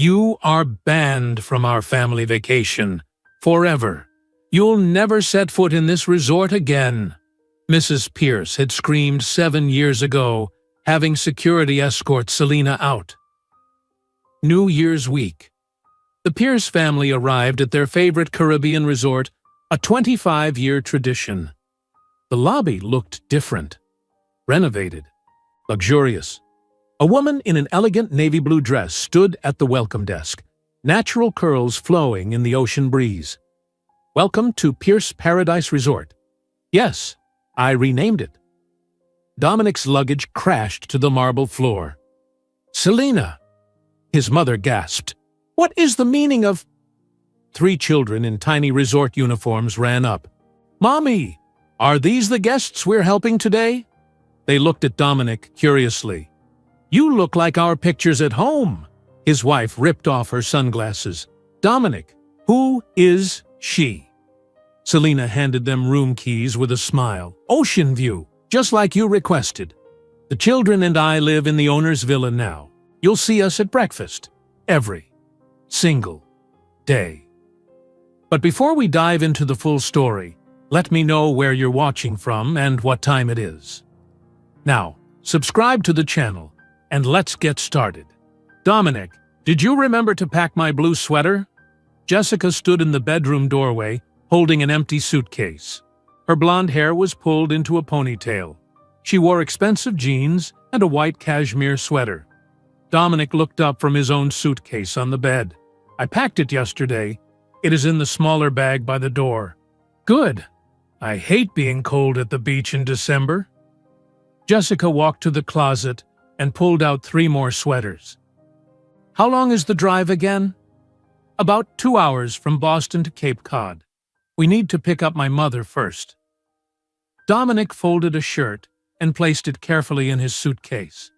You are banned from our family vacation. Forever. You'll never set foot in this resort again. Mrs. Pierce had screamed 7 years ago, having security escort Selena out. New Year's week. The Pierce family arrived at their favorite Caribbean resort, a 25-year tradition. The lobby looked different. Renovated. Luxurious. A woman in an elegant navy blue dress stood at the welcome desk, natural curls flowing in the ocean breeze. Welcome to Pierce Paradise Resort. Yes, I renamed it. Dominic's luggage crashed to the marble floor. Selena! His mother gasped. What is the meaning of… 3 children in tiny resort uniforms ran up. Mommy! Are these the guests we're helping today? They looked at Dominic curiously. You look like our pictures at home. His wife ripped off her sunglasses. Dominic, who is she? Selena handed them room keys with a smile. Ocean view, just like you requested. The children and I live in the owner's villa now. You'll see us at breakfast. Every single day. But before we dive into the full story, let me know where you're watching from and what time it is. Now, subscribe to the channel, and let's get started. Dominic, did you remember to pack my blue sweater? Jessica stood in the bedroom doorway, holding an empty suitcase. Her blonde hair was pulled into a ponytail. She wore expensive jeans and a white cashmere sweater. Dominic looked up from his own suitcase on the bed. I packed it yesterday. It is in the smaller bag by the door. Good. I hate being cold at the beach in December. Jessica walked to the closet and pulled out 3 more sweaters. How long is the drive again? About 2 hours from Boston to Cape Cod. We need to pick up my mother first. Dominic folded a shirt and placed it carefully in his suitcase.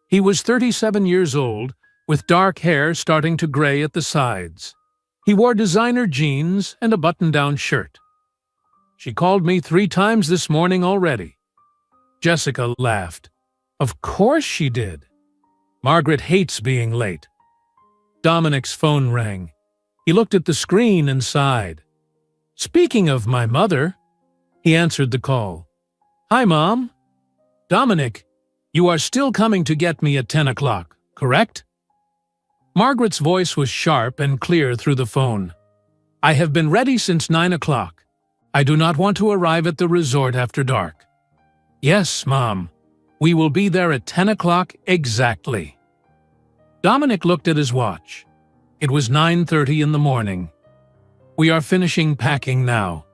He was 37 years old, with dark hair starting to gray at the sides. He wore designer jeans and a button-down shirt. She called me 3 times this morning already. Jessica laughed. Of course she did. Margaret hates being late. Dominic's phone rang. He looked at the screen and sighed. Speaking of my mother, he answered the call. Hi, Mom. Dominic, you are still coming to get me at 10 o'clock, correct? Margaret's voice was sharp and clear through the phone. I have been ready since 9 o'clock. I do not want to arrive at the resort after dark. Yes, Mom. We will be there at 10 o'clock exactly. Dominic looked at his watch. It was 9:30 in the morning. We are finishing packing now.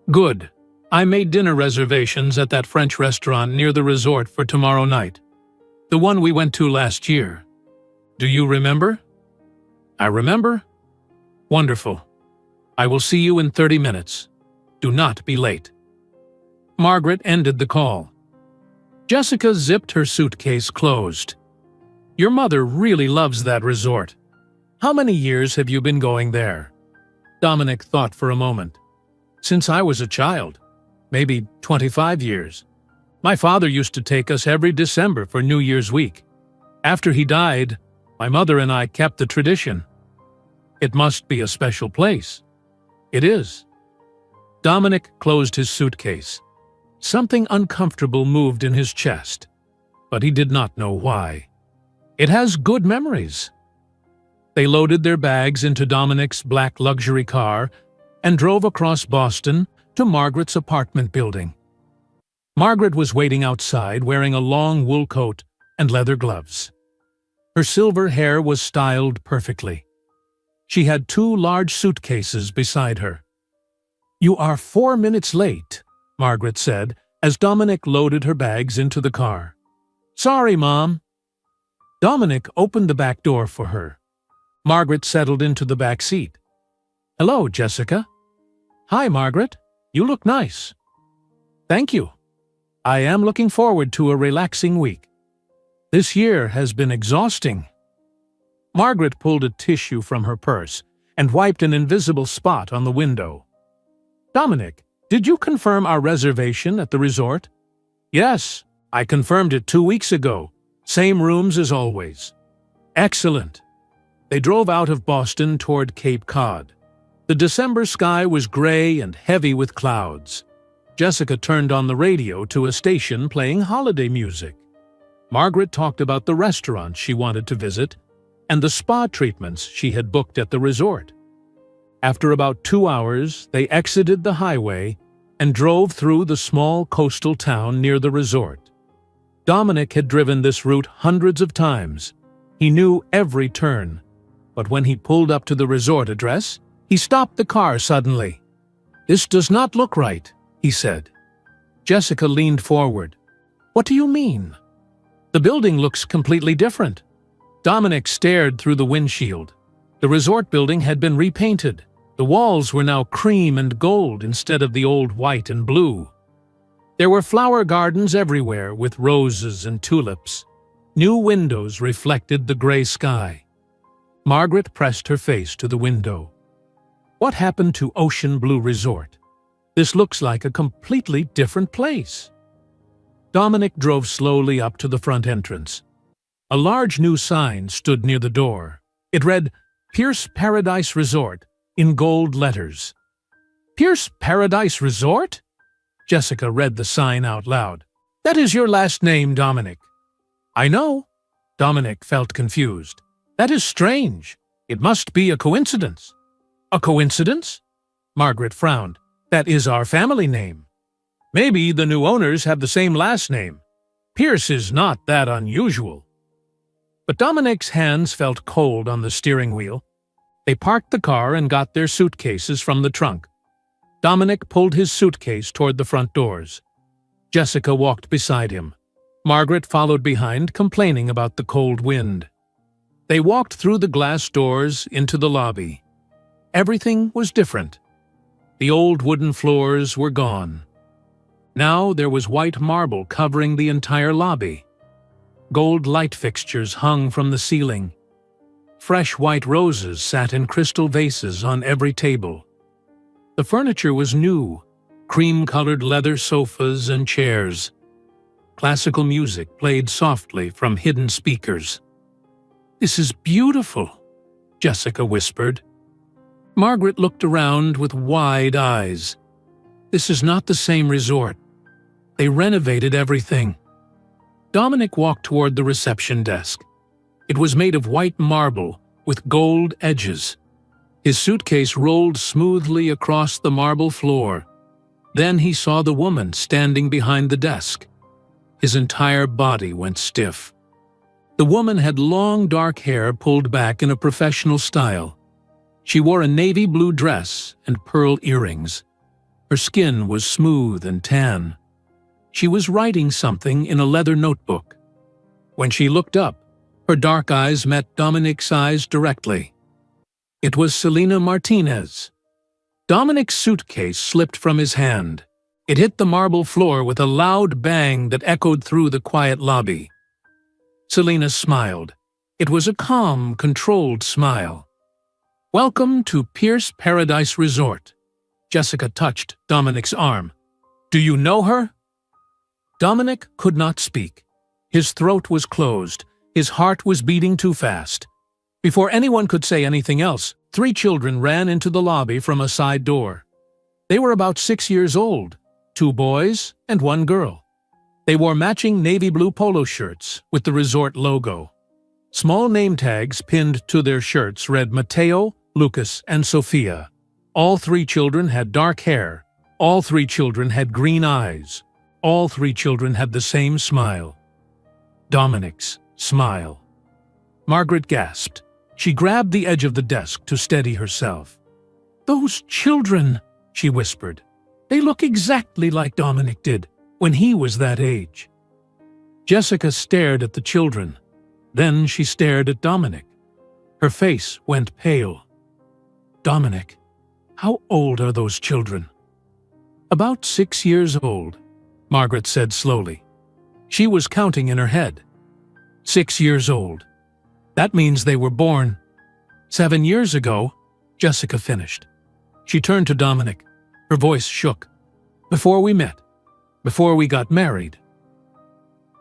Good. I made dinner reservations at that French restaurant near the resort for tomorrow night. The one we went to last year. Do you remember? I remember. Wonderful. I will see you in 30 minutes. Do not be late. Margaret ended the call. Jessica zipped her suitcase closed. Your mother really loves that resort. How many years have you been going there? Dominic thought for a moment. Since I was a child. Maybe 25 years. My father used to take us every December for New Year's week. After he died, my mother and I kept the tradition. It must be a special place. It is. Dominic closed his suitcase. Something uncomfortable moved in his chest, but he did not know why. It has good memories. They loaded their bags into Dominic's black luxury car and drove across Boston to Margaret's apartment building. Margaret was waiting outside wearing a long wool coat and leather gloves. Her silver hair was styled perfectly. She had 2 large suitcases beside her. You are 4 minutes late, Margaret said as Dominic loaded her bags into the car. Sorry, Mom. Dominic opened the back door for her. Margaret settled into the back seat. Hello, Jessica. Hi, Margaret. You look nice. Thank you. I am looking forward to a relaxing week. This year has been exhausting. Margaret pulled a tissue from her purse and wiped an invisible spot on the window. Dominic, did you confirm our reservation at the resort? Yes, I confirmed it 2 weeks ago. Same rooms as always. Excellent. They drove out of Boston toward Cape Cod. The December sky was gray and heavy with clouds. Jessica turned on the radio to a station playing holiday music. Margaret talked about the restaurants she wanted to visit and the spa treatments she had booked at the resort. After about 2 hours, they exited the highway and drove through the small coastal town near the resort. Dominic had driven this route hundreds of times. He knew every turn, but when he pulled up to the resort address, he stopped the car suddenly. "This does not look right," he said. Jessica leaned forward. "What do you mean?" "The building looks completely different." Dominic stared through the windshield. The resort building had been repainted. The walls were now cream and gold instead of the old white and blue. There were flower gardens everywhere with roses and tulips. New windows reflected the gray sky. Margaret pressed her face to the window. "What happened to Ocean Blue Resort? This looks like a completely different place." Dominic drove slowly up to the front entrance. A large new sign stood near the door. It read, "Pierce Paradise Resort," in gold letters. "Pierce Paradise Resort?" Jessica read the sign out loud. "That is your last name, Dominic." "I know." Dominic felt confused. "That is strange. It must be a coincidence." "A coincidence?" Margaret frowned. "That is our family name." "Maybe the new owners have the same last name. Pierce is not that unusual." But Dominic's hands felt cold on the steering wheel. They parked the car and got their suitcases from the trunk. Dominic pulled his suitcase toward the front doors. Jessica walked beside him. Margaret followed behind, complaining about the cold wind. They walked through the glass doors into the lobby. Everything was different. The old wooden floors were gone. Now there was white marble covering the entire lobby. Gold light fixtures hung from the ceiling. Fresh white roses sat in crystal vases on every table. The furniture was new, cream-colored leather sofas and chairs. Classical music played softly from hidden speakers. "This is beautiful," Jessica whispered. Margaret looked around with wide eyes. "This is not the same resort. They renovated everything." Dominic walked toward the reception desk. It was made of white marble with gold edges. His suitcase rolled smoothly across the marble floor. Then he saw the woman standing behind the desk. His entire body went stiff. The woman had long dark hair pulled back in a professional style. She wore a navy blue dress and pearl earrings. Her skin was smooth and tan. She was writing something in a leather notebook. When she looked up, her dark eyes met Dominic's eyes directly. It was Selena Martinez. Dominic's suitcase slipped from his hand. It hit the marble floor with a loud bang that echoed through the quiet lobby. Selena smiled. It was a calm, controlled smile. "Welcome to Pierce Paradise Resort." Jessica touched Dominic's arm. "Do you know her?" Dominic could not speak. His throat was closed. His heart was beating too fast. Before anyone could say anything else, 3 children ran into the lobby from a side door. They were about 6 years old, 2 boys and 1 girl. They wore matching navy blue polo shirts with the resort logo. Small name tags pinned to their shirts read Mateo, Lucas, and Sophia. All 3 children had dark hair. All 3 children had green eyes. All 3 children had the same smile. Dominic's smile. Margaret gasped. She grabbed the edge of the desk to steady herself. "Those children," she whispered. "They look exactly like Dominic did when he was that age." Jessica stared at the children. Then she stared at Dominic. Her face went pale. "Dominic, how old are those children?" "About 6 years old," Margaret said slowly. She was counting in her head. 6 years old. That means they were born 7 years ago, Jessica finished. She turned to Dominic. Her voice shook. "Before we met. Before we got married."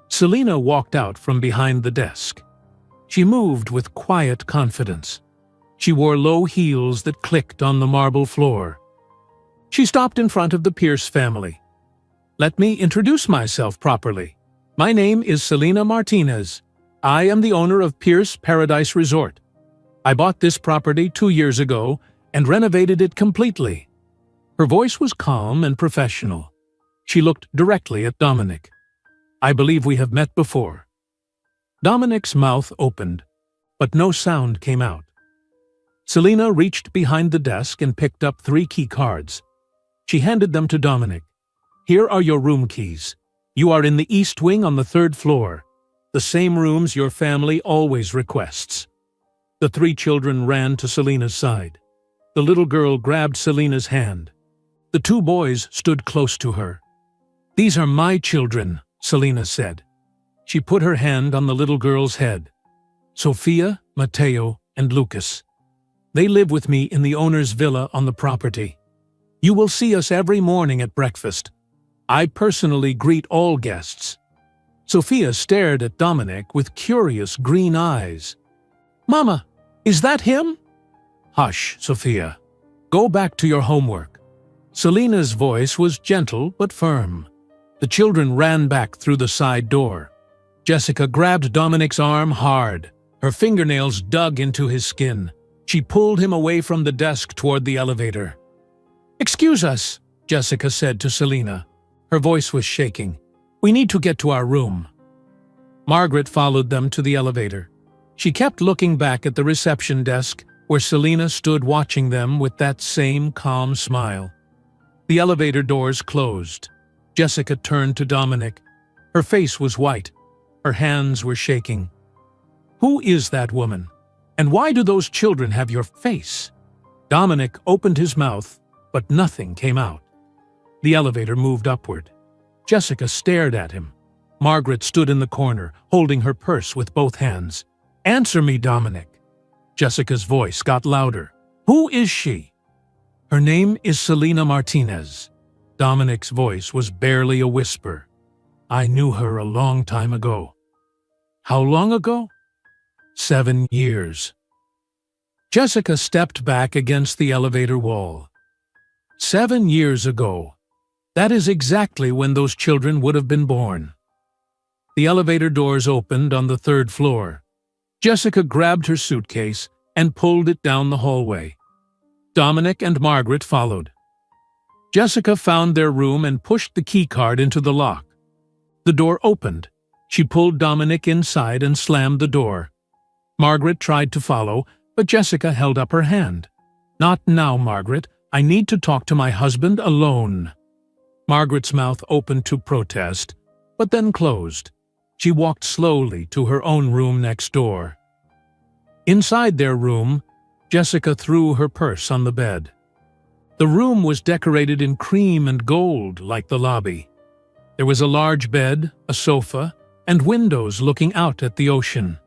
Selena walked out from behind the desk. She moved with quiet confidence. She wore low heels that clicked on the marble floor. She stopped in front of the Pierce family. "Let me introduce myself properly. My name is Selena Martinez. I am the owner of Pierce Paradise Resort. I bought this property 2 years ago and renovated it completely." Her voice was calm and professional. She looked directly at Dominic. "I believe we have met before." Dominic's mouth opened, but no sound came out. Selena reached behind the desk and picked up 3 key cards. She handed them to Dominic. "Here are your room keys. You are in the East Wing on the 3rd floor, the same rooms your family always requests." The 3 children ran to Selena's side. The little girl grabbed Selena's hand. The 2 boys stood close to her. "These are my children," Selena said. She put her hand on the little girl's head. "Sophia, Mateo, and Lucas. They live with me in the owner's villa on the property. You will see us every morning at breakfast. I personally greet all guests." Sophia stared at Dominic with curious green eyes. "Mama, is that him?" "Hush, Sophia. Go back to your homework." Selena's voice was gentle but firm. The children ran back through the side door. Jessica grabbed Dominic's arm hard. Her fingernails dug into his skin. She pulled him away from the desk toward the elevator. "Excuse us," Jessica said to Selena. Her voice was shaking. "We need to get to our room." Margaret followed them to the elevator. She kept looking back at the reception desk where Selena stood watching them with that same calm smile. The elevator doors closed. Jessica turned to Dominic. Her face was white. Her hands were shaking. "Who is that woman? And why do those children have your face?" Dominic opened his mouth, but nothing came out. The elevator moved upward. Jessica stared at him. Margaret stood in the corner, holding her purse with both hands. "Answer me, Dominic." Jessica's voice got louder. "Who is she?" "Her name is Selena Martinez." Dominic's voice was barely a whisper. "I knew her a long time ago." "How long ago?" 7 years. Jessica stepped back against the elevator wall. 7 years ago. That is exactly when those children would have been born. The elevator doors opened on the 3rd floor. Jessica grabbed her suitcase and pulled it down the hallway. Dominic and Margaret followed. Jessica found their room and pushed the keycard into the lock. The door opened. She pulled Dominic inside and slammed the door. Margaret tried to follow, but Jessica held up her hand. "Not now, Margaret. I need to talk to my husband alone." Margaret's mouth opened to protest, but then closed. She walked slowly to her own room next door. Inside their room, Jessica threw her purse on the bed. The room was decorated in cream and gold like the lobby. There was a large bed, a sofa, and windows looking out at the ocean.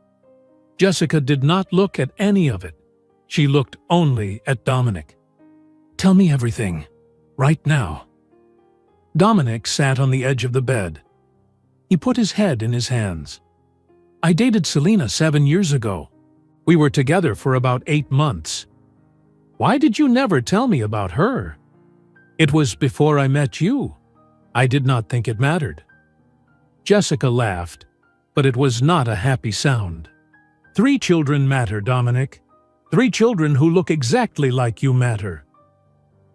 Jessica did not look at any of it. She looked only at Dominic. "Tell me everything, right now." Dominic sat on the edge of the bed. He put his head in his hands. "I dated Selena 7 years ago. We were together for about 8 months. Why did you never tell me about her? It was before I met you. I did not think it mattered." Jessica laughed, but it was not a happy sound. 3 children matter, Dominic. 3 children who look exactly like you matter.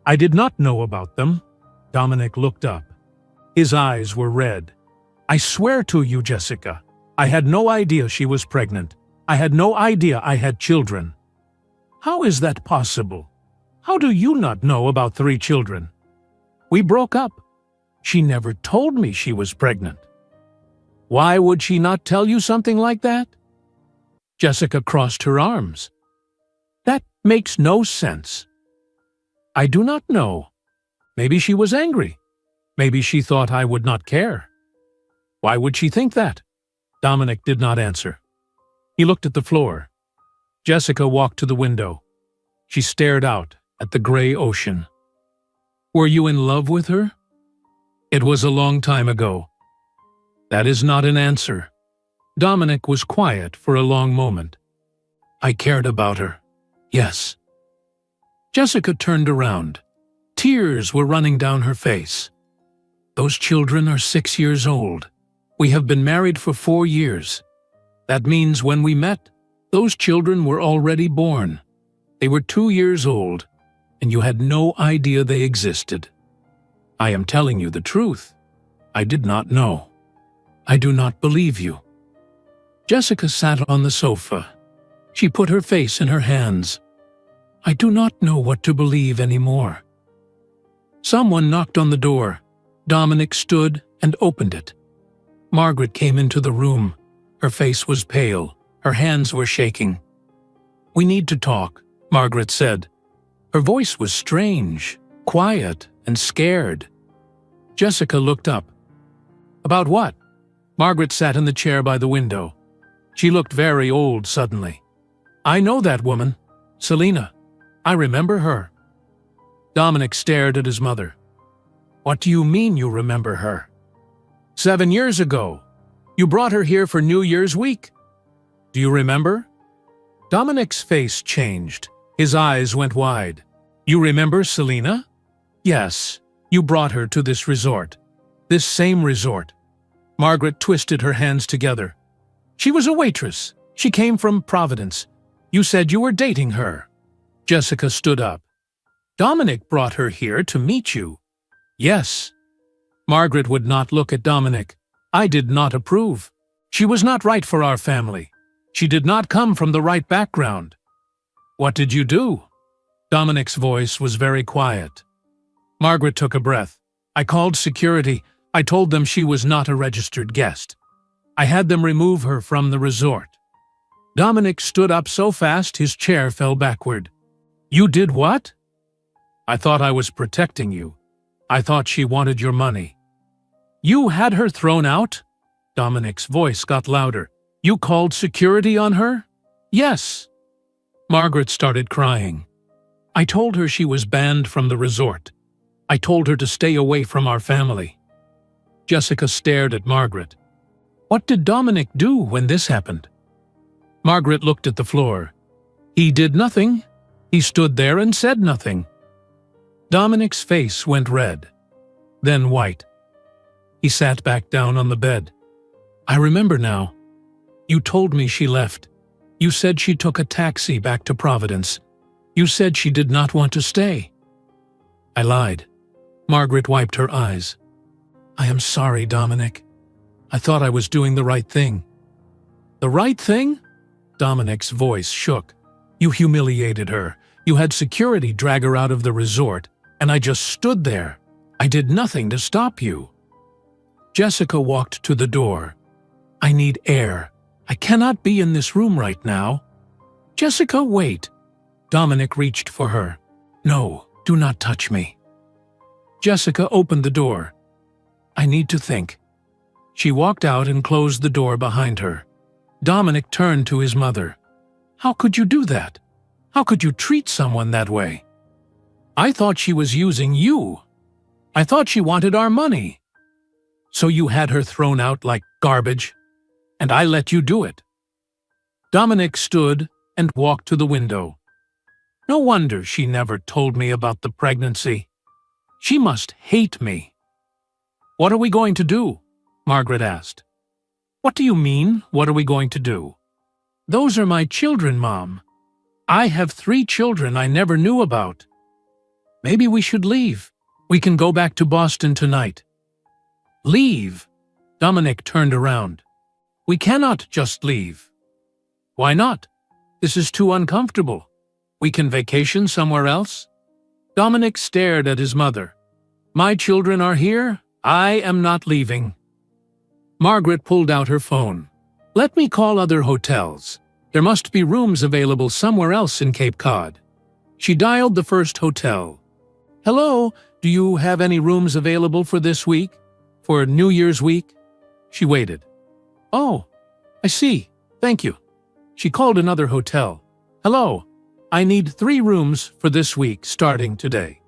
I did not know about them. Dominic looked up. His eyes were red. "I swear to you, Jessica, I had no idea she was pregnant. I had no idea I had children." "How is that possible? How do you not know about 3 children?" "We broke up. She never told me she was pregnant." "Why would she not tell you something like that?" Jessica crossed her arms. "That makes no sense." "I do not know. Maybe she was angry. Maybe she thought I would not care." "Why would she think that?" Dominic did not answer. He looked at the floor. Jessica walked to the window. She stared out at the gray ocean. "Were you in love with her?" "It was a long time ago." "That is not an answer." Dominic was quiet for a long moment. I cared about her. Yes. Jessica turned around. Tears were running down her face. Those children are 6 years old. We have been married for 4 years. That means when we met, those children were already born. They were 2 years old, and you had no idea they existed. I am telling you the truth. I did not know. I do not believe you. Jessica sat on the sofa. She put her face in her hands. I do not know what to believe anymore. Someone knocked on the door. Dominic stood and opened it. Margaret came into the room. Her face was pale. Her hands were shaking. We need to talk, Margaret said. Her voice was strange, quiet, and scared. Jessica looked up. About what? Margaret sat in the chair by the window. She looked very old suddenly. I know that woman, Selena. I remember her. Dominic stared at his mother. What do you mean you remember her? 7 years ago. You brought her here for New Year's week. Do you remember? Dominic's face changed. His eyes went wide. You remember Selena? Yes. You brought her to this resort. This same resort. Margaret twisted her hands together. She was a waitress. She came from Providence. You said you were dating her. Jessica stood up. Dominic brought her here to meet you. Yes. Margaret would not look at Dominic. I did not approve. She was not right for our family. She did not come from the right background. What did you do? Dominic's voice was very quiet. Margaret took a breath. I called security. I told them she was not a registered guest. I had them remove her from the resort. Dominic stood up so fast his chair fell backward. You did what? I thought I was protecting you. I thought she wanted your money. You had her thrown out? Dominic's voice got louder. You called security on her? Yes. Margaret started crying. I told her she was banned from the resort. I told her to stay away from our family. Jessica stared at Margaret. What did Dominic do when this happened? Margaret looked at the floor. He did nothing. He stood there and said nothing. Dominic's face went red, then white. He sat back down on the bed. I remember now. You told me she left. You said she took a taxi back to Providence. You said she did not want to stay. I lied. Margaret wiped her eyes. I am sorry, Dominic. I thought I was doing the right thing. The right thing? Dominic's voice shook. You humiliated her. You had security drag her out of the resort, and I just stood there. I did nothing to stop you. Jessica walked to the door. I need air. I cannot be in this room right now. Jessica, wait. Dominic reached for her. No, do not touch me. Jessica opened the door. I need to think. She walked out and closed the door behind her. Dominic turned to his mother. How could you do that? How could you treat someone that way? I thought she was using you. I thought she wanted our money. So you had her thrown out like garbage, and I let you do it. Dominic stood and walked to the window. No wonder she never told me about the pregnancy. She must hate me. What are we going to do? Margaret asked. What do you mean, what are we going to do? Those are my children, Mom. I have 3 children I never knew about. Maybe we should leave. We can go back to Boston tonight. Leave? Dominic turned around. We cannot just leave. Why not? This is too uncomfortable. We can vacation somewhere else? Dominic stared at his mother. My children are here. I am not leaving. Margaret pulled out her phone. Let me call other hotels. There must be rooms available somewhere else in Cape Cod. She dialed the first hotel. Hello, do you have any rooms available for this week? For New Year's week? She waited. Oh, I see. Thank you. She called another hotel. Hello, I need 3 rooms for this week starting today.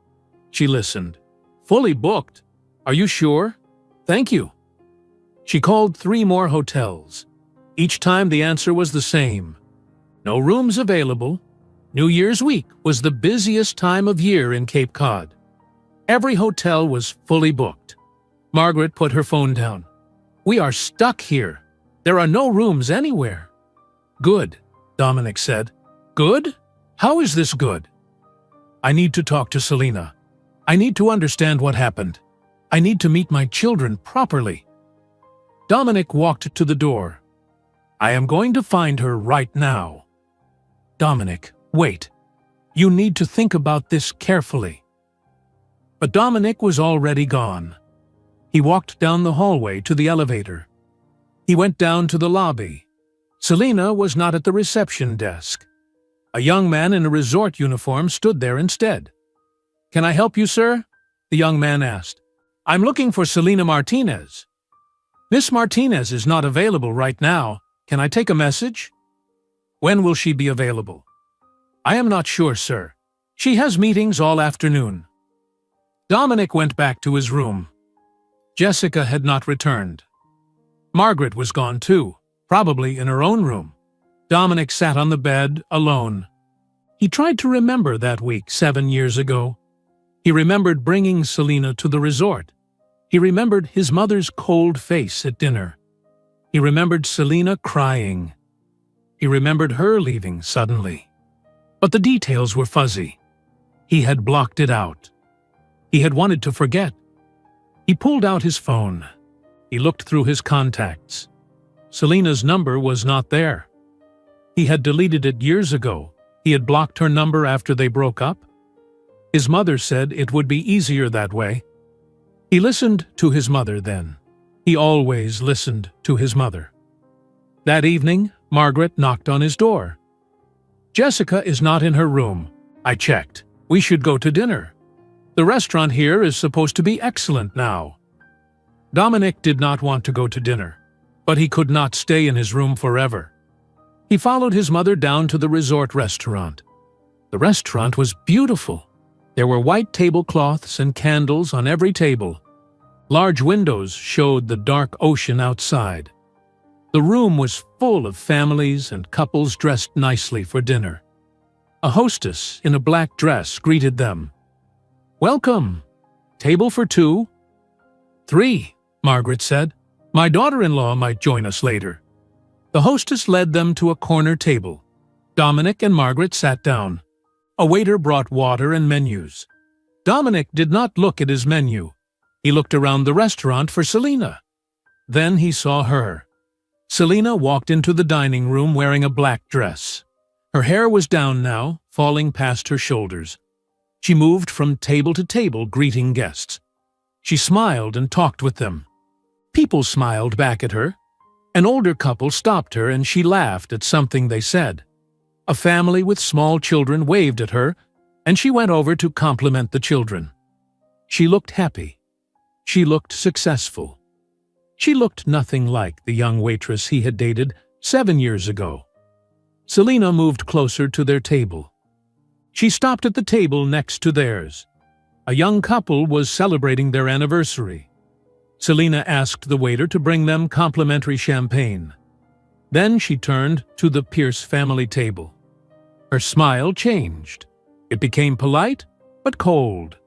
She listened. Fully booked. Are you sure? Thank you. She called 3 more hotels. Each time the answer was the same. No rooms available. New Year's week was the busiest time of year in Cape Cod. Every hotel was fully booked. Margaret put her phone down. "We are stuck here. There are no rooms anywhere." "Good," Dominic said. "Good? How is this good?" "I need to talk to Selena. I need to understand what happened. I need to meet my children properly." Dominic walked to the door. "I am going to find her right now." "Dominic, wait. You need to think about this carefully." But Dominic was already gone. He walked down the hallway to the elevator. He went down to the lobby. Selena was not at the reception desk. A young man in a resort uniform stood there instead. "Can I help you, sir?" the young man asked. "I'm looking for Selena Martinez." "Miss Martinez is not available right now. Can I take a message?" "When will she be available?" "I am not sure, sir. She has meetings all afternoon." Dominic went back to his room. Jessica had not returned. Margaret was gone too, probably in her own room. Dominic sat on the bed, alone. He tried to remember that week 7 years ago. He remembered bringing Selena to the resort. He remembered his mother's cold face at dinner. He remembered Selena crying. He remembered her leaving suddenly. But the details were fuzzy. He had blocked it out. He had wanted to forget. He pulled out his phone. He looked through his contacts. Selena's number was not there. He had deleted it years ago. He had blocked her number after they broke up. His mother said it would be easier that way. He listened to his mother then. He always listened to his mother. That evening, Margaret knocked on his door. "Jessica is not in her room. I checked. We should go to dinner. The restaurant here is supposed to be excellent now." Dominic did not want to go to dinner, but he could not stay in his room forever. He followed his mother down to the resort restaurant. The restaurant was beautiful. There were white tablecloths and candles on every table. Large windows showed the dark ocean outside. The room was full of families and couples dressed nicely for dinner. A hostess in a black dress greeted them. "Welcome. Table for 2?" "3," Margaret said. "My daughter-in-law might join us later." The hostess led them to a corner table. Dominic and Margaret sat down. A waiter brought water and menus. Dominic did not look at his menu. He looked around the restaurant for Selena. Then he saw her. Selena walked into the dining room wearing a black dress. Her hair was down now, falling past her shoulders. She moved from table to table greeting guests. She smiled and talked with them. People smiled back at her. An older couple stopped her and she laughed at something they said. A family with small children waved at her, and she went over to compliment the children. She looked happy. She looked successful. She looked nothing like the young waitress he had dated 7 years ago. Selena moved closer to their table. She stopped at the table next to theirs. A young couple was celebrating their anniversary. Selena asked the waiter to bring them complimentary champagne. Then she turned to the Pierce family table. Her smile changed. It became polite, but cold.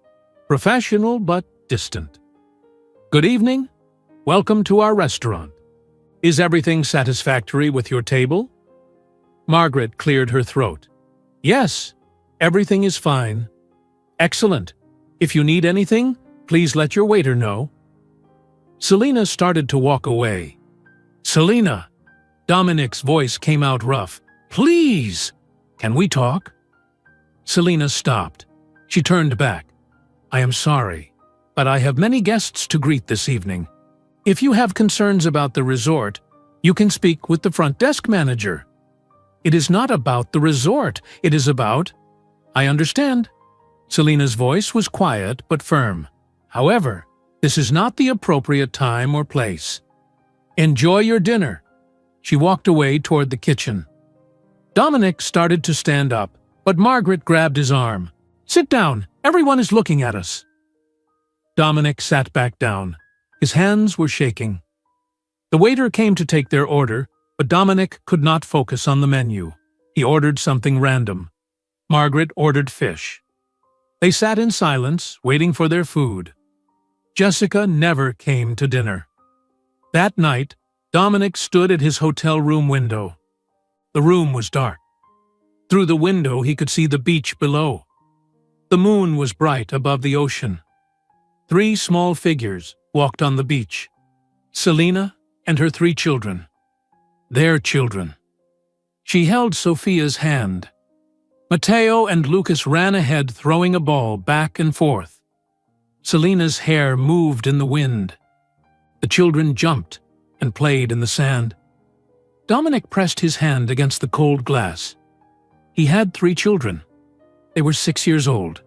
Professional, but distant. "Good evening. Welcome to our restaurant. Is everything satisfactory with your table?" Margaret cleared her throat. "Yes, everything is fine." "Excellent. If you need anything, please let your waiter know." Selena started to walk away. "Selena!" Dominic's voice came out rough. "Please! Can we talk?" Selena stopped. She turned back. "I am sorry, but I have many guests to greet this evening. If you have concerns about the resort, you can speak with the front desk manager." "It is not about the resort. It is about—" "I understand." Selena's voice was quiet but firm. "However, this is not the appropriate time or place. Enjoy your dinner." She walked away toward the kitchen. Dominic started to stand up, but Margaret grabbed his arm. "Sit down. Everyone is looking at us." Dominic sat back down. His hands were shaking. The waiter came to take their order, But Dominic could not focus on the menu. He ordered something random. Margaret ordered fish. They sat in silence, waiting for their food. Jessica never came to dinner. That night, Dominic stood at his hotel room window. The room was dark. Through the window he could see the beach below. The moon was bright above the ocean. 3 small figures walked on the beach. Selena and her 3 children. Their children. She held Sophia's hand. Matteo and Lucas ran ahead, throwing a ball back and forth. Selena's hair moved in the wind. The children jumped and played in the sand. Dominic pressed his hand against the cold glass. He had 3 children. They were 6 years old.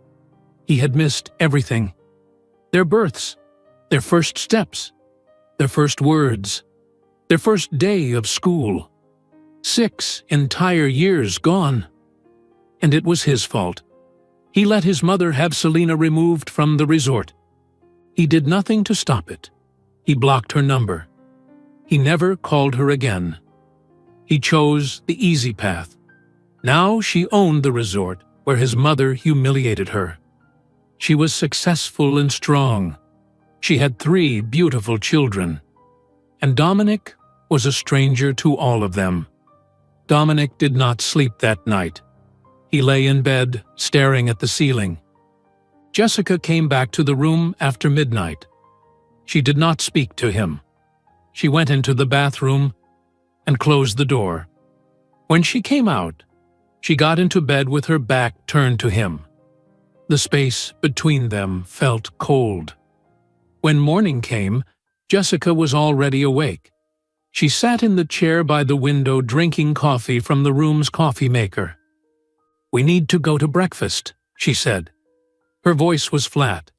He had missed everything. Their births, their first steps, their first words, their first day of school. 6 entire years gone. And it was his fault. He let his mother have Selena removed from the resort. He did nothing to stop it. He blocked her number. He never called her again. He chose the easy path. Now she owned the resort where his mother humiliated her. She was successful and strong. She had 3 beautiful children. And Dominic was a stranger to all of them. Dominic did not sleep that night. He lay in bed, staring at the ceiling. Jessica came back to the room after midnight. She did not speak to him. She went into the bathroom and closed the door. When she came out, she got into bed with her back turned to him. The space between them felt cold. When morning came, Jessica was already awake. She sat in the chair by the window drinking coffee from the room's coffee maker. "We need to go to breakfast," she said. Her voice was flat.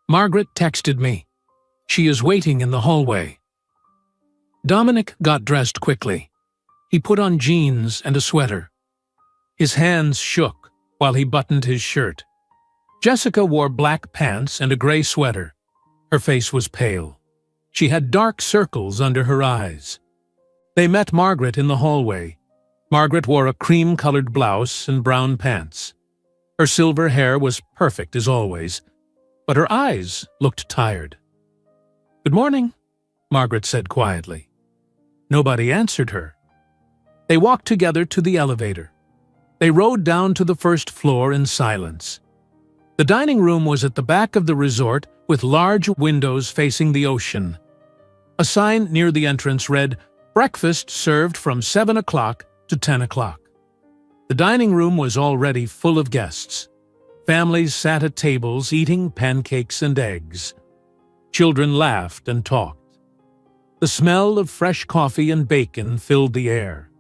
"Margaret texted me. She is waiting in the hallway." Dominic got dressed quickly. He put on jeans and a sweater. His hands shook while he buttoned his shirt. Jessica wore black pants and a gray sweater. Her face was pale. She had dark circles under her eyes. They met Margaret in the hallway. Margaret wore a cream-colored blouse and brown pants. Her silver hair was perfect as always, but her eyes looked tired. "Good morning," Margaret said quietly. Nobody answered her. They walked together to the elevator. They rode down to the first floor in silence. The dining room was at the back of the resort with large windows facing the ocean. A sign near the entrance read, "Breakfast served from 7 o'clock to 10 o'clock." The dining room was already full of guests. Families sat at tables eating pancakes and eggs. Children laughed and talked. The smell of fresh coffee and bacon filled the air.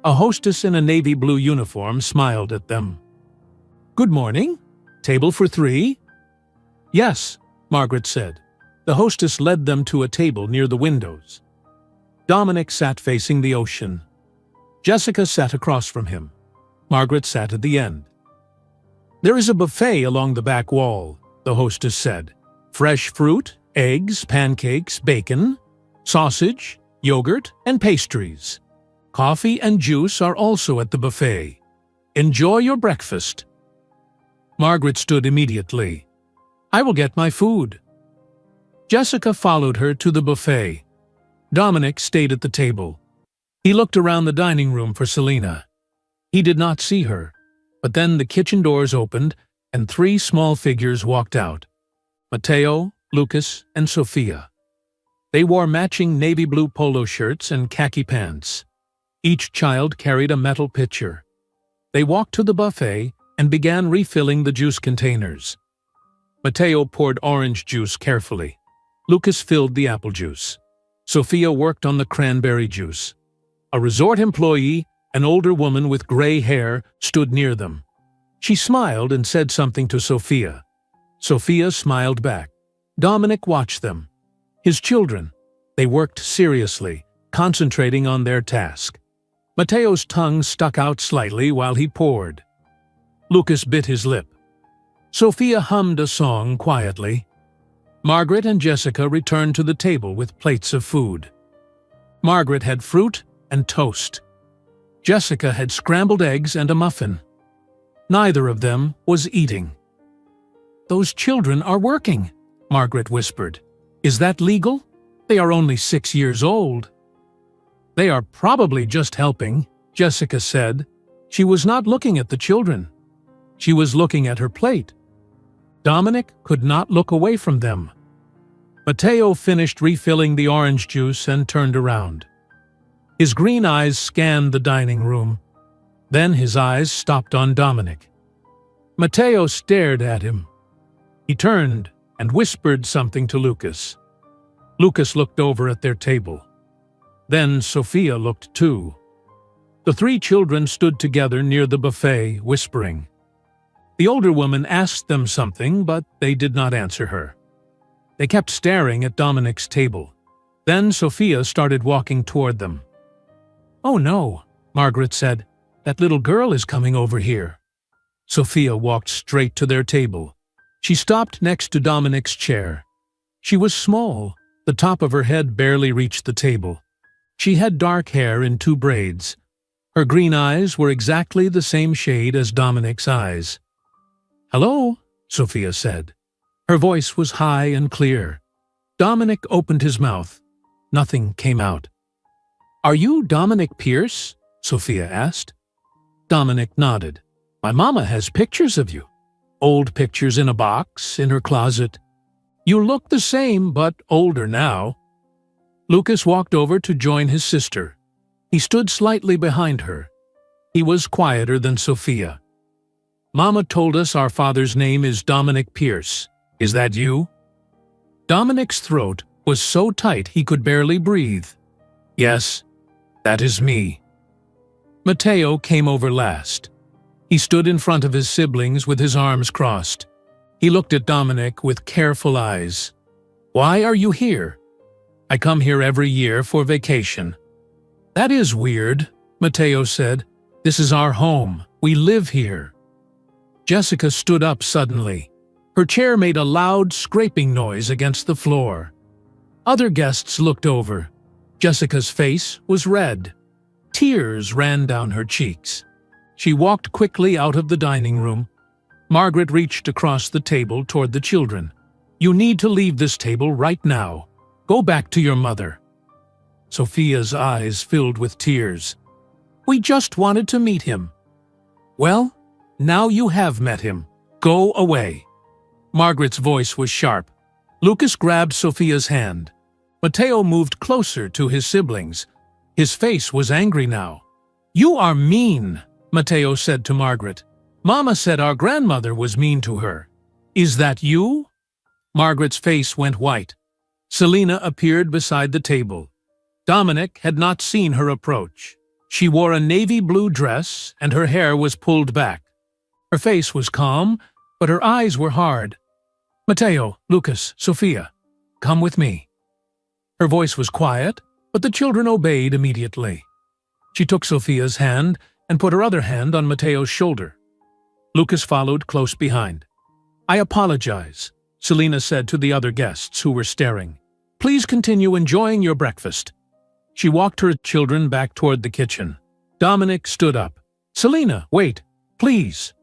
A hostess in a navy blue uniform smiled at them. "Good morning. Table for 3? "Yes," Margaret said. The hostess led them to a table near the windows. Dominic sat facing the ocean. Jessica sat across from him. Margaret sat at the end. "There is a buffet along the back wall," the hostess said. "Fresh fruit, eggs, pancakes, bacon, sausage, yogurt, and pastries. Coffee and juice are also at the buffet. Enjoy your breakfast." Margaret stood immediately. "I will get my food." Jessica followed her to the buffet. Dominic stayed at the table. He looked around the dining room for Selena. He did not see her, but then the kitchen doors opened and 3 small figures walked out. Matteo, Lucas, and Sophia. They wore matching navy blue polo shirts and khaki pants. Each child carried a metal pitcher. They walked to the buffet and began refilling the juice containers. Matteo poured orange juice carefully. Lucas filled the apple juice. Sophia worked on the cranberry juice. A resort employee, an older woman with gray hair, stood near them. She smiled and said something to Sophia. Sophia smiled back. Dominic watched them. His children. They worked seriously, concentrating on their task. Matteo's tongue stuck out slightly while he poured. Lucas bit his lip. Sophia hummed a song quietly. Margaret and Jessica returned to the table with plates of food. Margaret had fruit and toast. Jessica had scrambled eggs and a muffin. Neither of them was eating. "Those children are working," Margaret whispered. "Is that legal? They are only 6 years old." "They are probably just helping," Jessica said. She was not looking at the children. She was looking at her plate. Dominic could not look away from them. Mateo finished refilling the orange juice and turned around. His green eyes scanned the dining room. Then his eyes stopped on Dominic. Mateo stared at him. He turned and whispered something to Lucas. Lucas looked over at their table. Then Sophia looked too. The 3 children stood together near the buffet, whispering. The older woman asked them something, but they did not answer her. They kept staring at Dominic's table. Then Sophia started walking toward them. "Oh no," Margaret said. "That little girl is coming over here." Sophia walked straight to their table. She stopped next to Dominic's chair. She was small. The top of her head barely reached the table. She had dark hair in 2 braids. Her green eyes were exactly the same shade as Dominic's eyes. "Hello," Sophia said. Her voice was high and clear. Dominic opened his mouth. Nothing came out. "Are you Dominic Pierce?" Sophia asked. Dominic nodded. "My mama has pictures of you. Old pictures in a box in her closet. You look the same, but older now." Lucas walked over to join his sister. He stood slightly behind her. He was quieter than Sophia. "Mama told us our father's name is Dominic Pierce. Is that you?" Dominic's throat was so tight he could barely breathe. "Yes, that is me." Mateo came over last. He stood in front of his siblings with his arms crossed. He looked at Dominic with careful eyes. "Why are you here?" "I come here every year for vacation." "That is weird," Mateo said. "This is our home. We live here." Jessica stood up suddenly. Her chair made a loud scraping noise against the floor. Other guests looked over. Jessica's face was red. Tears ran down her cheeks. She walked quickly out of the dining room. Margaret reached across the table toward the children. "You need to leave this table right now. Go back to your mother." Sophia's eyes filled with tears. "We just wanted to meet him." "Well, now you have met him. Go away." Margaret's voice was sharp. Lucas grabbed Sophia's hand. Mateo moved closer to his siblings. His face was angry now. "You are mean," Mateo said to Margaret. "Mama said our grandmother was mean to her. Is that you?" Margaret's face went white. Selina appeared beside the table. Dominic had not seen her approach. She wore a navy blue dress and her hair was pulled back. Her face was calm, but her eyes were hard. "Mateo, Lucas, Sophia, come with me." Her voice was quiet, but the children obeyed immediately. She took Sophia's hand and put her other hand on Mateo's shoulder. Lucas followed close behind. "I apologize," Selina said to the other guests who were staring. "Please continue enjoying your breakfast." She walked her children back toward the kitchen. Dominic stood up. "Selina, wait, please."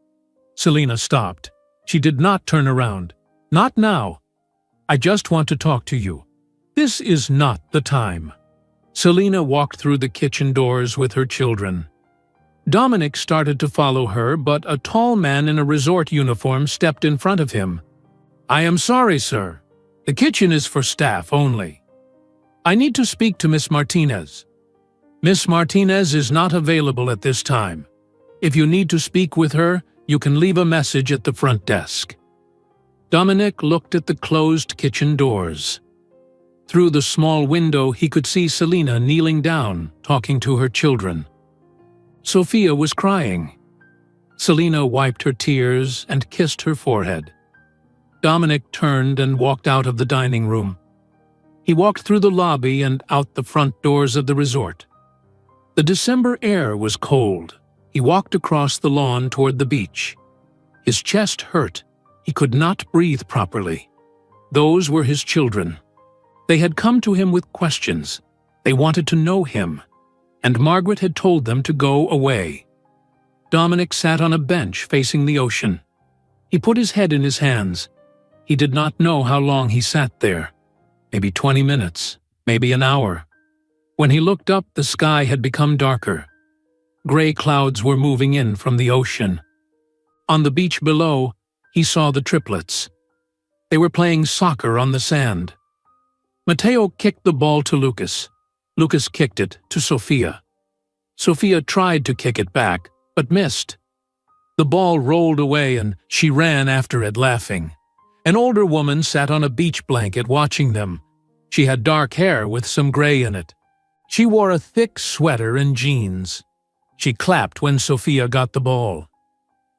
Selina stopped. She did not turn around. "Not now. I just want to talk to you. This is not the time." Selina walked through the kitchen doors with her children. Dominic started to follow her, but a tall man in a resort uniform stepped in front of him. "I am sorry, sir. The kitchen is for staff only. I need to speak to Miss Martinez." "Miss Martinez is not available at this time. If you need to speak with her, you can leave a message at the front desk." Dominic looked at the closed kitchen doors. Through the small window, he could see Selina kneeling down, talking to her children. Sophia was crying. Selina wiped her tears and kissed her forehead. Dominic turned and walked out of the dining room. He walked through the lobby and out the front doors of the resort. The December air was cold. He walked across the lawn toward the beach. His chest hurt. He could not breathe properly. Those were his children. They had come to him with questions. They wanted to know him. and Margaret had told them to go away. Dominic sat on a bench facing the ocean. He put his head in his hands. He did not know how long he sat there. Maybe 20 minutes, maybe an hour. When he looked up, the sky had become darker. Gray clouds were moving in from the ocean. On the beach below, he saw the triplets. They were playing soccer on the sand. Matteo kicked the ball to Lucas. Lucas kicked it to Sophia. Sophia tried to kick it back, but missed. The ball rolled away and she ran after it, laughing. An older woman sat on a beach blanket watching them. She had dark hair with some gray in it. She wore a thick sweater and jeans. She clapped when Sophia got the ball.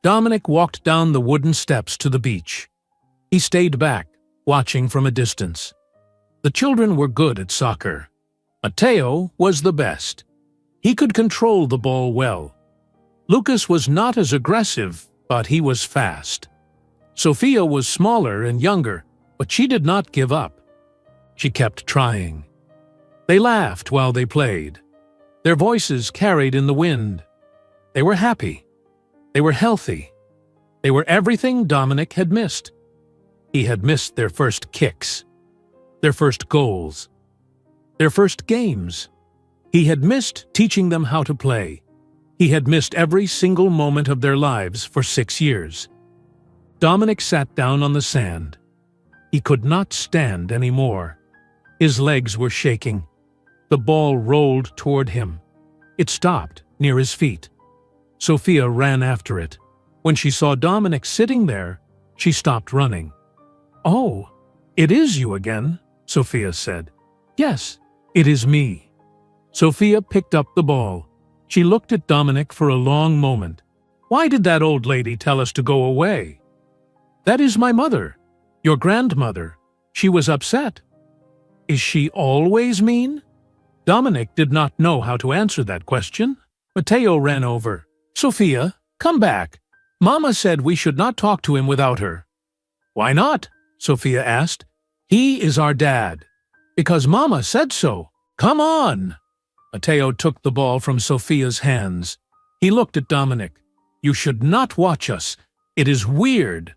Dominic walked down the wooden steps to the beach. He stayed back, watching from a distance. The children were good at soccer. Matteo was the best. He could control the ball well. Lucas was not as aggressive, but he was fast. Sophia was smaller and younger, but she did not give up. She kept trying. They laughed while they played. Their voices carried in the wind. They were happy. They were healthy. They were everything Dominic had missed. He had missed their first kicks, their first goals, their first games. He had missed teaching them how to play. He had missed every single moment of their lives for 6 years. Dominic sat down on the sand. He could not stand anymore. His legs were shaking. The ball rolled toward him. It stopped near his feet. Sophia ran after it. When she saw Dominic sitting there, she stopped running. "Oh, it is you again," Sophia said. "Yes, it is me." Sophia picked up the ball. She looked at Dominic for a long moment. "Why did that old lady tell us to go away?" "That is my mother, your grandmother. She was upset." "Is she always mean?" Dominic did not know how to answer that question. Matteo ran over. "Sophia, come back. Mama said we should not talk to him without her." "Why not?" Sophia asked. "He is our dad." "Because Mama said so. Come on." Matteo took the ball from Sophia's hands. He looked at Dominic. "You should not watch us. It is weird."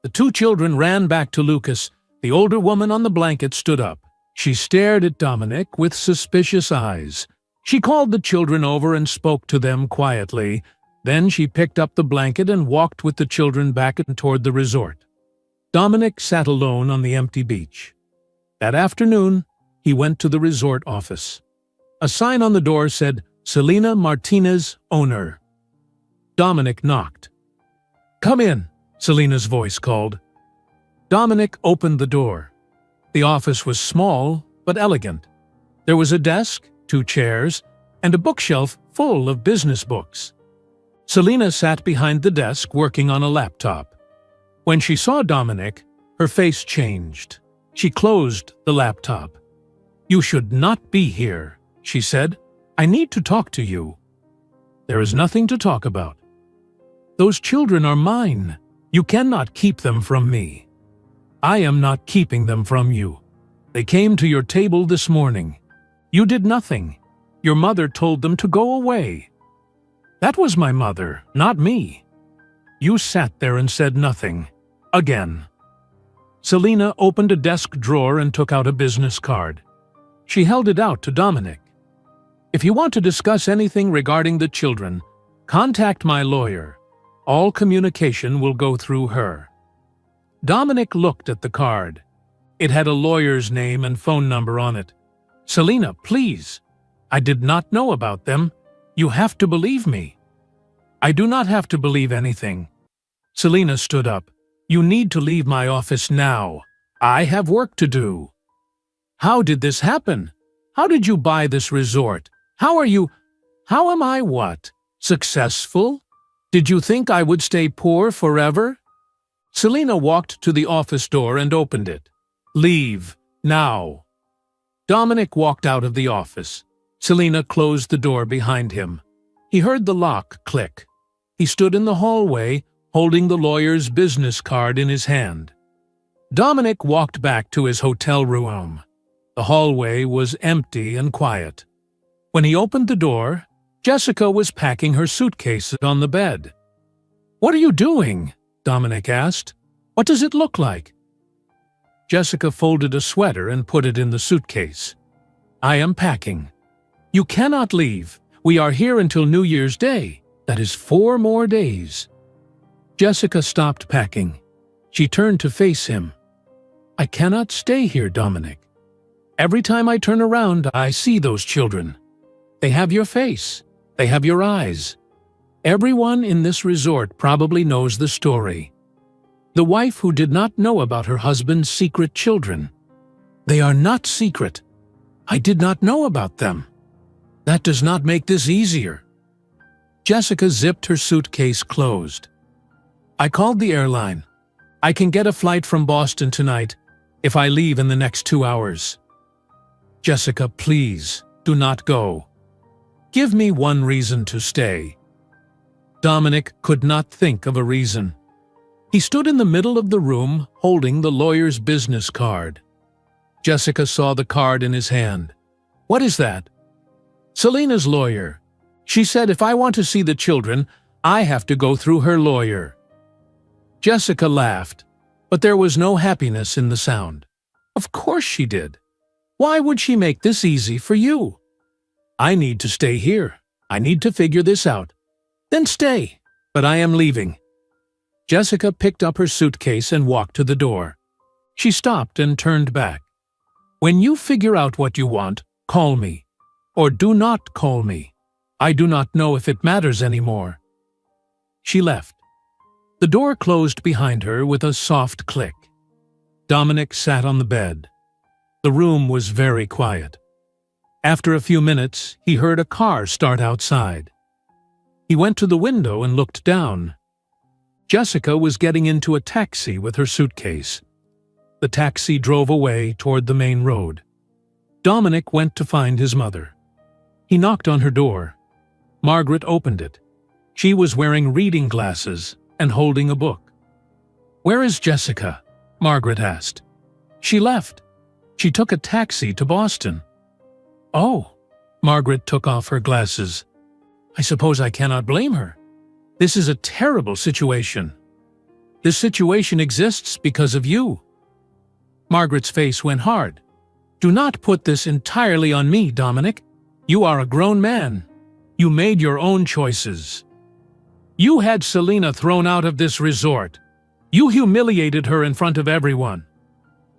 The two children ran back to Lucas. The older woman on the blanket stood up. She stared at Dominic with suspicious eyes. She called the children over and spoke to them quietly. Then she picked up the blanket and walked with the children back toward the resort. Dominic sat alone on the empty beach. That afternoon, he went to the resort office. A sign on the door said, "Selena Martinez, owner." Dominic knocked. "Come in," Selena's voice called. Dominic opened the door. The office was small but elegant. There was a desk, 2 chairs, and a bookshelf full of business books. Selena sat behind the desk working on a laptop. When she saw Dominic, her face changed. She closed the laptop. "You should not be here," she said. "I need to talk to you." "There is nothing to talk about." "Those children are mine. You cannot keep them from me." "I am not keeping them from you. They came to your table this morning. You did nothing. Your mother told them to go away." "That was my mother, not me." "You sat there and said nothing. Again." Selena opened a desk drawer and took out a business card. She held it out to Dominic. "If you want to discuss anything regarding the children, contact my lawyer. All communication will go through her." Dominic looked at the card. It had a lawyer's name and phone number on it. "Selena, please. I did not know about them. You have to believe me." "I do not have to believe anything." Selena stood up. "You need to leave my office now. I have work to do." "How did this happen? How did you buy this resort? How am I what? Successful? Did you think I would stay poor forever?" Selena walked to the office door and opened it. "Leave, now." Dominic walked out of the office. Selena closed the door behind him. He heard the lock click. He stood in the hallway, holding the lawyer's business card in his hand. Dominic walked back to his hotel room. The hallway was empty and quiet. When he opened the door, Jessica was packing her suitcase on the bed. "What are you doing?" Dominic asked. "What does it look like?" Jessica folded a sweater and put it in the suitcase. "I am packing. You cannot leave. We are here until New Year's Day. That is 4 more days." Jessica stopped packing. She turned to face him. "I cannot stay here, Dominic. Every time I turn around, I see those children. They have your face. They have your eyes. Everyone in this resort probably knows the story. The wife who did not know about her husband's secret children. They are not secret. I did not know about them. That does not make this easier." Jessica zipped her suitcase closed. "I called the airline. I can get a flight from Boston tonight if I leave in the next 2 hours." "Jessica, please, do not go. Give me one reason to stay." Dominic could not think of a reason. He stood in the middle of the room holding the lawyer's business card. Jessica saw the card in his hand. "What is that?" "Selena's lawyer. She said if I want to see the children, I have to go through her lawyer." Jessica laughed, but there was no happiness in the sound. "Of course she did. Why would she make this easy for you?" "I need to stay here. I need to figure this out." "Then stay, but I am leaving." Jessica picked up her suitcase and walked to the door. She stopped and turned back. "When you figure out what you want, call me. Or do not call me. I do not know if it matters anymore." She left. The door closed behind her with a soft click. Dominic sat on the bed. The room was very quiet. After a few minutes, he heard a car start outside. He went to the window and looked down. Jessica was getting into a taxi with her suitcase. The taxi drove away toward the main road. Dominic went to find his mother. He knocked on her door. Margaret opened it. She was wearing reading glasses and holding a book. "Where is Jessica?" Margaret asked. "She left. She took a taxi to Boston." "Oh." Margaret took off her glasses. "I suppose I cannot blame her. This is a terrible situation. This situation exists because of you." Margaret's face went hard. "Do not put this entirely on me, Dominic. You are a grown man. You made your own choices. You had Selena thrown out of this resort. You humiliated her in front of everyone.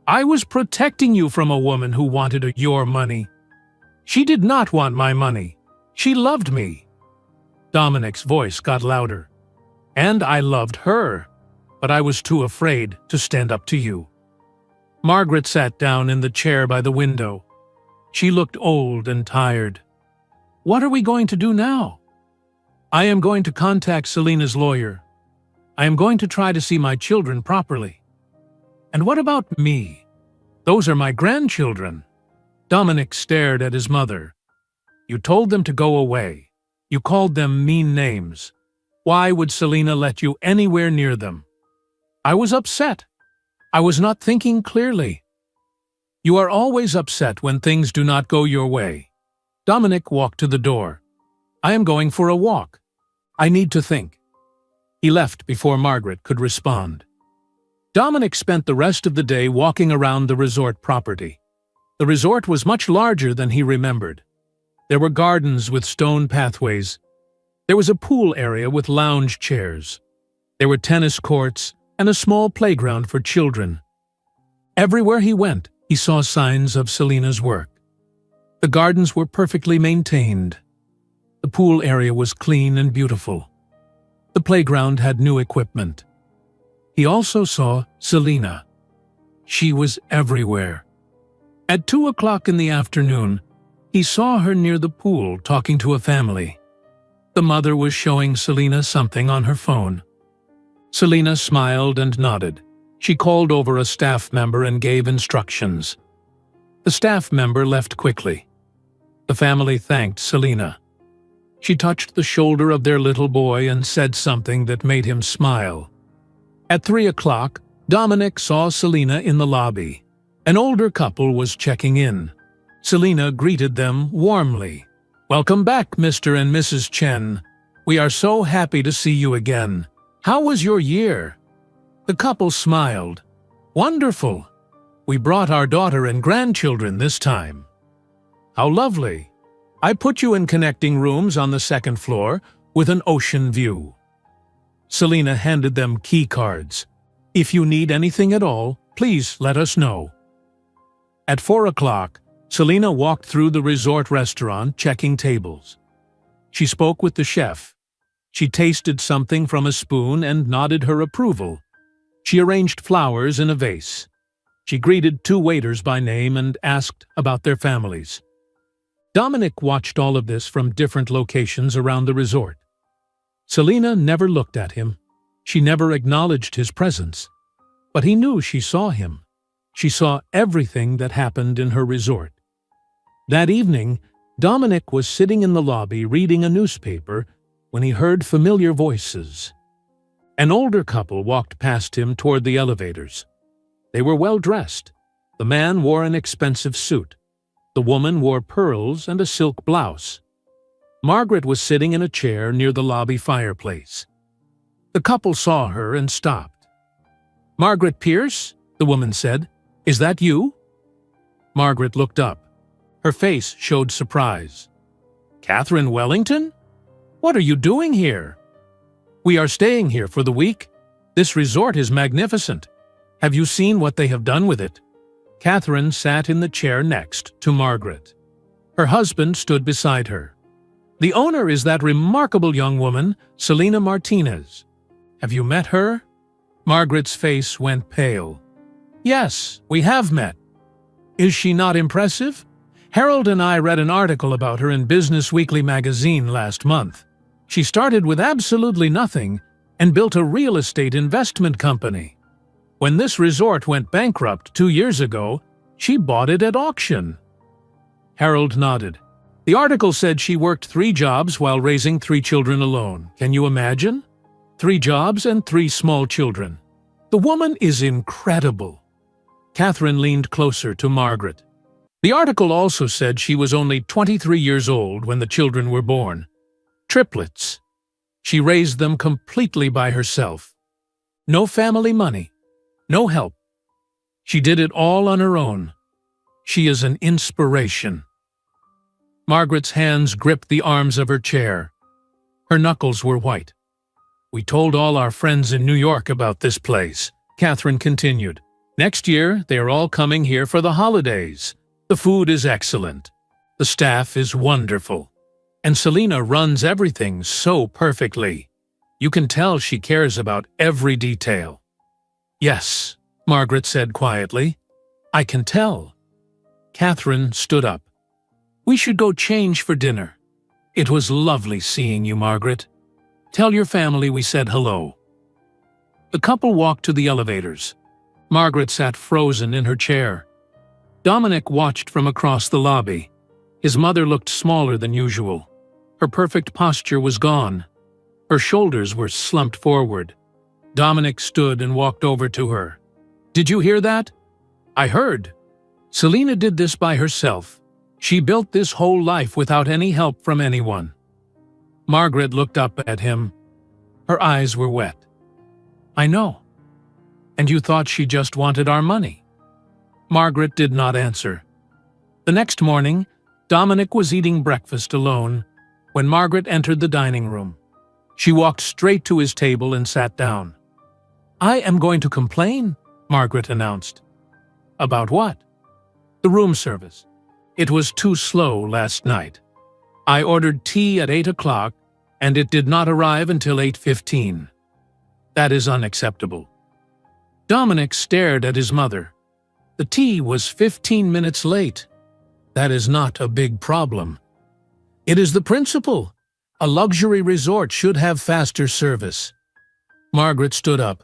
I was protecting you from a woman who wanted your money. She did not want my money. She loved me." Dominic's voice got louder. "And I loved her, but I was too afraid to stand up to you." Margaret sat down in the chair by the window. She looked old and tired. "What are we going to do now?" "I am going to contact Selena's lawyer. I am going to try to see my children properly." "And what about me? Those are my grandchildren." Dominic stared at his mother. "You told them to go away. You called them mean names. Why would Selena let you anywhere near them?" "I was upset. I was not thinking clearly." "You are always upset when things do not go your way." Dominic walked to the door. "I am going for a walk. I need to think." He left before Margaret could respond. Dominic spent the rest of the day walking around the resort property. The resort was much larger than he remembered. There were gardens with stone pathways. There was a pool area with lounge chairs. There were tennis courts and a small playground for children. Everywhere he went, he saw signs of Selena's work. The gardens were perfectly maintained. The pool area was clean and beautiful. The playground had new equipment. He also saw Selena. She was everywhere. At 2 o'clock in the afternoon, he saw her near the pool talking to a family. The mother was showing Selena something on her phone. Selena smiled and nodded. She called over a staff member and gave instructions. The staff member left quickly. The family thanked Selena. She touched the shoulder of their little boy and said something that made him smile. At 3 o'clock, Dominic saw Selena in the lobby. An older couple was checking in. Selena greeted them warmly. Welcome back, Mr. and Mrs. Chen. We are so happy to see you again. How was your year? The couple smiled. Wonderful. We brought our daughter and grandchildren this time. How lovely. I put you in connecting rooms on the second floor with an ocean view. Selina handed them key cards. If you need anything at all, please let us know. At 4 o'clock, Selina walked through the resort restaurant checking tables. She spoke with the chef. She tasted something from a spoon and nodded her approval. She arranged flowers in a vase. She greeted 2 waiters by name and asked about their families. Dominic watched all of this from different locations around the resort. Selina never looked at him. She never acknowledged his presence. But he knew she saw him. She saw everything that happened in her resort. That evening, Dominic was sitting in the lobby reading a newspaper when he heard familiar voices. An older couple walked past him toward the elevators. They were well dressed. The man wore an expensive suit. The woman wore pearls and a silk blouse. Margaret was sitting in a chair near the lobby fireplace. The couple saw her and stopped. "Margaret Pierce?" the woman said. "Is that you?" Margaret looked up. Her face showed surprise. "Catherine Wellington? What are you doing here?" "We are staying here for the week. This resort is magnificent. Have you seen what they have done with it?" Catherine sat in the chair next to Margaret. Her husband stood beside her. "The owner is that remarkable young woman, Selina Martinez. Have you met her?" Margaret's face went pale. "Yes, we have met." "Is she not impressive? Harold and I read an article about her in Business Weekly magazine last month. She started with absolutely nothing and built a real estate investment company. When this resort went bankrupt 2 years ago, she bought it at auction." Harold nodded. "The article said she worked 3 jobs while raising 3 children alone. Can you imagine? 3 jobs and 3 small children. The woman is incredible." Catherine leaned closer to Margaret. "The article also said she was only 23 years old when the children were born. Triplets. She raised them completely by herself. No family money. No help. She did it all on her own. She is an inspiration." Margaret's hands gripped the arms of her chair. Her knuckles were white. "We told all our friends in New York about this place," Catherine continued. "Next year, they are all coming here for the holidays. The food is excellent. The staff is wonderful. And Selina runs everything so perfectly. You can tell she cares about every detail." "Yes," Margaret said quietly. "I can tell." Catherine stood up. "We should go change for dinner. It was lovely seeing you, Margaret. Tell your family we said hello." The couple walked to the elevators. Margaret sat frozen in her chair. Dominic watched from across the lobby. His mother looked smaller than usual. Her perfect posture was gone. Her shoulders were slumped forward. Dominic stood and walked over to her. "Did you hear that?" "I heard. Selina did this by herself. She built this whole life without any help from anyone." Margaret looked up at him. Her eyes were wet. "I know. And you thought she just wanted our money?" Margaret did not answer. The next morning, Dominic was eating breakfast alone when Margaret entered the dining room. She walked straight to his table and sat down. "I am going to complain," Margaret announced. "About what?" "The room service. It was too slow last night. I ordered tea at 8 o'clock, and it did not arrive until 8:15. That is unacceptable." Dominic stared at his mother. "The tea was 15 minutes late. That is not a big problem. It is the principle. A luxury resort should have faster service." Margaret stood up.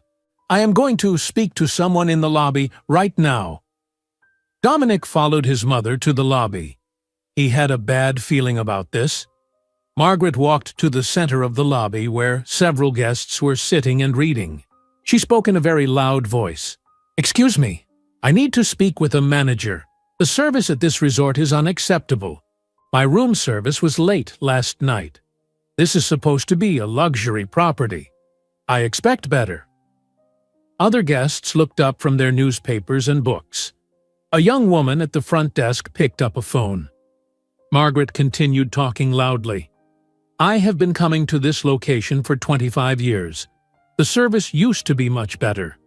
"I am going to speak to someone in the lobby right now." Dominic followed his mother to the lobby. He had a bad feeling about this. Margaret walked to the center of the lobby where several guests were sitting and reading. She spoke in a very loud voice. "Excuse me, I need to speak with a manager. The service at this resort is unacceptable." My room service was late last night. This is supposed to be a luxury property. I expect better." Other guests looked up from their newspapers and books. A young woman at the front desk picked up a phone. Margaret continued talking loudly. "I have been coming to this location for 25 years. The service used to be much better.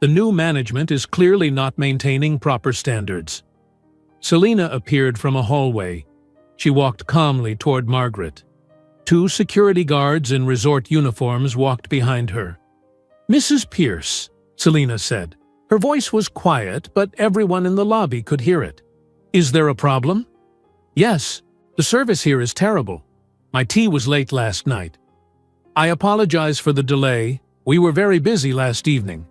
The new management is clearly not maintaining proper standards." Selina appeared from a hallway. She walked calmly toward Margaret. Two security guards in resort uniforms walked behind her. "Mrs. Pierce," Selina said. Her voice was quiet, but everyone in the lobby could hear it. "Is there a problem?" "Yes, the service here is terrible. My tea was late last night. I apologize for the delay. We were very busy last evening."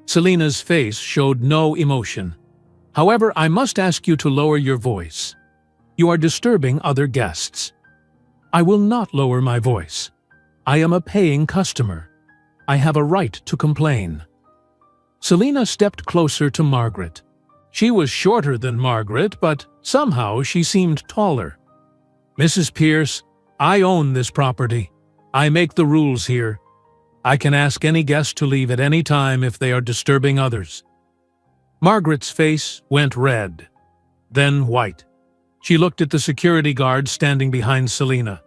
Selina's face showed no emotion. "However, I must ask you to lower your voice. You are disturbing other guests." "I will not lower my voice. I am a paying customer. I have a right to complain." Selina stepped closer to Margaret. She was shorter than Margaret, but somehow she seemed taller. "Mrs. Pierce, I own this property. I make the rules here. I can ask any guest to leave at any time if they are disturbing others." Margaret's face went red, then white. She looked at the security guard standing behind Selina.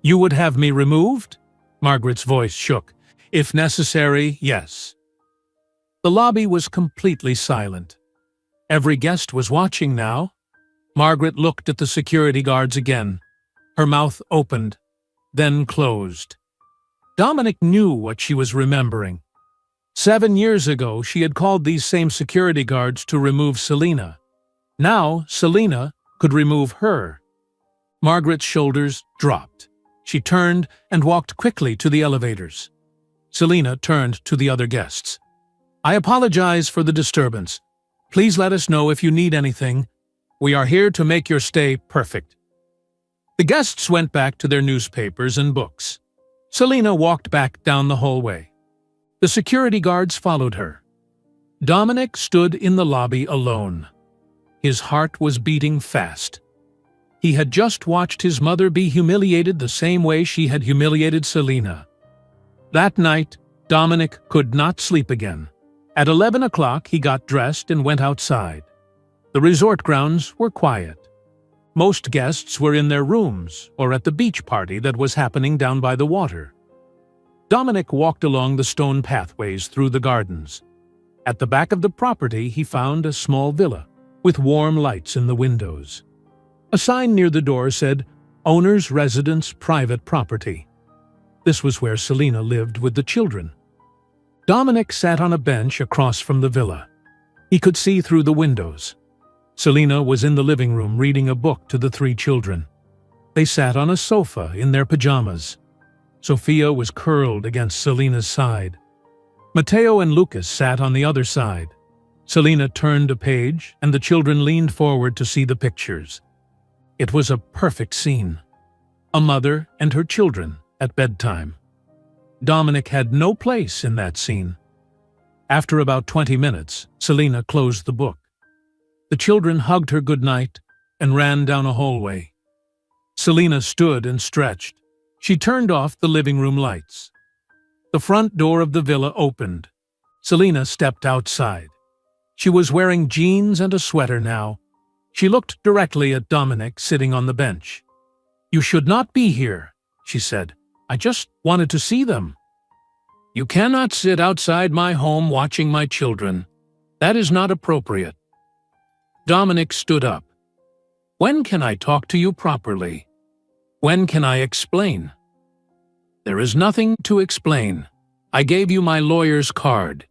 "You would have me removed?" Margaret's voice shook. "If necessary, yes." The lobby was completely silent. Every guest was watching now. Margaret looked at the security guards again. Her mouth opened, then closed. Dominic knew what she was remembering. 7 years ago, she had called these same security guards to remove Selina. Now, Selina could remove her. Margaret's shoulders dropped. She turned and walked quickly to the elevators. Selina turned to the other guests. "I apologize for the disturbance. Please let us know if you need anything. We are here to make your stay perfect." The guests went back to their newspapers and books. Selina walked back down the hallway. The security guards followed her. Dominic stood in the lobby alone. His heart was beating fast. He had just watched his mother be humiliated the same way she had humiliated Selina. That night, Dominic could not sleep again. At 11 o'clock, he got dressed and went outside. The resort grounds were quiet. Most guests were in their rooms or at the beach party that was happening down by the water. Dominic walked along the stone pathways through the gardens. At the back of the property, he found a small villa with warm lights in the windows. A sign near the door said, "Owner's Residence Private Property." This was where Selina lived with the children. Dominic sat on a bench across from the villa. He could see through the windows. Selina was in the living room reading a book to the 3 children. They sat on a sofa in their pajamas. Sophia was curled against Selina's side. Matteo and Lucas sat on the other side. Selina turned a page, and the children leaned forward to see the pictures. It was a perfect scene. A mother and her children at bedtime. Dominic had no place in that scene. After about 20 minutes, Selina closed the book. The children hugged her goodnight and ran down a hallway. Selina stood and stretched. She turned off the living room lights. The front door of the villa opened. Selina stepped outside. She was wearing jeans and a sweater now. She looked directly at Dominic sitting on the bench. "You should not be here," she said. "I just wanted to see them." "You cannot sit outside my home watching my children. That is not appropriate." Dominic stood up. "When can I talk to you properly? When can I explain?" "There is nothing to explain. I gave you my lawyer's card.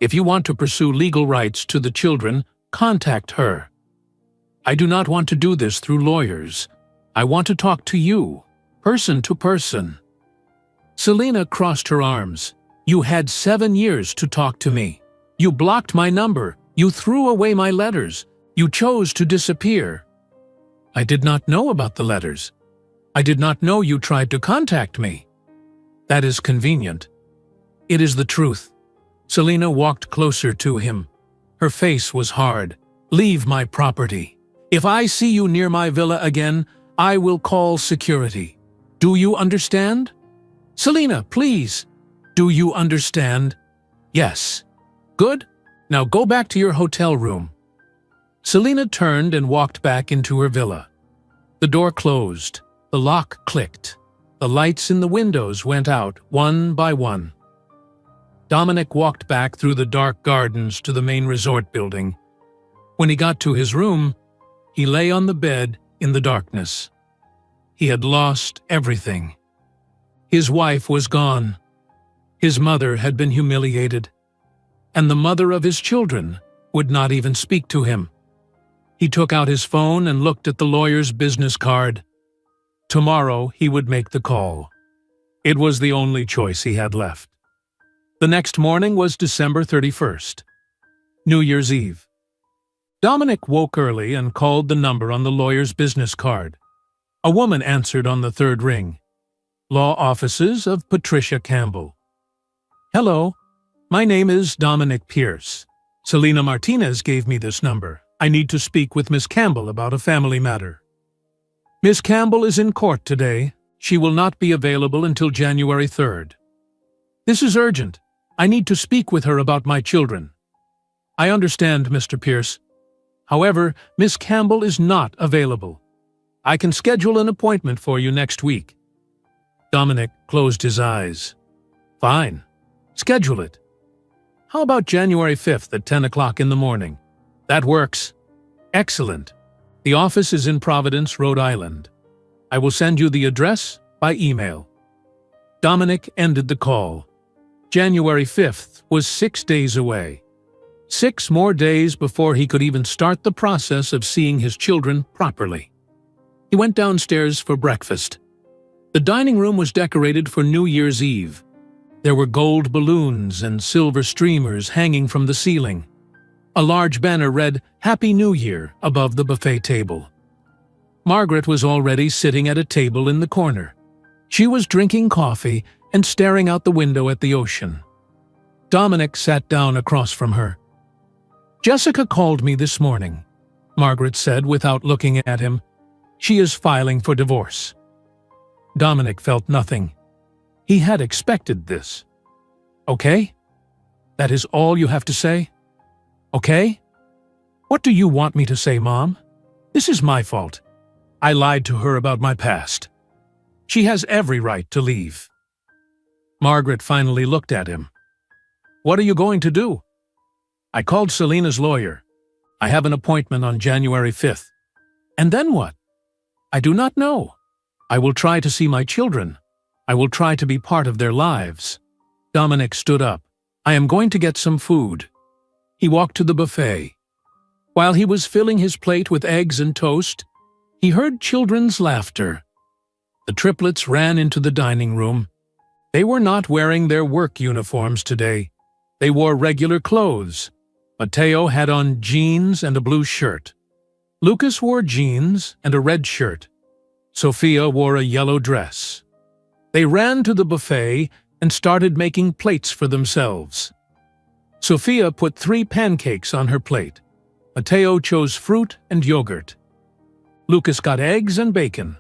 If you want to pursue legal rights to the children, contact her." "I do not want to do this through lawyers. I want to talk to you, person to person." Selina crossed her arms. "You had 7 years to talk to me. You blocked my number. You threw away my letters. You chose to disappear." "I did not know about the letters. I did not know you tried to contact me." "That is convenient." "It is the truth." Selina walked closer to him. Her face was hard. "Leave my property. If I see you near my villa again, I will call security. Do you understand? Selena, please. Do you understand? Yes. Good. Now go back to your hotel room. Selena turned and walked back into her villa. The door closed. The lock clicked. The lights in the windows went out one by one. Dominic walked back through the dark gardens to the main resort building. When he got to his room, he lay on the bed in the darkness. He had lost everything. His wife was gone. His mother had been humiliated. And the mother of his children would not even speak to him. He took out his phone and looked at the lawyer's business card. Tomorrow he would make the call. It was the only choice he had left. The next morning was December 31st, New Year's Eve. Dominic woke early and called the number on the lawyer's business card. A woman answered on the third ring. Law offices of Patricia Campbell. Hello, my name is Dominic Pierce. Selena Martinez gave me this number. I need to speak with Miss Campbell about a family matter. Miss Campbell is in court today. She will not be available until January 3rd. This is urgent. I need to speak with her about my children. I understand, Mr. Pierce. However, Miss Campbell is not available. I can schedule an appointment for you next week. Dominic closed his eyes. Fine. Schedule it. How about January 5th at 10 o'clock in the morning? That works. Excellent. The office is in Providence, Rhode Island. I will send you the address by email. Dominic ended the call. January 5th was 6 days away. 6 more days before he could even start the process of seeing his children properly. He went downstairs for breakfast. The dining room was decorated for New Year's Eve. There were gold balloons and silver streamers hanging from the ceiling. A large banner read, Happy New Year, above the buffet table. Margaret was already sitting at a table in the corner. She was drinking coffee and staring out the window at the ocean. Dominic sat down across from her. Jessica called me this morning, Margaret said without looking at him. She is filing for divorce. Dominic felt nothing. He had expected this. Okay? That is all you have to say? Okay? What do you want me to say, Mom? This is my fault. I lied to her about my past. She has every right to leave. Margaret finally looked at him. What are you going to do? I called Selena's lawyer. I have an appointment on January 5th. And then what? I do not know. I will try to see my children. I will try to be part of their lives. Dominic stood up. I am going to get some food. He walked to the buffet. While he was filling his plate with eggs and toast, he heard children's laughter. The triplets ran into the dining room. They were not wearing their work uniforms today. They wore regular clothes. Mateo had on jeans and a blue shirt. Lucas wore jeans and a red shirt. Sophia wore a yellow dress. They ran to the buffet and started making plates for themselves. Sophia put 3 pancakes on her plate. Mateo chose fruit and yogurt. Lucas got eggs and bacon.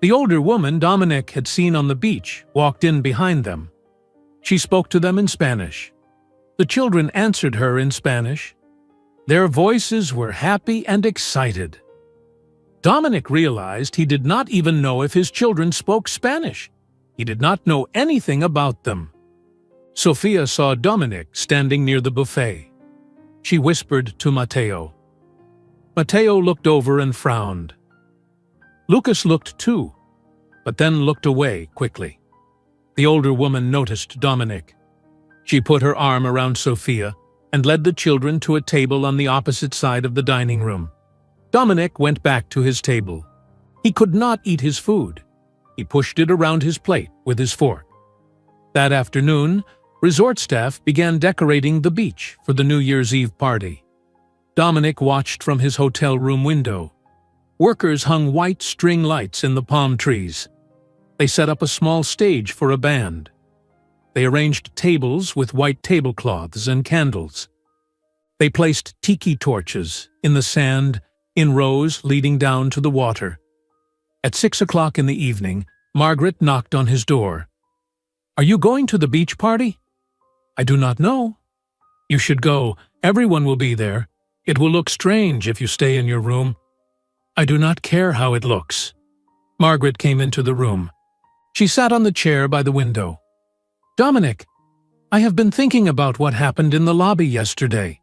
The older woman Dominic had seen on the beach walked in behind them. She spoke to them in Spanish. The children answered her in Spanish. Their voices were happy and excited. Dominic realized he did not even know if his children spoke Spanish. He did not know anything about them. Sophia saw Dominic standing near the buffet. She whispered to Mateo. Mateo looked over and frowned. Lucas looked too, but then looked away quickly. The older woman noticed Dominic. She put her arm around Sophia and led the children to a table on the opposite side of the dining room. Dominic went back to his table. He could not eat his food. He pushed it around his plate with his fork. That afternoon, resort staff began decorating the beach for the New Year's Eve party. Dominic watched from his hotel room window. Workers hung white string lights in the palm trees. They set up a small stage for a band. They arranged tables with white tablecloths and candles. They placed tiki torches in the sand in rows leading down to the water. At 6 o'clock in the evening, Margaret knocked on his door. "Are you going to the beach party?" "I do not know." "You should go. Everyone will be there. It will look strange if you stay in your room." "I do not care how it looks." Margaret came into the room. She sat on the chair by the window. "Dominic, I have been thinking about what happened in the lobby yesterday,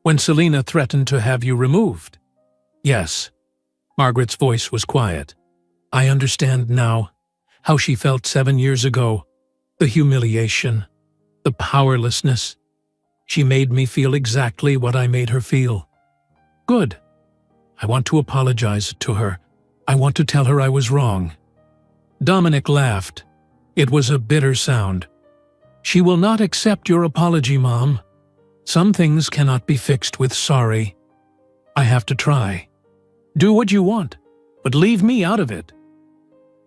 when Selina threatened to have you removed." "Yes." Margaret's voice was quiet. "I understand now how she felt 7 years ago. The humiliation, the powerlessness. She made me feel exactly what I made her feel." "Good. I want to apologize to her. I want to tell her I was wrong." Dominic laughed. It was a bitter sound. "She will not accept your apology, Mom. Some things cannot be fixed with sorry. I have to try. Do what you want, but leave me out of it."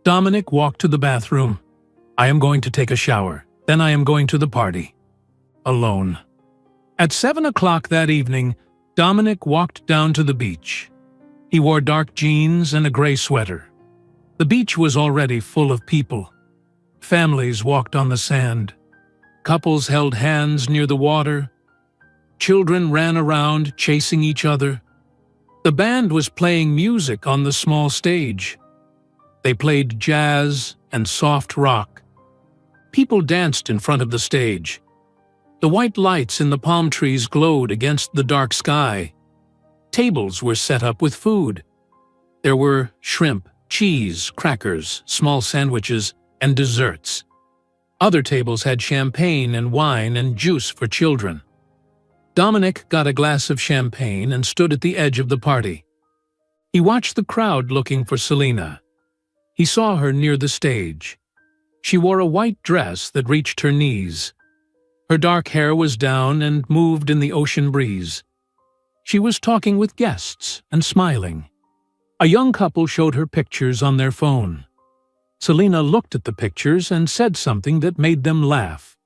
Dominic walked to the bathroom. "I am going to take a shower. Then I am going to the party. Alone." At 7 o'clock that evening, Dominic walked down to the beach. He wore dark jeans and a gray sweater. The beach was already full of people. Families walked on the sand. Couples held hands near the water. Children ran around, chasing each other. The band was playing music on the small stage. They played jazz and soft rock. People danced in front of the stage. The white lights in the palm trees glowed against the dark sky. Tables were set up with food. There were shrimp, cheese, crackers, small sandwiches, and desserts. Other tables had champagne and wine and juice for children. Dominic got a glass of champagne and stood at the edge of the party. He watched the crowd looking for Selina. He saw her near the stage. She wore a white dress that reached her knees. Her dark hair was down and moved in the ocean breeze. She was talking with guests and smiling. A young couple showed her pictures on their phone. Selina looked at the pictures and said something that made them laugh.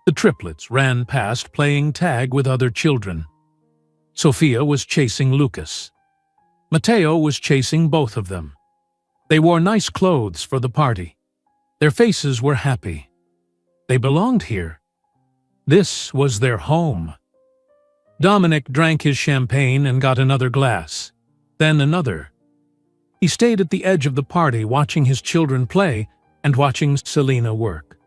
The triplets ran past playing tag with other children. Sophia was chasing Lucas. Matteo was chasing both of them. They wore nice clothes for the party. Their faces were happy. They belonged here. This was their home. Dominic drank his champagne and got another glass, then another. He stayed at the edge of the party watching his children play and watching Selina work.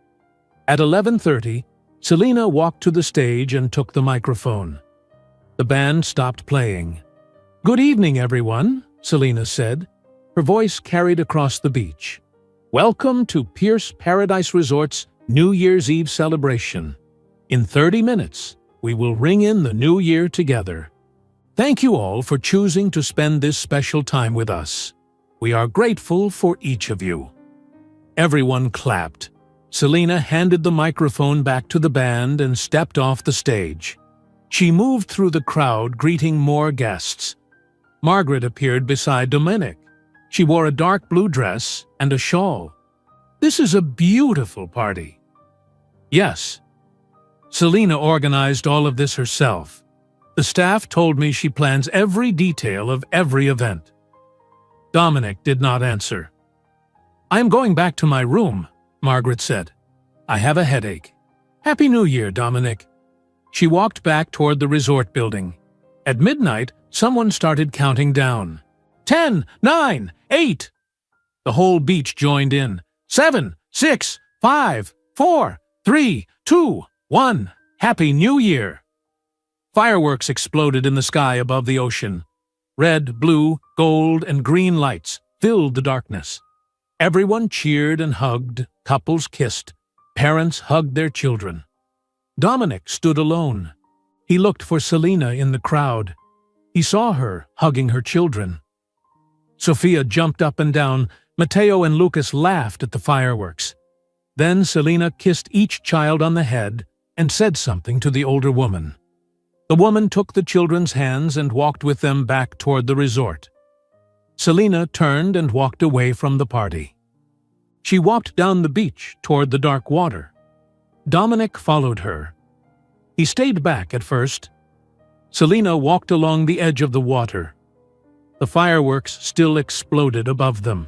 At 11:30, Selina walked to the stage and took the microphone. The band stopped playing. "Good evening, everyone," Selina said. Her voice carried across the beach. "Welcome to Pierce Paradise Resort's New Year's Eve celebration. In 30 minutes, we will ring in the new year together. Thank you all for choosing to spend this special time with us. We are grateful for each of you." Everyone clapped. Selina handed the microphone back to the band and stepped off the stage. She moved through the crowd, greeting more guests. Margaret appeared beside Dominic. She wore a dark blue dress and a shawl. "This is a beautiful party." "Yes." Selina organized all of this herself. "The staff told me she plans every detail of every event." Dominic did not answer. "I am going back to my room," Margaret said. "I have a headache." "Happy New Year, Dominic." She walked back toward the resort building. At midnight, someone started counting down. 10, 9, 8. The whole beach joined in. 7, 6, 5, 4, 3, 2, 1. Happy New Year! Fireworks exploded in the sky above the ocean. Red, blue, gold, and green lights filled the darkness. Everyone cheered and hugged, couples kissed, parents hugged their children. Dominic stood alone. He looked for Selina in the crowd. He saw her hugging her children. Sophia jumped up and down. Matteo and Lucas laughed at the fireworks. Then Selina kissed each child on the head and said something to the older woman. The woman took the children's hands and walked with them back toward the resort. Selina turned and walked away from the party. She walked down the beach toward the dark water. Dominic followed her. He stayed back at first. Selina walked along the edge of the water. The fireworks still exploded above them.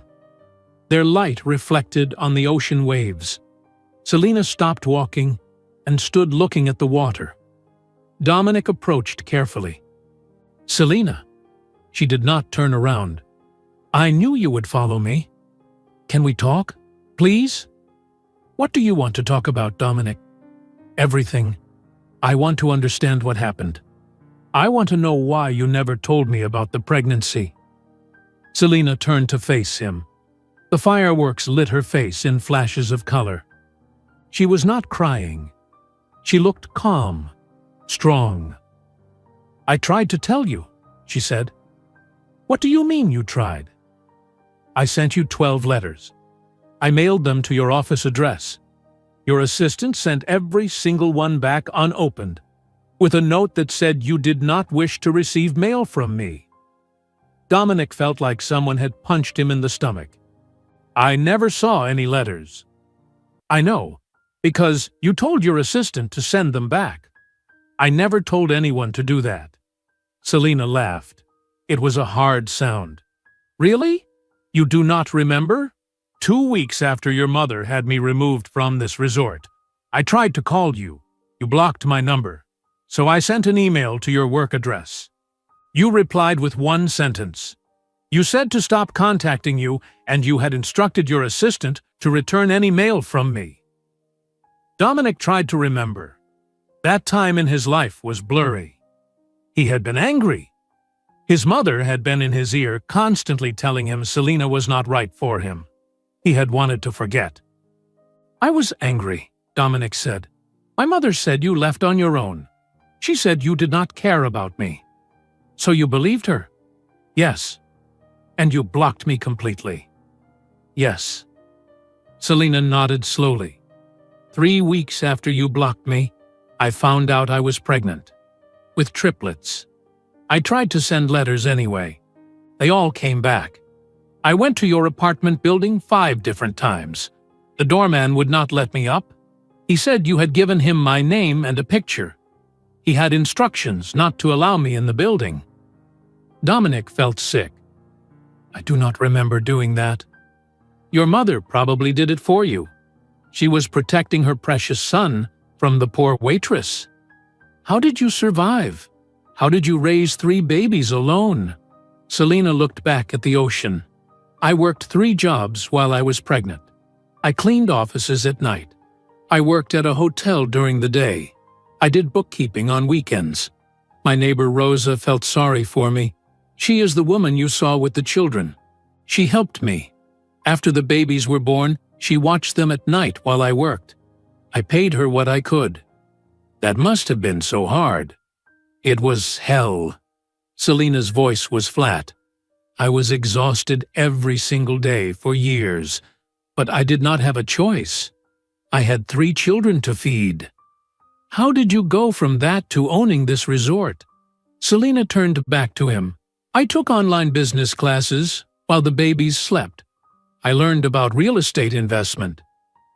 Their light reflected on the ocean waves. Selina stopped walking and stood looking at the water. Dominic approached carefully. "Selina." She did not turn around. "I knew you would follow me. Can we talk, please?" "What do you want to talk about, Dominic?" "Everything. I want to understand what happened. I want to know why you never told me about the pregnancy." Selina turned to face him. The fireworks lit her face in flashes of color. She was not crying. She looked calm, strong. "I tried to tell you," she said. "What do you mean you tried?" "I sent you 12 letters. I mailed them to your office address. Your assistant sent every single one back unopened, with a note that said you did not wish to receive mail from me." Dominic felt like someone had punched him in the stomach. "I never saw any letters." "I know, because you told your assistant to send them back. I never told anyone to do that." Selina laughed. It was a hard sound. "Really? You do not remember? 2 weeks after your mother had me removed from this resort, I tried to call you. You blocked my number. So I sent an email to your work address. You replied with one sentence. You said to stop contacting you, and you had instructed your assistant to return any mail from me." Dominic tried to remember. That time in his life was blurry. He had been angry. His mother had been in his ear, constantly telling him Selina was not right for him. He had wanted to forget. "I was angry," Dominic said. "My mother said you left on your own. She said you did not care about me. So you believed her?" "Yes." "And you blocked me completely?" "Yes." Selina nodded slowly. 3 weeks after you blocked me, I found out I was pregnant. With triplets. I tried to send letters anyway. They all came back. I went to your apartment building 5 different times. The doorman would not let me up. He said you had given him my name and a picture. He had instructions not to allow me in the building. Dominic felt sick. "I do not remember doing that." "Your mother probably did it for you. She was protecting her precious son from the poor waitress. How did you survive? How did you raise 3 babies alone?" Selina looked back at the ocean. "I worked 3 jobs while I was pregnant. I cleaned offices at night. I worked at a hotel during the day. I did bookkeeping on weekends. My neighbor Rosa felt sorry for me. She is the woman you saw with the children. She helped me. After the babies were born, she watched them at night while I worked. I paid her what I could." "That must have been so hard." "It was hell." Selina's voice was flat. "I was exhausted every single day for years, but I did not have a choice. I had 3 children to feed." "How did you go from that to owning this resort?" Selina turned back to him. "I took online business classes while the babies slept. I learned about real estate investment.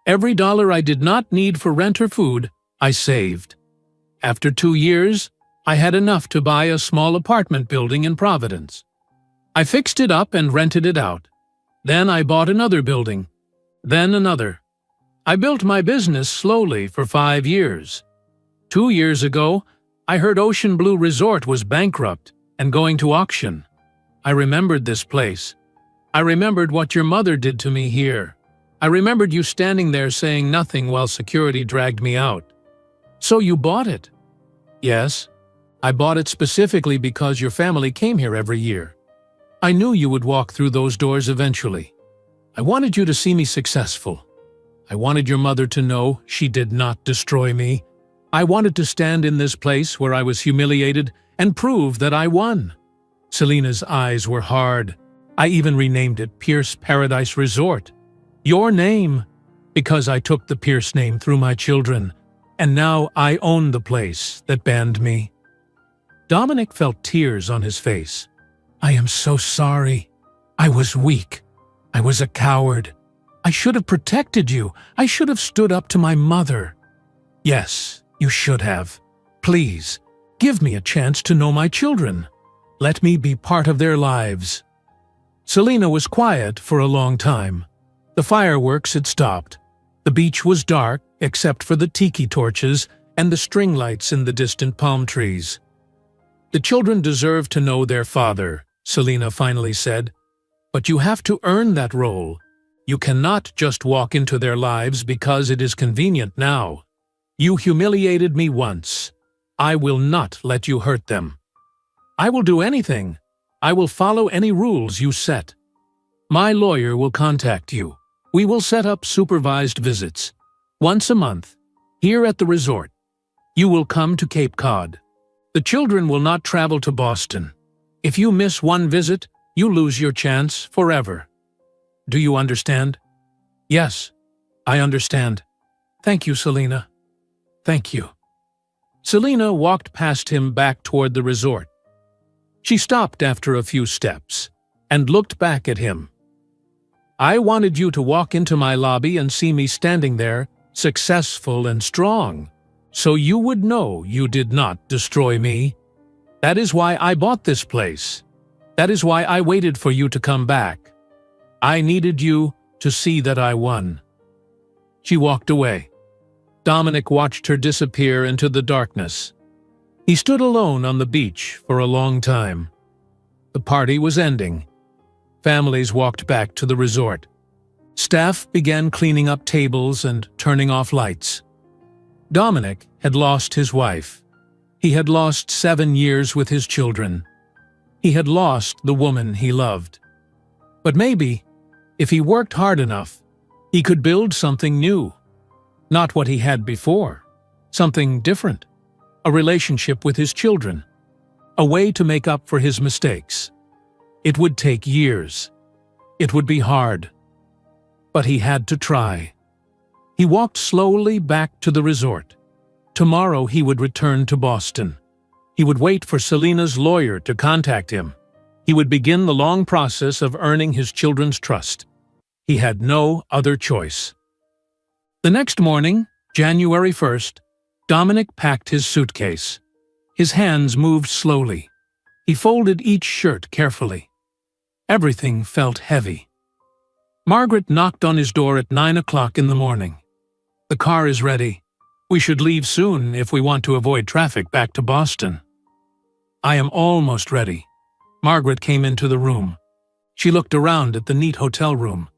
Every dollar I did not need for rent or food, I saved. After 2 years, I had enough to buy a small apartment building in Providence. I fixed it up and rented it out. Then I bought another building. Then another. I built my business slowly for 5 years. 2 years ago, I heard Ocean Blue Resort was bankrupt and going to auction. I remembered this place. I remembered what your mother did to me here. I remembered you standing there saying nothing while security dragged me out. So you bought it?" "Yes. I bought it specifically because your family came here every year. I knew you would walk through those doors eventually. I wanted you to see me successful. I wanted your mother to know she did not destroy me. I wanted to stand in this place where I was humiliated and prove that I won." Selina's eyes were hard. "I even renamed it Pierce Paradise Resort. Your name, because I took the Pierce name through my children, and now I own the place that banned me." Dominic felt tears on his face. "I am so sorry. I was weak. I was a coward. I should have protected you. I should have stood up to my mother." "Yes, you should have. Please, give me a chance to know my children." Let me be part of their lives." Selena was quiet for a long time. The fireworks had stopped. The beach was dark, except for the tiki torches and the string lights in the distant palm trees. "The children deserve to know their father," Selena finally said. "But you have to earn that role. You cannot just walk into their lives because it is convenient now. You humiliated me once. I will not let you hurt them. I will do anything. I will follow any rules you set. My lawyer will contact you. We will set up supervised visits. Once a month, here at the resort. You will come to Cape Cod. The children will not travel to Boston. If you miss one visit, you lose your chance forever. Do you understand?" "Yes, I understand. Thank you, Selena. Thank you." Selena walked past him back toward the resort. She stopped after a few steps and looked back at him. "I wanted you to walk into my lobby and see me standing there, successful and strong, so you would know you did not destroy me. That is why I bought this place. That is why I waited for you to come back. I needed you to see that I won." She walked away. Dominic watched her disappear into the darkness. He stood alone on the beach for a long time. The party was ending. Families walked back to the resort. Staff began cleaning up tables and turning off lights. Dominic had lost his wife. He had lost 7 years with his children. He had lost the woman he loved. But maybe, if he worked hard enough, he could build something new. Not what he had before. Something different. A relationship with his children. A way to make up for his mistakes. It would take years. It would be hard. But he had to try. He walked slowly back to the resort. Tomorrow he would return to Boston. He would wait for Selena's lawyer to contact him. He would begin the long process of earning his children's trust. He had no other choice. The next morning, January 1st, Dominic packed his suitcase. His hands moved slowly. He folded each shirt carefully. Everything felt heavy. Margaret knocked on his door at 9 o'clock in the morning. "The car is ready. We should leave soon if we want to avoid traffic back to Boston." "I am almost ready." Margaret came into the room. She looked around at the neat hotel room.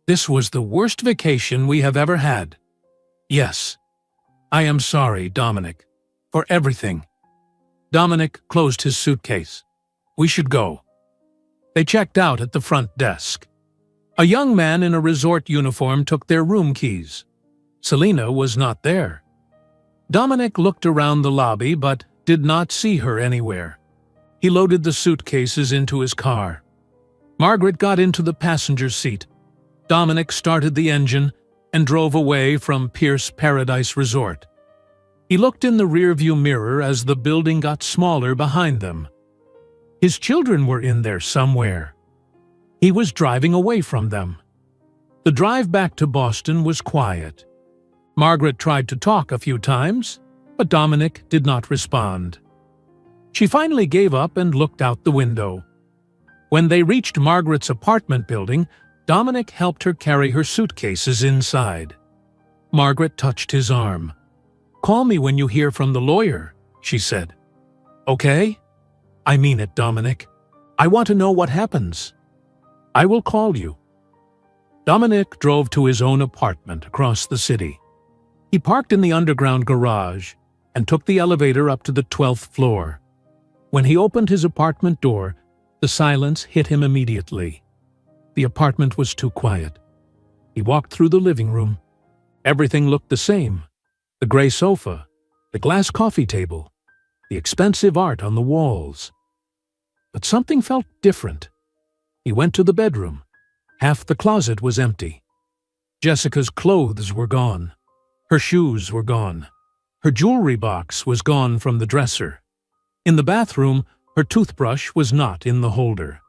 "This was the worst vacation we have ever had." "Yes. I am sorry, Dominic, for everything." Dominic closed his suitcase. "We should go." They checked out at the front desk. A young man in a resort uniform took their room keys. Selena was not there. Dominic looked around the lobby but did not see her anywhere. He loaded the suitcases into his car. Margaret got into the passenger seat. Dominic started the engine and drove away from Pierce Paradise Resort. He looked in the rearview mirror as the building got smaller behind them. His children were in there somewhere. He was driving away from them. The drive back to Boston was quiet. Margaret tried to talk a few times, but Dominic did not respond. She finally gave up and looked out the window. When they reached Margaret's apartment building, Dominic helped her carry her suitcases inside. Margaret touched his arm. "Call me when you hear from the lawyer," she said. "Okay? I mean it, Dominic. I want to know what happens. I will call you." Dominic drove to his own apartment across the city. He parked in the underground garage and took the elevator up to the 12th floor. When he opened his apartment door, the silence hit him immediately. The apartment was too quiet. He walked through the living room. Everything looked the same. The gray sofa, the glass coffee table, the expensive art on the walls. But something felt different. He went to the bedroom. Half the closet was empty. Jessica's clothes were gone. Her shoes were gone. Her jewelry box was gone from the dresser. In the bathroom, her toothbrush was not in the holder.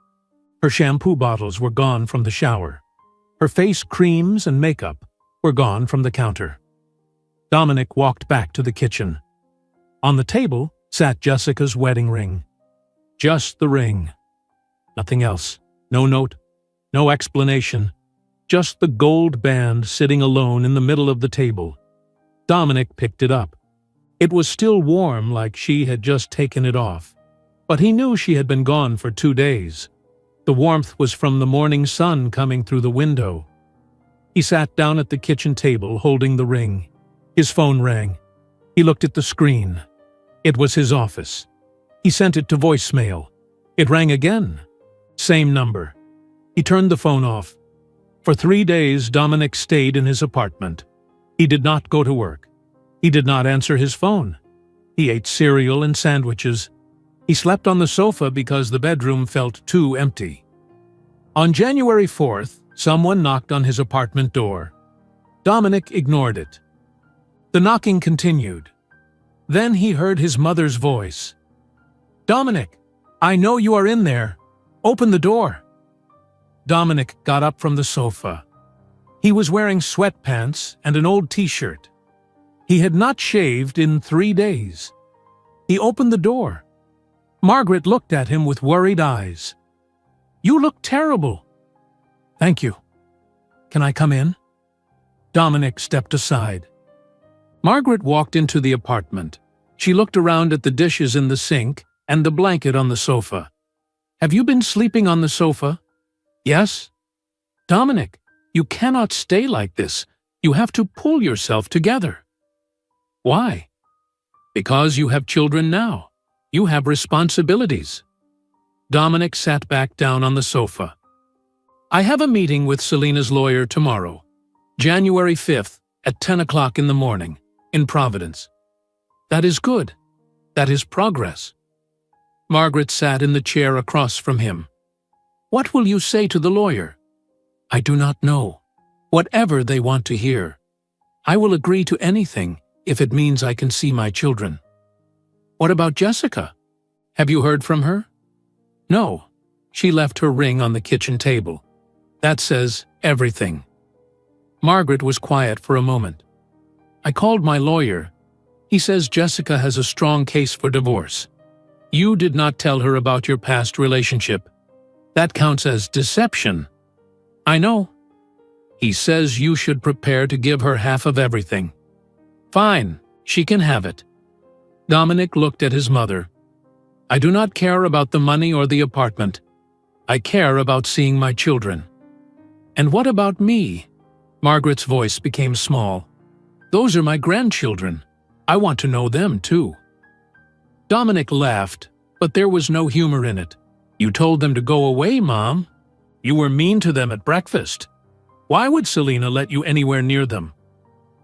Her shampoo bottles were gone from the shower. Her face creams and makeup were gone from the counter. Dominic walked back to the kitchen. On the table sat Jessica's wedding ring. Just the ring. Nothing else. No note. No explanation. Just the gold band sitting alone in the middle of the table. Dominic picked it up. It was still warm, like she had just taken it off. But he knew she had been gone for 2 days. The warmth was from the morning sun coming through the window. He sat down at the kitchen table, holding the ring. His phone rang. He looked at the screen. It was his office. He sent it to voicemail. It rang again. Same number. He turned the phone off. For 3 days, Dominic stayed in his apartment. He did not go to work. He did not answer his phone. He ate cereal and sandwiches. He slept on the sofa because the bedroom felt too empty. On January 4th, someone knocked on his apartment door. Dominic ignored it. The knocking continued. Then he heard his mother's voice. "Dominic, I know you are in there. Open the door." Dominic got up from the sofa. He was wearing sweatpants and an old t-shirt. He had not shaved in 3 days. He opened the door. Margaret looked at him with worried eyes. "You look terrible." "Thank you. Can I come in?" Dominic stepped aside. Margaret walked into the apartment. She looked around at the dishes in the sink and the blanket on the sofa. "Have you been sleeping on the sofa?" "Yes." "Dominic, you cannot stay like this. You have to pull yourself together." "Why?" "Because you have children now. You have responsibilities." Dominic sat back down on the sofa. "I have a meeting with Selena's lawyer tomorrow, January 5th at 10 o'clock in the morning, in Providence." "That is good. That is progress." Margaret sat in the chair across from him. "What will you say to the lawyer?" "I do not know. Whatever they want to hear. I will agree to anything if it means I can see my children." "What about Jessica? Have you heard from her?" "No. She left her ring on the kitchen table. That says everything." Margaret was quiet for a moment. "I called my lawyer. He says Jessica has a strong case for divorce. You did not tell her about your past relationship. That counts as deception." "I know." "He says you should prepare to give her half of everything." "Fine, she can have it." Dominic looked at his mother. "I do not care about the money or the apartment. I care about seeing my children." "And what about me?" Margaret's voice became small. "Those are my grandchildren. I want to know them too." Dominic laughed, but there was no humor in it. "You told them to go away, Mom. You were mean to them at breakfast. Why would Selena let you anywhere near them?"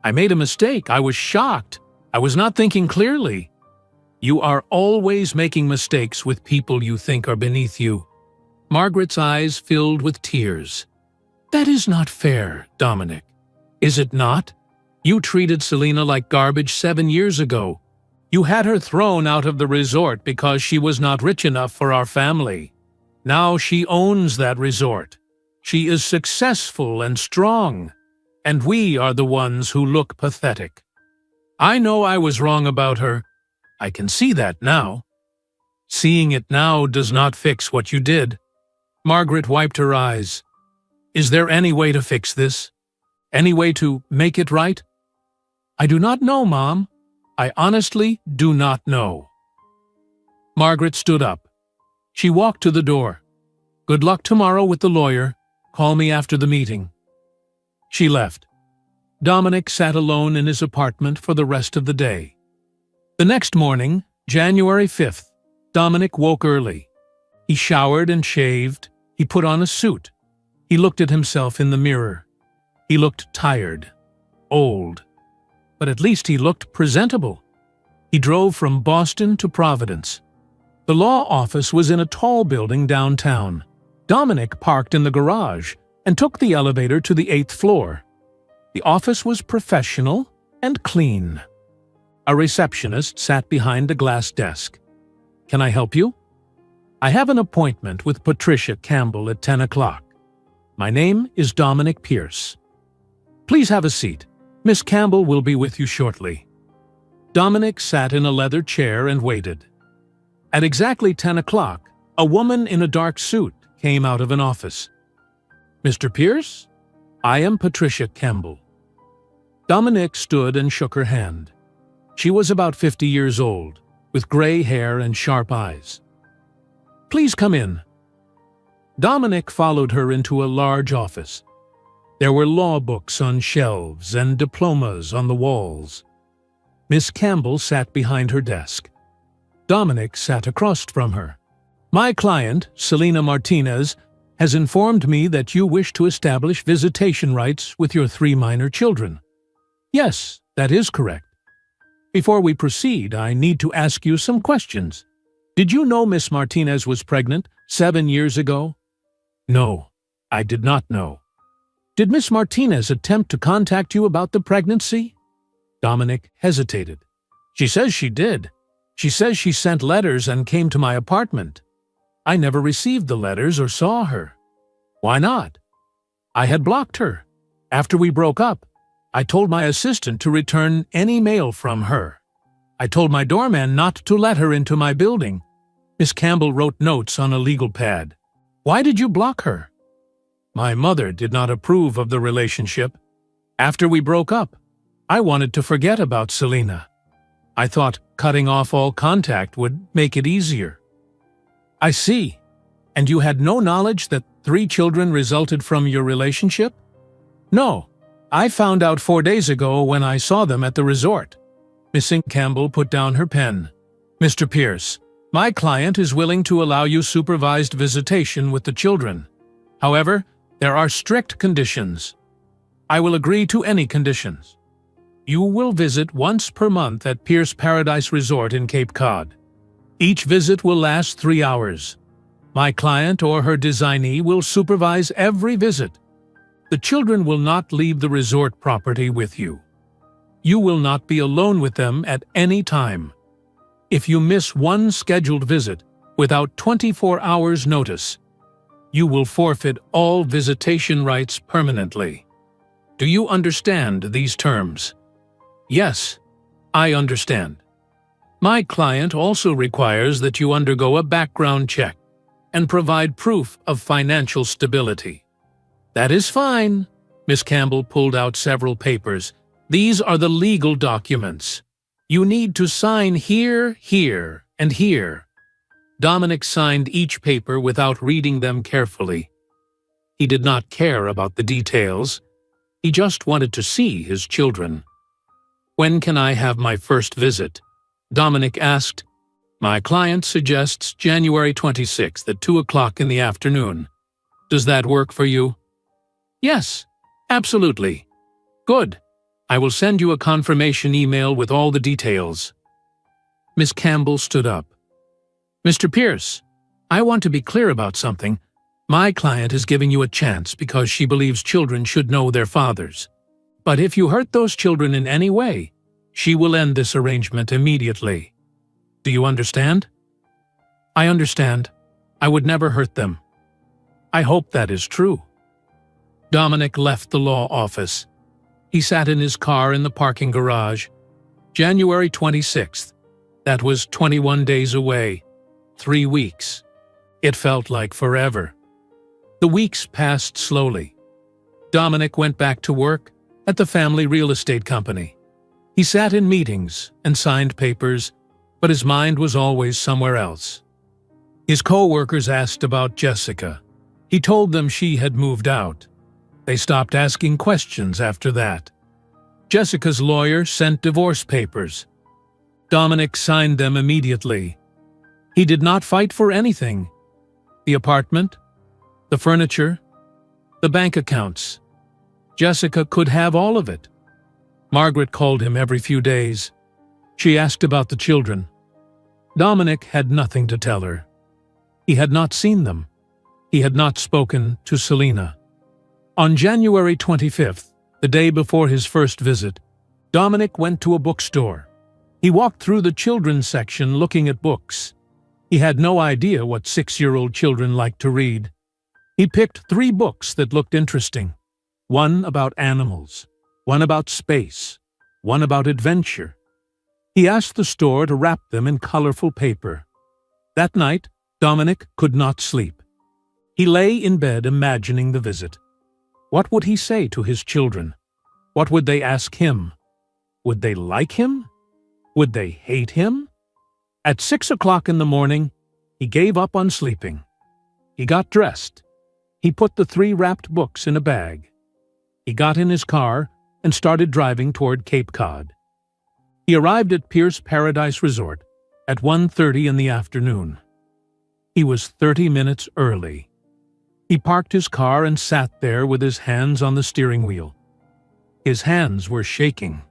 "I made a mistake. I was shocked. I was not thinking clearly." "You are always making mistakes with people you think are beneath you." Margaret's eyes filled with tears. "That is not fair, Dominic. Is it not? You treated Selena like garbage 7 years ago. You had her thrown out of the resort because she was not rich enough for our family. Now she owns that resort. She is successful and strong, and we are the ones who look pathetic. I know I was wrong about her. I can see that now. Seeing it now does not fix what you did." Margaret wiped her eyes. "Is there any way to fix this? Any way to make it right?" "I do not know, Mom. I honestly do not know." Margaret stood up. She walked to the door. "Good luck tomorrow with the lawyer. Call me after the meeting." She left. Dominic sat alone in his apartment for the rest of the day. The next morning, January 5th, Dominic woke early. He showered and shaved. He put on a suit. He looked at himself in the mirror. He looked tired, old, but at least he looked presentable. He drove from Boston to Providence. The law office was in a tall building downtown. Dominic parked in the garage and took the elevator to the 8th floor. The office was professional and clean. A receptionist sat behind a glass desk. "Can I help you?" "I have an appointment with Patricia Campbell at 10 o'clock. My name is Dominic Pierce." "Please have a seat. Miss Campbell will be with you shortly." Dominic sat in a leather chair and waited. At exactly 10 o'clock, a woman in a dark suit came out of an office. "Mr. Pierce? I am Patricia Campbell." Dominic stood and shook her hand. She was about 50 years old, with gray hair and sharp eyes. "Please come in." Dominic followed her into a large office. There were law books on shelves and diplomas on the walls. Miss Campbell sat behind her desk. Dominic sat across from her. "My client, Selena Martinez, has informed me that you wish to establish visitation rights with your 3 minor children." "Yes, that is correct. Before we proceed, I need to ask you some questions. Did you know Miss Martinez was pregnant 7 years ago?" "No, I did not know." "Did Miss Martinez attempt to contact you about the pregnancy?" Dominic hesitated. "She says she did. She says she sent letters and came to my apartment. I never received the letters or saw her." "Why not?" "I had blocked her. After we broke up, I told my assistant to return any mail from her. I told my doorman not to let her into my building." Miss Campbell wrote notes on a legal pad. "Why did you block her?" "My mother did not approve of the relationship. After we broke up, I wanted to forget about Selena. I thought cutting off all contact would make it easier." "I see. And you had no knowledge that 3 children resulted from your relationship?" "No. I found out 4 days ago when I saw them at the resort." Miss Campbell put down her pen. "Mr. Pierce, my client is willing to allow you supervised visitation with the children. However, there are strict conditions. I will agree to any conditions. You will visit once per month at Pierce Paradise Resort in Cape Cod. Each visit will last 3 hours. My client or her designee will supervise every visit. The children will not leave the resort property with you. You will not be alone with them at any time. If you miss one scheduled visit without 24 hours' notice, you will forfeit all visitation rights permanently. Do you understand these terms?" "Yes, I understand." "My client also requires that you undergo a background check and provide proof of financial stability." "That is fine." Miss Campbell pulled out several papers. "These are the legal documents. You need to sign here, here, and here." Dominic signed each paper without reading them carefully. He did not care about the details. He just wanted to see his children. "When can I have my first visit?" Dominic asked. "My client suggests January 26th at 2 o'clock in the afternoon. Does that work for you?" "Yes, absolutely." "Good. I will send you a confirmation email with all the details." Miss Campbell stood up. "Mr. Pierce, I want to be clear about something. My client is giving you a chance because she believes children should know their fathers. But if you hurt those children in any way, she will end this arrangement immediately. Do you understand?" "I understand. I would never hurt them." "I hope that is true." Dominic left the law office. He sat in his car in the parking garage. January 26th. That was 21 days away. 3 weeks. It felt like forever. The weeks passed slowly. Dominic went back to work at the family real estate company. He sat in meetings and signed papers, but his mind was always somewhere else. His co-workers asked about Jessica. He told them she had moved out. They stopped asking questions after that. Jessica's lawyer sent divorce papers. Dominic signed them immediately. He did not fight for anything. The apartment, the furniture, the bank accounts. Jessica could have all of it. Margaret called him every few days. She asked about the children. Dominic had nothing to tell her. He had not seen them. He had not spoken to Selena. On January 25th, the day before his first visit, Dominic went to a bookstore. He walked through the children's section looking at books. He had no idea what 6-year-old children liked to read. He picked 3 books that looked interesting. One about animals, one about space, one about adventure. He asked the store to wrap them in colorful paper. That night, Dominic could not sleep. He lay in bed imagining the visit. What would he say to his children? What would they ask him? Would they like him? Would they hate him? At 6 o'clock in the morning, he gave up on sleeping. He got dressed. He put the 3 wrapped books in a bag. He got in his car and started driving toward Cape Cod. He arrived at Pierce Paradise Resort at 1:30 in the afternoon. He was 30 minutes early. He parked his car and sat there with his hands on the steering wheel. His hands were shaking.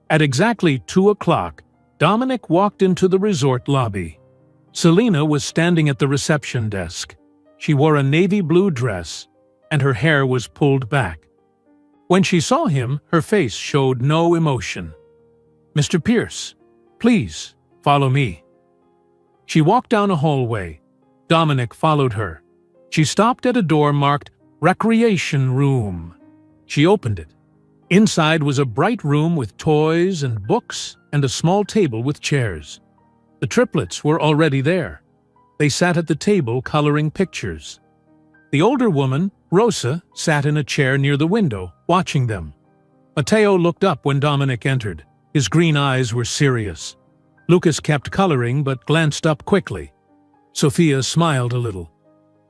At exactly 2 o'clock, Dominic walked into the resort lobby. Selena was standing at the reception desk. She wore a navy blue dress, and her hair was pulled back. When she saw him, her face showed no emotion. "Mr. Pierce, please follow me." She walked down a hallway. Dominic followed her. She stopped at a door marked Recreation Room. She opened it. Inside was a bright room with toys and books and a small table with chairs. The triplets were already there. They sat at the table coloring pictures. The older woman, Rosa, sat in a chair near the window, watching them. Matteo looked up when Dominic entered. His green eyes were serious. Lucas kept coloring but glanced up quickly. Sophia smiled a little.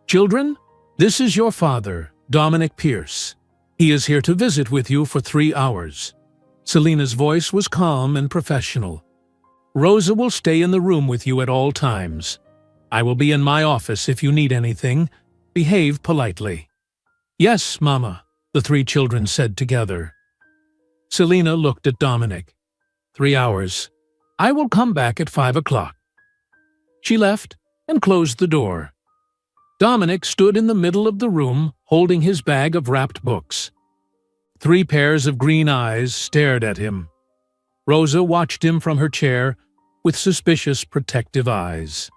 "Children, this is your father, Dominic Pierce. He is here to visit with you for 3 hours." Selena's voice was calm and professional. "Rosa will stay in the room with you at all times. I will be in my office if you need anything. Behave politely." "Yes, Mama," the 3 children said together. Selena looked at Dominic. 3 hours. I will come back at 5 o'clock. She left and closed the door. Dominic stood in the middle of the room, holding his bag of wrapped books. 3 pairs of green eyes stared at him. Rosa watched him from her chair with suspicious, protective eyes.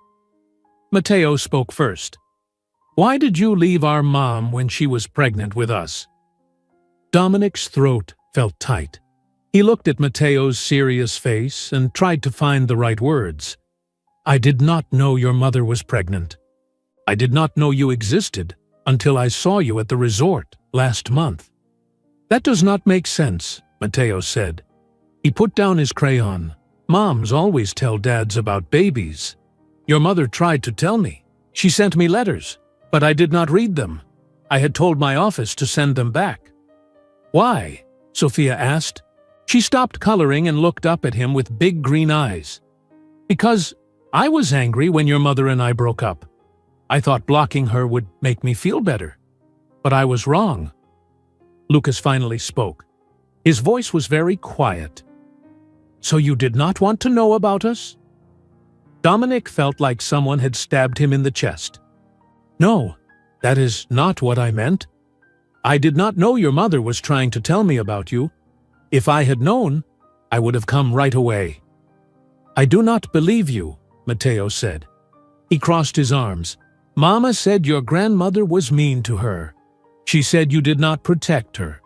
Matteo spoke first. "Why did you leave our mom when she was pregnant with us?" Dominic's throat felt tight. He looked at Matteo's serious face and tried to find the right words. "I did not know your mother was pregnant. I did not know you existed until I saw you at the resort last month." "That does not make sense," Matteo said. He put down his crayon. "Moms always tell dads about babies. Your mother tried to tell me. She sent me letters, but I did not read them. I had told my office to send them back." "Why?" Sophia asked. She stopped coloring and looked up at him with big green eyes. "Because I was angry when your mother and I broke up. I thought blocking her would make me feel better. But I was wrong." Lucas finally spoke. His voice was very quiet. "So you did not want to know about us?" Dominic felt like someone had stabbed him in the chest. "No, that is not what I meant. I did not know your mother was trying to tell me about you. If I had known, I would have come right away." "I do not believe you," Matteo said. He crossed his arms. "Mama said your grandmother was mean to her. She said you did not protect her.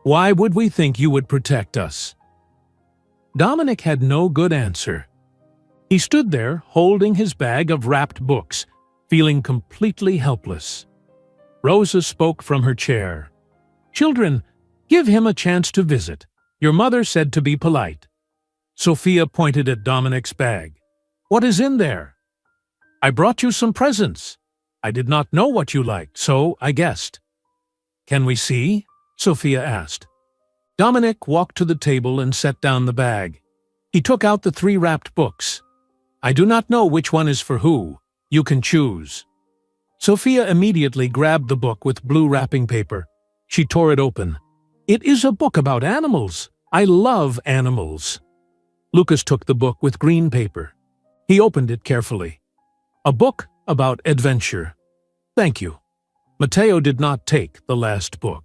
Why would we think you would protect us?" Dominic had no good answer. He stood there, holding his bag of wrapped books, feeling completely helpless. Rosa spoke from her chair. "Children, give him a chance to visit. Your mother said to be polite." Sophia pointed at Dominic's bag. "What is in there?" "I brought you some presents. I did not know what you liked, so I guessed." "Can we see?" Sophia asked. Dominic walked to the table and set down the bag. He took out the 3 wrapped books. "I do not know which one is for who. You can choose." Sophia immediately grabbed the book with blue wrapping paper. She tore it open. "It is a book about animals. I love animals." Lucas took the book with green paper. He opened it carefully. "A book about adventure. Thank you." Matteo did not take the last book.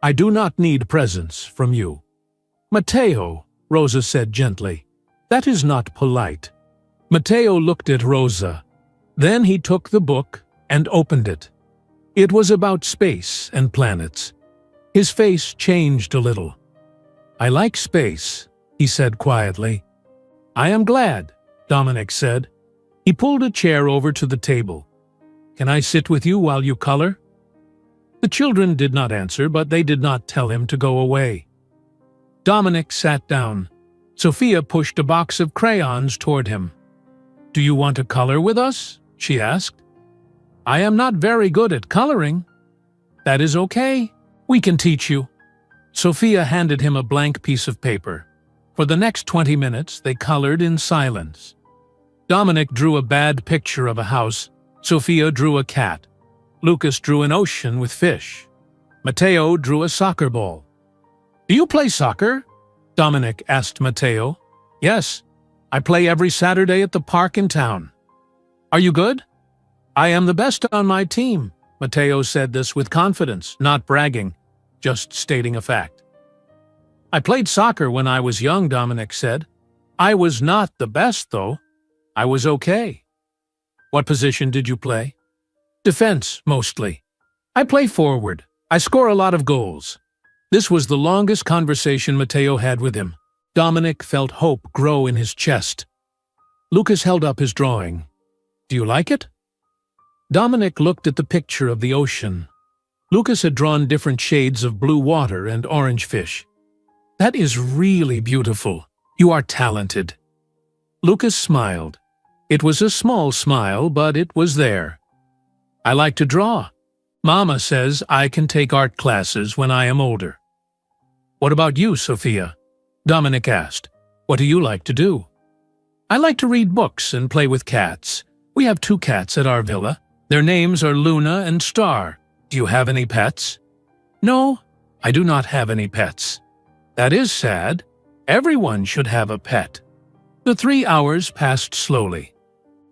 "I do not need presents from you." "Matteo," Rosa said gently, "that is not polite." Matteo looked at Rosa. Then he took the book and opened it. It was about space and planets. His face changed a little. "I like space," he said quietly. "I am glad," Dominic said. He pulled a chair over to the table. "Can I sit with you while you color?" The children did not answer, but they did not tell him to go away. Dominic sat down. Sophia pushed a box of crayons toward him. "Do you want to color with us?" she asked. "I am not very good at coloring." "That is okay. We can teach you." Sophia handed him a blank piece of paper. For the next 20 minutes, they colored in silence. Dominic drew a bad picture of a house. Sophia drew a cat. Lucas drew an ocean with fish. Matteo drew a soccer ball. "Do you play soccer?" Dominic asked Matteo. "Yes, I play every Saturday at the park in town." "Are you good?" "I am the best on my team." Matteo said this with confidence, not bragging, just stating a fact. "I played soccer when I was young," Dominic said. "I was not the best, though. I was okay." "What position did you play?" "Defense, mostly. I play forward. I score a lot of goals." This was the longest conversation Matteo had with him. Dominic felt hope grow in his chest. Lucas held up his drawing. "Do you like it?" Dominic looked at the picture of the ocean. Lucas had drawn different shades of blue water and orange fish. "That is really beautiful. You are talented." Lucas smiled. It was a small smile, but it was there. "I like to draw. Mama says I can take art classes when I am older." "What about you, Sophia?" Dominic asked. "What do you like to do?" "I like to read books and play with cats. We have 2 cats at our villa. Their names are Luna and Star. Do you have any pets?" "No, I do not have any pets." "That is sad. Everyone should have a pet." The 3 hours passed slowly.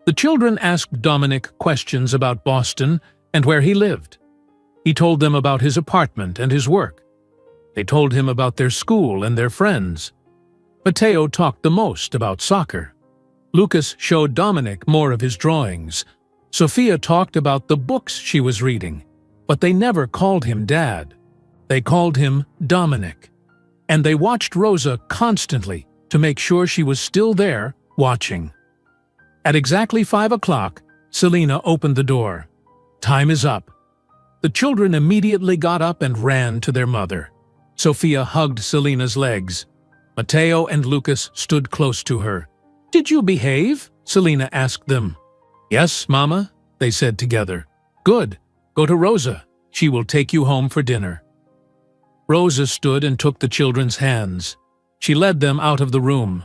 The children asked Dominic questions about Boston and where he lived. He told them about his apartment and his work. They told him about their school and their friends. Matteo talked the most about soccer. Lucas showed Dominic more of his drawings. Sophia talked about the books she was reading, but they never called him Dad. They called him Dominic. And they watched Rosa constantly to make sure she was still there, watching. At exactly 5 o'clock, Selena opened the door. "Time is up." The children immediately got up and ran to their mother. Sophia hugged Selena's legs. Matteo and Lucas stood close to her. "Did you behave?" Selena asked them. "Yes, Mama," they said together. "Good. Go to Rosa. She will take you home for dinner." Rosa stood and took the children's hands. She led them out of the room.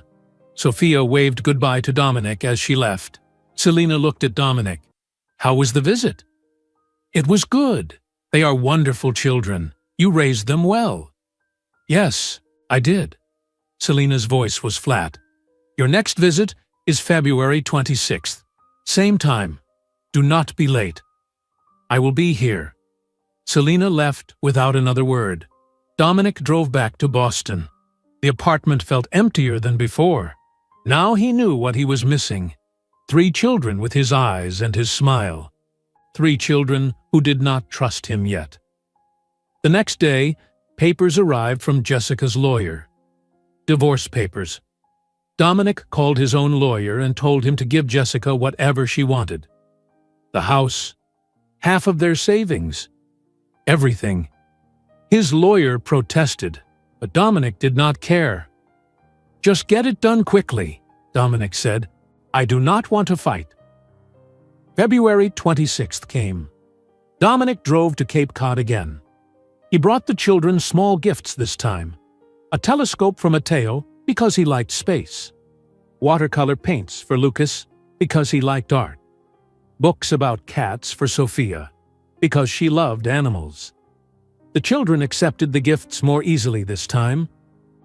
Sophia waved goodbye to Dominic as she left. Selena looked at Dominic. "How was the visit?" "It was good. They are wonderful children. You raised them well." "Yes, I did." Selena's voice was flat. "Your next visit is February 26th. Same time. Do not be late." "I will be here." Selena left without another word. Dominic drove back to Boston. The apartment felt emptier than before. Now he knew what he was missing. 3 children with his eyes and his smile. 3 children who did not trust him yet. The next day, papers arrived from Jessica's lawyer. Divorce papers. Dominic called his own lawyer and told him to give Jessica whatever she wanted. The house, half of their savings, everything. His lawyer protested, but Dominic did not care. "Just get it done quickly," Dominic said. "I do not want to fight." February 26th came. Dominic drove to Cape Cod again. He brought the children small gifts this time. A telescope for Matteo because he liked space. Watercolor paints for Lucas because he liked art. Books about cats for Sophia because she loved animals. The children accepted the gifts more easily this time.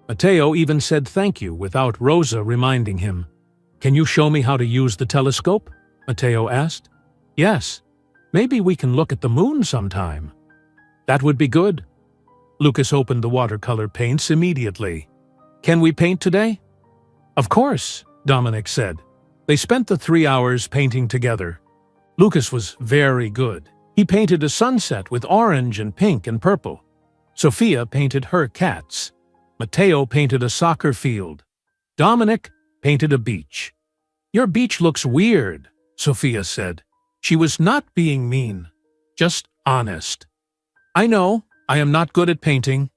Matteo even said thank you without Rosa reminding him. "Can you show me how to use the telescope?" Matteo asked. "Yes. Maybe we can look at the moon sometime." "That would be good." Lucas opened the watercolor paints immediately. "Can we paint today?" "Of course," Dominic said. They spent the 3 hours painting together. Lucas was very good. He painted a sunset with orange and pink and purple. Sophia painted her cats. Matteo painted a soccer field. Dominic painted a beach. "Your beach looks weird," Sophia said. She was not being mean, just honest. I know, I am not good at painting.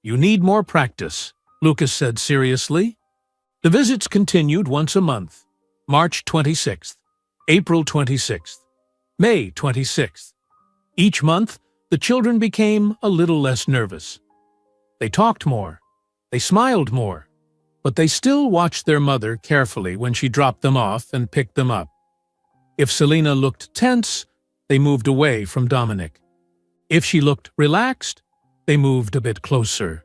You need more practice, Lucas said seriously. The visits continued once a month. March 26th, April 26th, May 26th. Each month, the children became a little less nervous. They talked more. They smiled more. But they still watched their mother carefully when she dropped them off and picked them up. If Selina looked tense, they moved away from Dominic. If she looked relaxed, they moved a bit closer.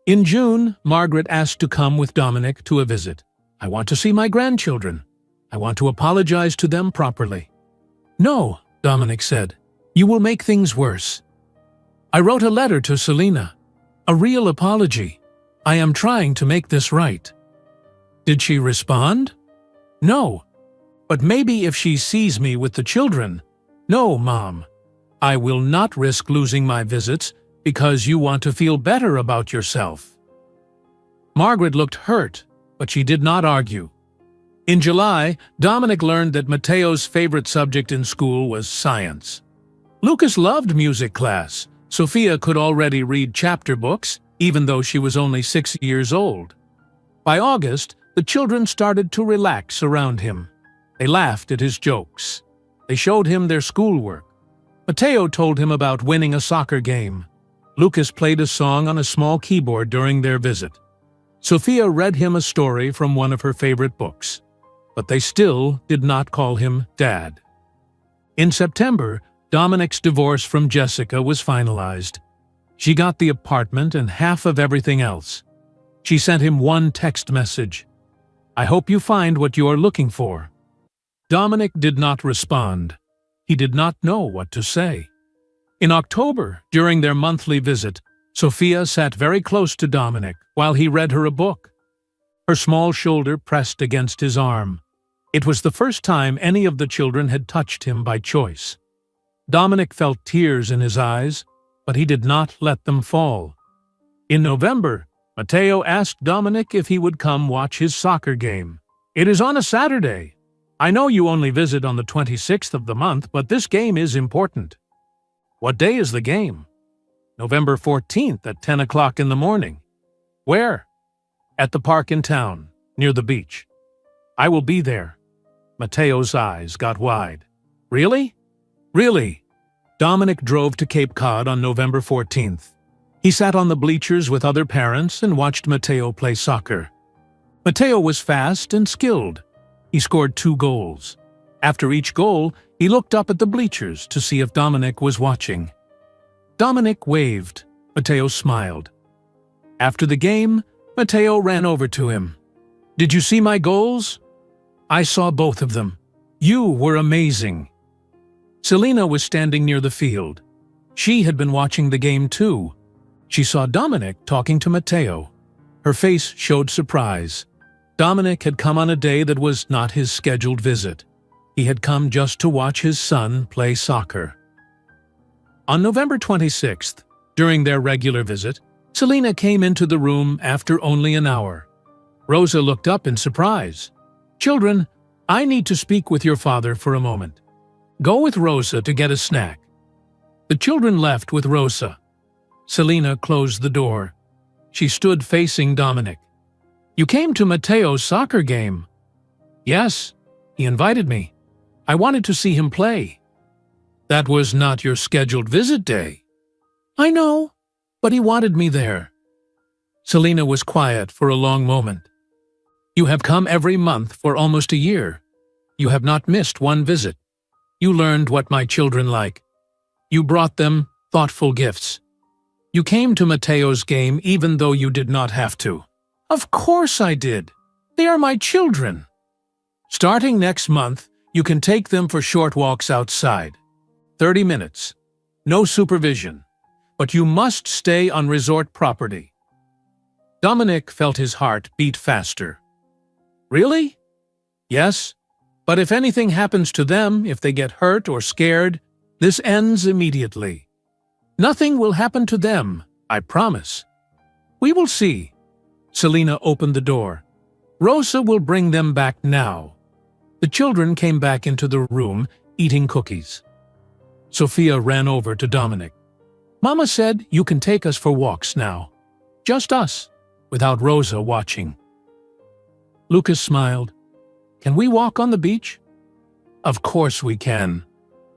In June, Margaret asked to come with Dominic to a visit. I want to see my grandchildren. I want to apologize to them properly. No, Dominic said. You will make things worse. I wrote a letter to Selina. A real apology. I am trying to make this right. Did she respond? No. But maybe if she sees me with the children. No, Mom. I will not risk losing my visits because you want to feel better about yourself. Margaret looked hurt, but she did not argue. In July, Dominic learned that Mateo's favorite subject in school was science. Lucas loved music class. Sophia could already read chapter books, even though she was only 6 years old. By August, the children started to relax around him. They laughed at his jokes. They showed him their schoolwork. Mateo told him about winning a soccer game. Lucas played a song on a small keyboard during their visit. Sophia read him a story from one of her favorite books. But they still did not call him Dad. In September, Dominic's divorce from Jessica was finalized. She got the apartment and half of everything else. She sent him one text message. I hope you find what you are looking for. Dominic did not respond. He did not know what to say. In October, during their monthly visit, Sophia sat very close to Dominic while he read her a book. Her small shoulder pressed against his arm. It was the first time any of the children had touched him by choice. Dominic felt tears in his eyes, but he did not let them fall. In November, Mateo asked Dominic if he would come watch his soccer game. It is on a Saturday. I know you only visit on the 26th of the month, but this game is important. What day is the game? November 14th at 10 o'clock in the morning. Where? At the park in town, near the beach. I will be there. Mateo's eyes got wide. Really? Really? Dominic drove to Cape Cod on November 14th. He sat on the bleachers with other parents and watched Mateo play soccer. Mateo was fast and skilled. He scored 2 goals. After each goal, he looked up at the bleachers to see if Dominic was watching. Dominic waved. Mateo smiled. After the game, Mateo ran over to him. Did you see my goals? I saw both of them. You were amazing. Selina was standing near the field. She had been watching the game too. She saw Dominic talking to Mateo. Her face showed surprise. Dominic had come on a day that was not his scheduled visit. He had come just to watch his son play soccer. On November 26th, during their regular visit, Selina came into the room after only an hour. Rosa looked up in surprise. Children, I need to speak with your father for a moment. Go with Rosa to get a snack. The children left with Rosa. Selina closed the door. She stood facing Dominic. You came to Mateo's soccer game. Yes, he invited me. I wanted to see him play. That was not your scheduled visit day. I know, but he wanted me there. Selina was quiet for a long moment. You have come every month for almost a year. You have not missed one visit. You learned what my children like. You brought them thoughtful gifts. You came to Mateo's game even though you did not have to. Of course I did. They are my children. Starting next month, you can take them for short walks outside. 30 minutes. No supervision. But you must stay on resort property. Dominic felt his heart beat faster. Really? Yes, but if anything happens to them, if they get hurt or scared, this ends immediately. Nothing will happen to them, I promise. We will see. Selina opened the door. Rosa will bring them back now. The children came back into the room, eating cookies. Sophia ran over to Dominic. "Mama said you can take us for walks now. Just us, without Rosa watching." Lucas smiled. "Can we walk on the beach?" "Of course we can."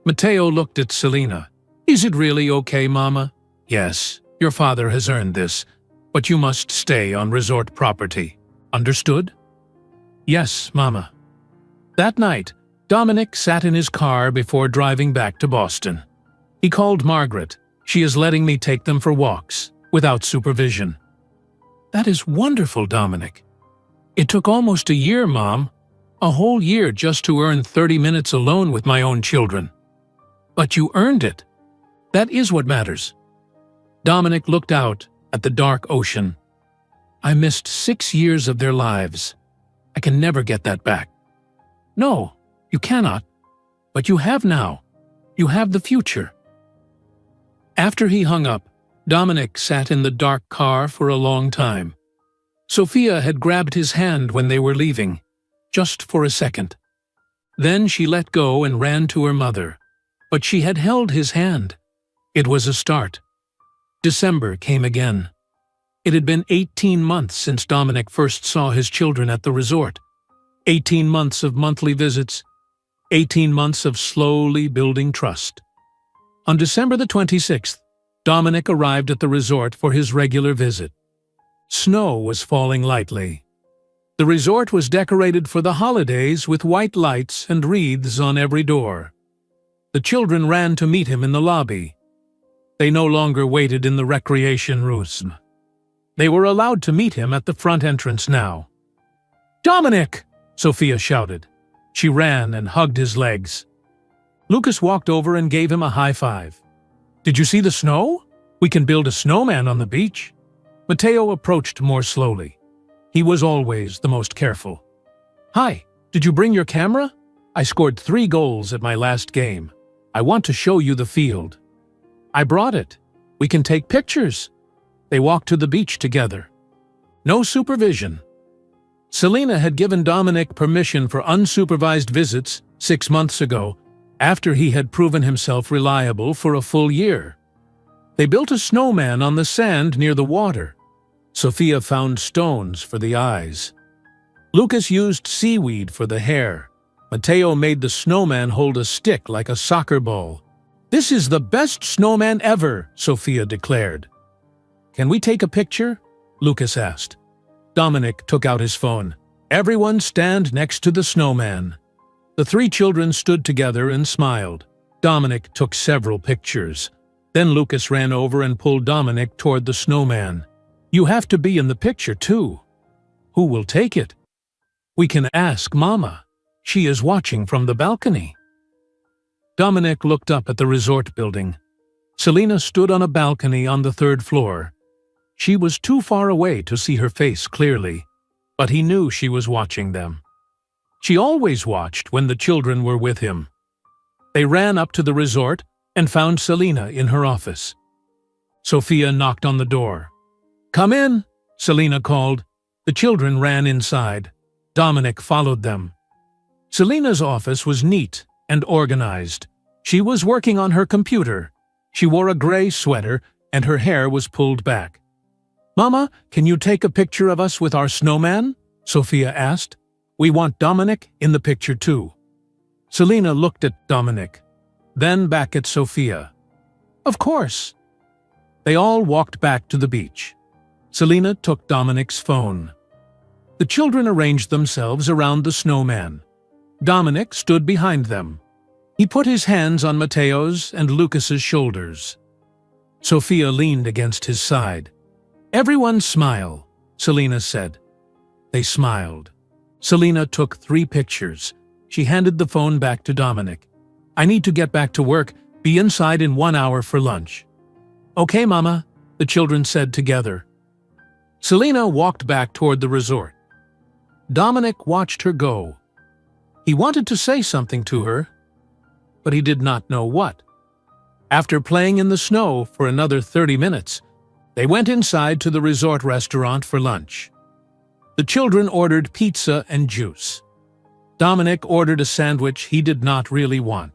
Matteo looked at Selena. "Is it really okay, Mama?" "Yes, your father has earned this, but you must stay on resort property. Understood?" "Yes, Mama." That night, Dominic sat in his car before driving back to Boston. He called Margaret. "She is letting me take them for walks, without supervision." "That is wonderful, Dominic." "It took almost a year, Mom. A whole year just to earn 30 minutes alone with my own children." "But you earned it. That is what matters." Dominic looked out at the dark ocean. "I missed 6 years of their lives. I can never get that back." "No, you cannot. But you have now. You have the future." After he hung up, Dominic sat in the dark car for a long time. Sophia had grabbed his hand when they were leaving, just for a second. Then she let go and ran to her mother, but she had held his hand. It was a start. December came again. It had been 18 months since Dominic first saw his children at the resort. 18 months of monthly visits, 18 months of slowly building trust. On December the 26th, Dominic arrived at the resort for his regular visit. Snow was falling lightly. The resort was decorated for the holidays with white lights and wreaths on every door. The children ran to meet him in the lobby. They no longer waited in the recreation rooms. They were allowed to meet him at the front entrance now. "Dominic!" Sophia shouted. She ran and hugged his legs. Lucas walked over and gave him a high five. "Did you see the snow? We can build a snowman on the beach." Matteo approached more slowly. He was always the most careful. "Hi, did you bring your camera? I scored 3 goals at my last game. I want to show you the field." "I brought it. We can take pictures." They walked to the beach together. No supervision. Selena had given Dominic permission for unsupervised visits 6 months ago, after he had proven himself reliable for a full year. They built a snowman on the sand near the water. Sophia found stones for the eyes. Lucas used seaweed for the hair. Matteo made the snowman hold a stick like a soccer ball. "This is the best snowman ever," Sophia declared. "Can we take a picture?" Lucas asked. Dominic took out his phone. "Everyone stand next to the snowman." The 3 children stood together and smiled. Dominic took several pictures. Then Lucas ran over and pulled Dominic toward the snowman. "You have to be in the picture, too." "Who will take it?" "We can ask Mama. She is watching from the balcony." Dominic looked up at the resort building. Selena stood on a balcony on the 3rd floor. She was too far away to see her face clearly, but he knew she was watching them. She always watched when the children were with him. They ran up to the resort and found Selena in her office. Sophia knocked on the door. "Come in," Selena called. The children ran inside. Dominic followed them. Selena's office was neat and organized. She was working on her computer. She wore a gray sweater and her hair was pulled back. "Mama, can you take a picture of us with our snowman?" Sophia asked. "We want Dominic in the picture too." Selena looked at Dominic, then back at Sophia. "Of course." They all walked back to the beach. Selena took Dominic's phone. The children arranged themselves around the snowman. Dominic stood behind them. He put his hands on Matteo's and Lucas's shoulders. Sophia leaned against his side. "Everyone smile," Selena said. They smiled. Selena took 3 pictures. She handed the phone back to Dominic. "I need to get back to work. Be inside in 1 hour for lunch." "Okay, Mama," the children said together. Selena walked back toward the resort. Dominic watched her go. He wanted to say something to her, but he did not know what. After playing in the snow for another 30 minutes, they went inside to the resort restaurant for lunch. The children ordered pizza and juice. Dominic ordered a sandwich he did not really want.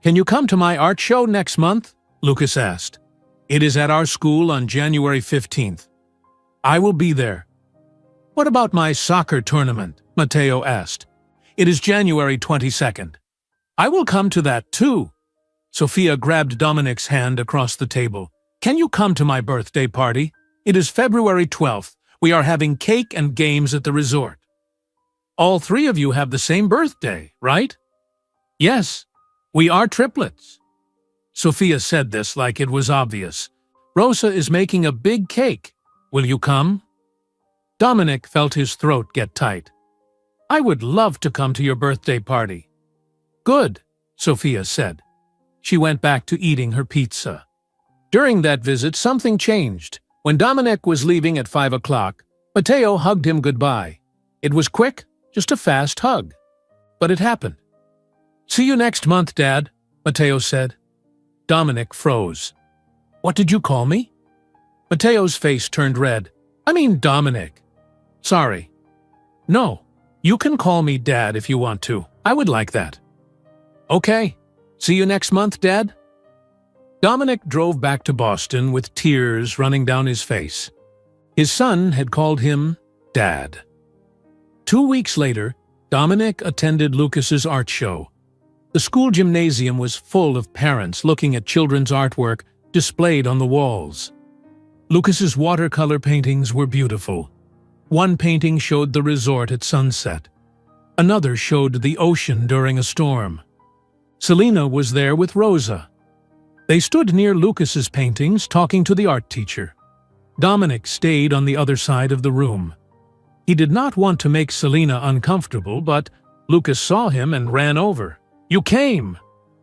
"Can you come to my art show next month?" Lucas asked. "It is at our school on January 15th. "I will be there." "What about my soccer tournament?" Matteo asked. "It is January 22nd. "I will come to that too." Sophia grabbed Dominic's hand across the table. "Can you come to my birthday party? It is February 12th. We are having cake and games at the resort." "All three of you have the same birthday, right?" "Yes, we are triplets." Sophia said this like it was obvious. "Rosa is making a big cake. Will you come?" Dominic felt his throat get tight. "I would love to come to your birthday party." "Good," Sophia said. She went back to eating her pizza. During that visit, something changed. When Dominic was leaving at 5 o'clock, Matteo hugged him goodbye. It was quick, just a fast hug. But it happened. "See you next month, Dad," Matteo said. Dominic froze. "What did you call me?" Matteo's face turned red. "I mean Dominic." "Sorry." "No, you can call me Dad if you want to. I would like that." "Okay. See you next month, Dad." Dominic drove back to Boston with tears running down his face. His son had called him Dad. 2 weeks later, Dominic attended Lucas's art show. The school gymnasium was full of parents looking at children's artwork displayed on the walls. Lucas's watercolor paintings were beautiful. One painting showed the resort at sunset. Another showed the ocean during a storm. Selena was there with Rosa. They stood near Lucas's paintings talking to the art teacher. Dominic stayed on the other side of the room. He did not want to make Selena uncomfortable, but Lucas saw him and ran over. "You came!"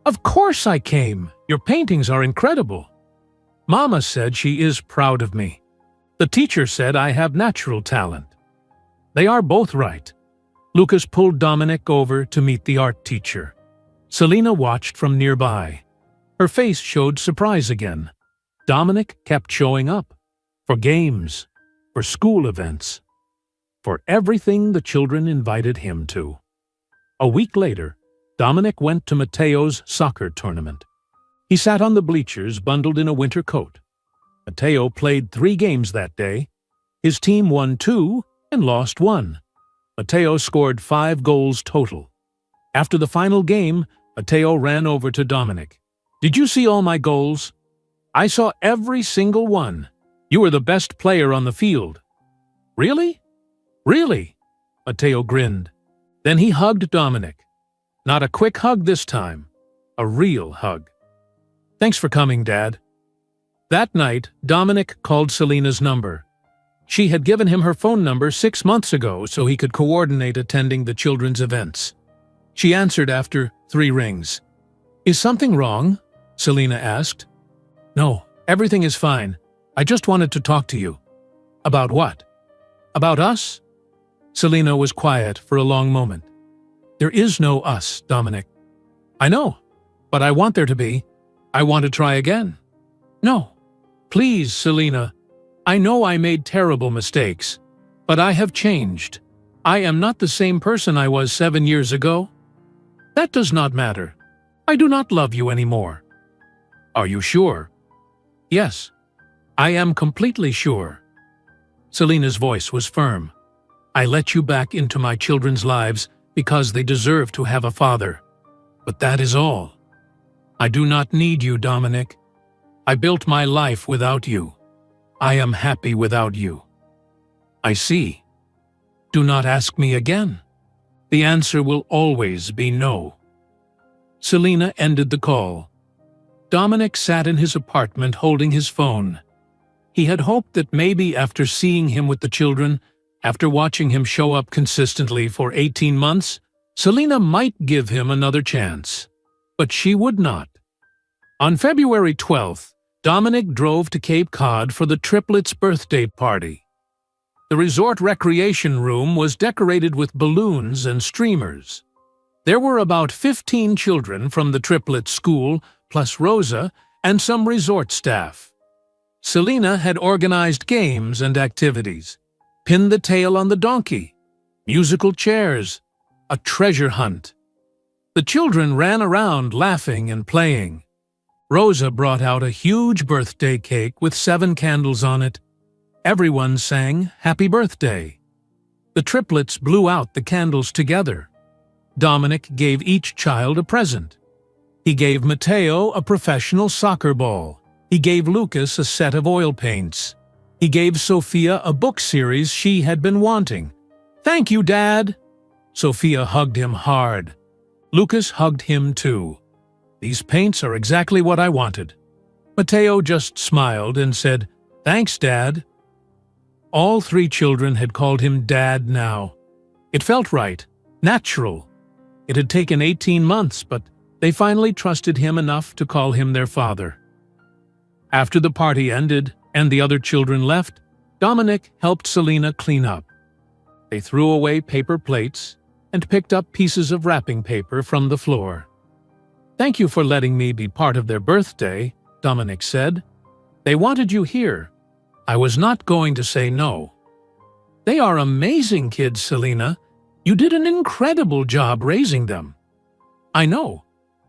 "Of course I came! Your paintings are incredible." "Mama said she is proud of me. The teacher said I have natural talent." "They are both right." Lucas pulled Dominic over to meet the art teacher. Selena watched from nearby. Her face showed surprise again. Dominic kept showing up. For games, for school events, for everything the children invited him to. A week later, Dominic went to Matteo's soccer tournament. He sat on the bleachers bundled in a winter coat. Matteo played 3 games that day. His team won 2 and lost 1. Matteo scored 5 goals total. After the final game, Matteo ran over to Dominic. "Did you see all my goals?" "I saw every single one. You were the best player on the field." "Really?" "Really?" Matteo grinned. Then he hugged Dominic. Not a quick hug this time. A real hug. "Thanks for coming, Dad." That night, Dominic called Selena's number. She had given him her phone number 6 months ago so he could coordinate attending the children's events. She answered after 3 rings. "Is something wrong?" Selena asked. "No, everything is fine. I just wanted to talk to you." "About what?" "About us?" Selena was quiet for a long moment. "There is no us, Dominic." "I know, but I want there to be. I want to try again." "No. Please, Selena. I know I made terrible mistakes, but I have changed. I am not the same person I was 7 years ago." "That does not matter. I do not love you anymore." "Are you sure?" "Yes. I am completely sure." Selena's voice was firm. "I let you back into my children's lives because they deserve to have a father. But that is all. I do not need you, Dominic. I built my life without you. I am happy without you." "I see. Do not ask me again. The answer will always be no." Selena ended the call. Dominic sat in his apartment holding his phone. He had hoped that maybe after seeing him with the children, after watching him show up consistently for 18 months, Selena might give him another chance. But she would not. On February 12th, Dominic drove to Cape Cod for the triplets' birthday party. The resort recreation room was decorated with balloons and streamers. There were about 15 children from the triplets' school, plus Rosa, and some resort staff. Selena had organized games and activities. Pin the tail on the donkey, musical chairs, a treasure hunt. The children ran around laughing and playing. Rosa brought out a huge birthday cake with 7 candles on it. Everyone sang Happy Birthday. The triplets blew out the candles together. Dominic gave each child a present. He gave Matteo a professional soccer ball. He gave Lucas a set of oil paints. He gave Sophia a book series she had been wanting. "Thank you, Dad." Sophia hugged him hard. Lucas hugged him too. "These paints are exactly what I wanted." Matteo just smiled and said, "Thanks, Dad." All 3 children had called him Dad now. It felt right, natural. It had taken 18 months, but they finally trusted him enough to call him their father. After the party ended and the other children left, Dominic helped Selena clean up. They threw away paper plates and picked up pieces of wrapping paper from the floor. "Thank you for letting me be part of their birthday," Dominic said. "They wanted you here. I was not going to say no." "They are amazing kids, Selena. You did an incredible job raising them." "I know."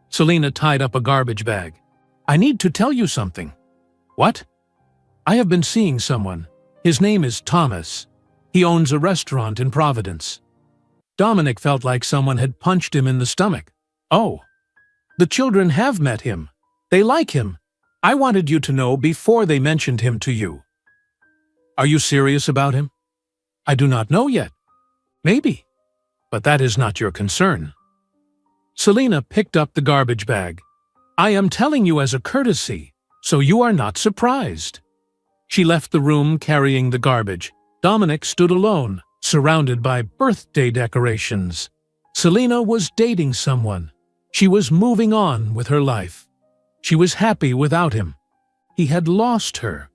Selena tied up a garbage bag. "I need to tell you something." "What?" "I have been seeing someone. His name is Thomas. He owns a restaurant in Providence." Dominic felt like someone had punched him in the stomach. "Oh. The children have met him. They like him. I wanted you to know before they mentioned him to you." "Are you serious about him?" "I do not know yet. Maybe. But that is not your concern." Selena picked up the garbage bag. "I am telling you as a courtesy, so you are not surprised." She left the room carrying the garbage. Dominic stood alone, surrounded by birthday decorations. Selena was dating someone. She was moving on with her life. She was happy without him. He had lost her.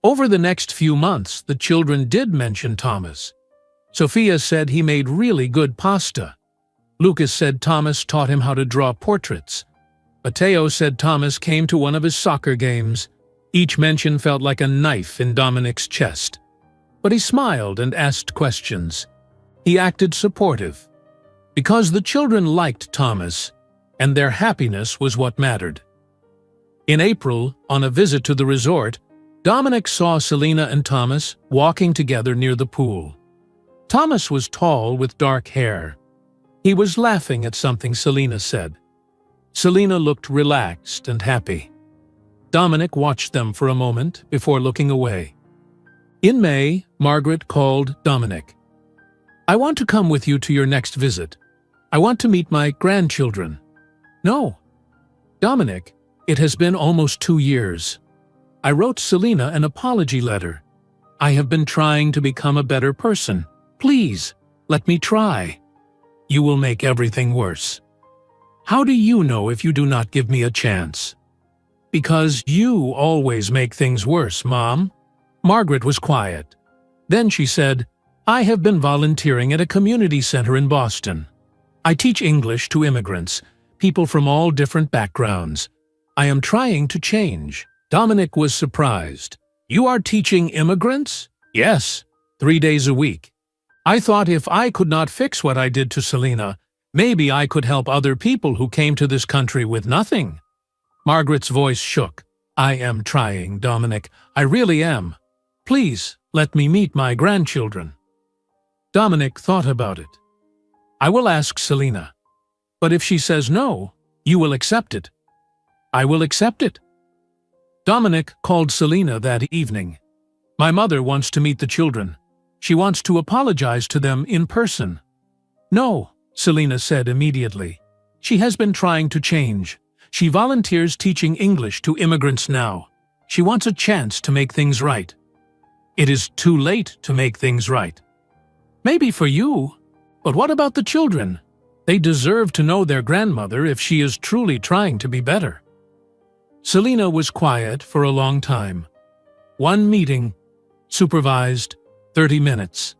Over the next few months, the children did mention Thomas. Sophia said he made really good pasta. Lucas said Thomas taught him how to draw portraits. Matteo said Thomas came to one of his soccer games. Each mention felt like a knife in Dominic's chest. But he smiled and asked questions. He acted supportive. Because the children liked Thomas, and their happiness was what mattered. In April, on a visit to the resort, Dominic saw Selena and Thomas walking together near the pool. Thomas was tall with dark hair. He was laughing at something Selena said. Selena looked relaxed and happy. Dominic watched them for a moment before looking away. In May, Margaret called Dominic. "I want to come with you to your next visit. I want to meet my grandchildren." "No." "Dominic, it has been almost 2 years. I wrote Selena an apology letter. I have been trying to become a better person. Please, let me try." "You will make everything worse." "How do you know if you do not give me a chance?" "Because you always make things worse, Mom." Margaret was quiet. Then she said, "I have been volunteering at a community center in Boston. I teach English to immigrants, people from all different backgrounds. I am trying to change." Dominic was surprised. "You are teaching immigrants?" "Yes, 3 days a week. I thought if I could not fix what I did to Selena, maybe I could help other people who came to this country with nothing." Margaret's voice shook. "I am trying, Dominic. I really am. Please, let me meet my grandchildren." Dominic thought about it. "I will ask Selena. But if she says no, you will accept it." "I will accept it." Dominic called Selena that evening. "My mother wants to meet the children. She wants to apologize to them in person." "No," Selena said immediately. "She has been trying to change. She volunteers teaching English to immigrants now. She wants a chance to make things right." "It is too late to make things right." "Maybe for you, but what about the children? They deserve to know their grandmother if she is truly trying to be better." Selena was quiet for a long time. "One meeting, supervised, 30 minutes.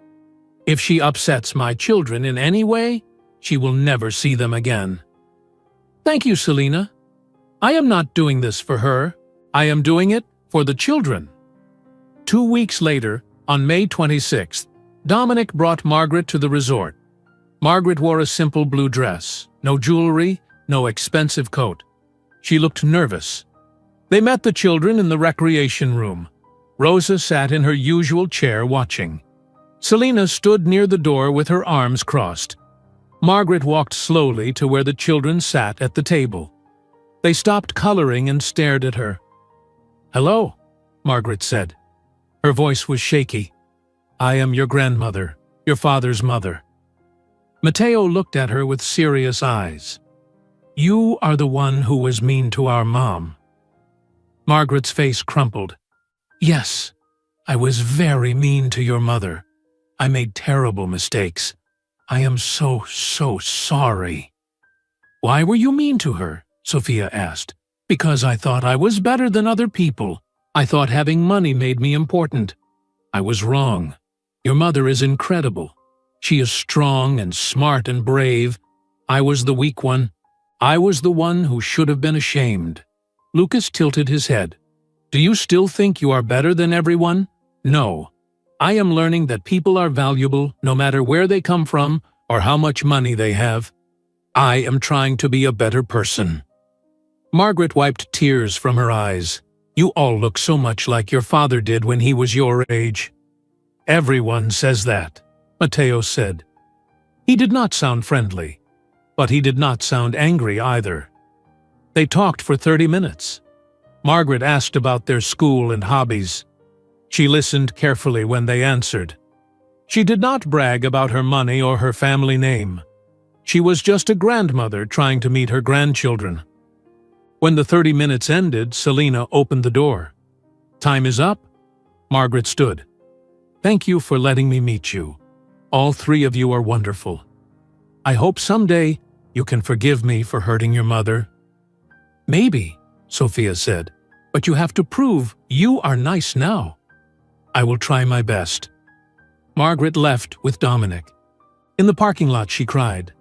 If she upsets my children in any way, she will never see them again." "Thank you, Selena. I am not doing this for her. I am doing it for the children." 2 weeks later, on May 26th, Dominic brought Margaret to the resort. Margaret wore a simple blue dress, no jewelry, no expensive coat. She looked nervous. They met the children in the recreation room. Rosa sat in her usual chair watching. Selina stood near the door with her arms crossed. Margaret walked slowly to where the children sat at the table. They stopped coloring and stared at her. "Hello," Margaret said. Her voice was shaky. "I am your grandmother, your father's mother." Matteo looked at her with serious eyes. "You are the one who was mean to our mom." Margaret's face crumpled. "Yes, I was very mean to your mother. I made terrible mistakes. I am so sorry." "Why were you mean to her?" Sophia asked. "Because I thought I was better than other people. I thought having money made me important. I was wrong. Your mother is incredible. She is strong and smart and brave. I was the weak one. I was the one who should have been ashamed." Lucas tilted his head. "Do you still think you are better than everyone? No. I am learning that people are valuable no matter where they come from or how much money they have. I am trying to be a better person." Margaret wiped tears from her eyes. "You all look so much like your father did when he was your age." "Everyone says that," Matteo said. He did not sound friendly, but he did not sound angry either. They talked for 30 minutes. Margaret asked about their school and hobbies. She listened carefully when they answered. She did not brag about her money or her family name. She was just a grandmother trying to meet her grandchildren. When the 30 minutes ended, Selina opened the door. "Time is up." Margaret stood. "Thank you for letting me meet you. All three of you are wonderful. I hope someday you can forgive me for hurting your mother." "Maybe," Sophia said, "but you have to prove you are nice now." "I will try my best." Margaret left with Dominic. In the parking lot she cried.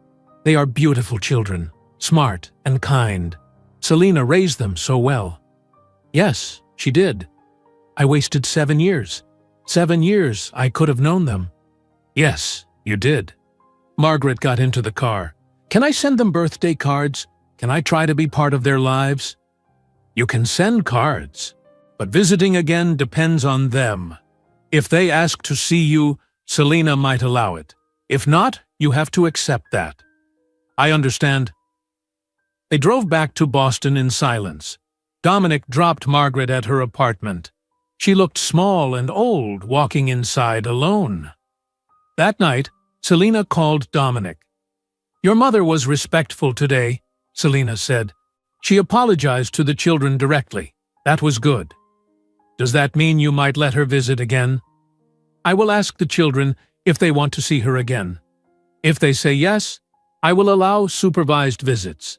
"They are beautiful children, smart and kind. Selina raised them so well." "Yes, she did. I wasted 7 years. 7 years I could have known them." "Yes, you did." Margaret got into the car. "Can I send them birthday cards? Can I try to be part of their lives?" "You can send cards, but visiting again depends on them. If they ask to see you, Selina might allow it. If not, you have to accept that." "I understand." They drove back to Boston in silence. Dominic dropped Margaret at her apartment. She looked small and old walking inside alone. That night, Selina called Dominic. "Your mother was respectful today," Selina said. "She apologized to the children directly. That was good. Does that mean you might let her visit again?" "I will ask the children if they want to see her again. If they say yes, I will allow supervised visits,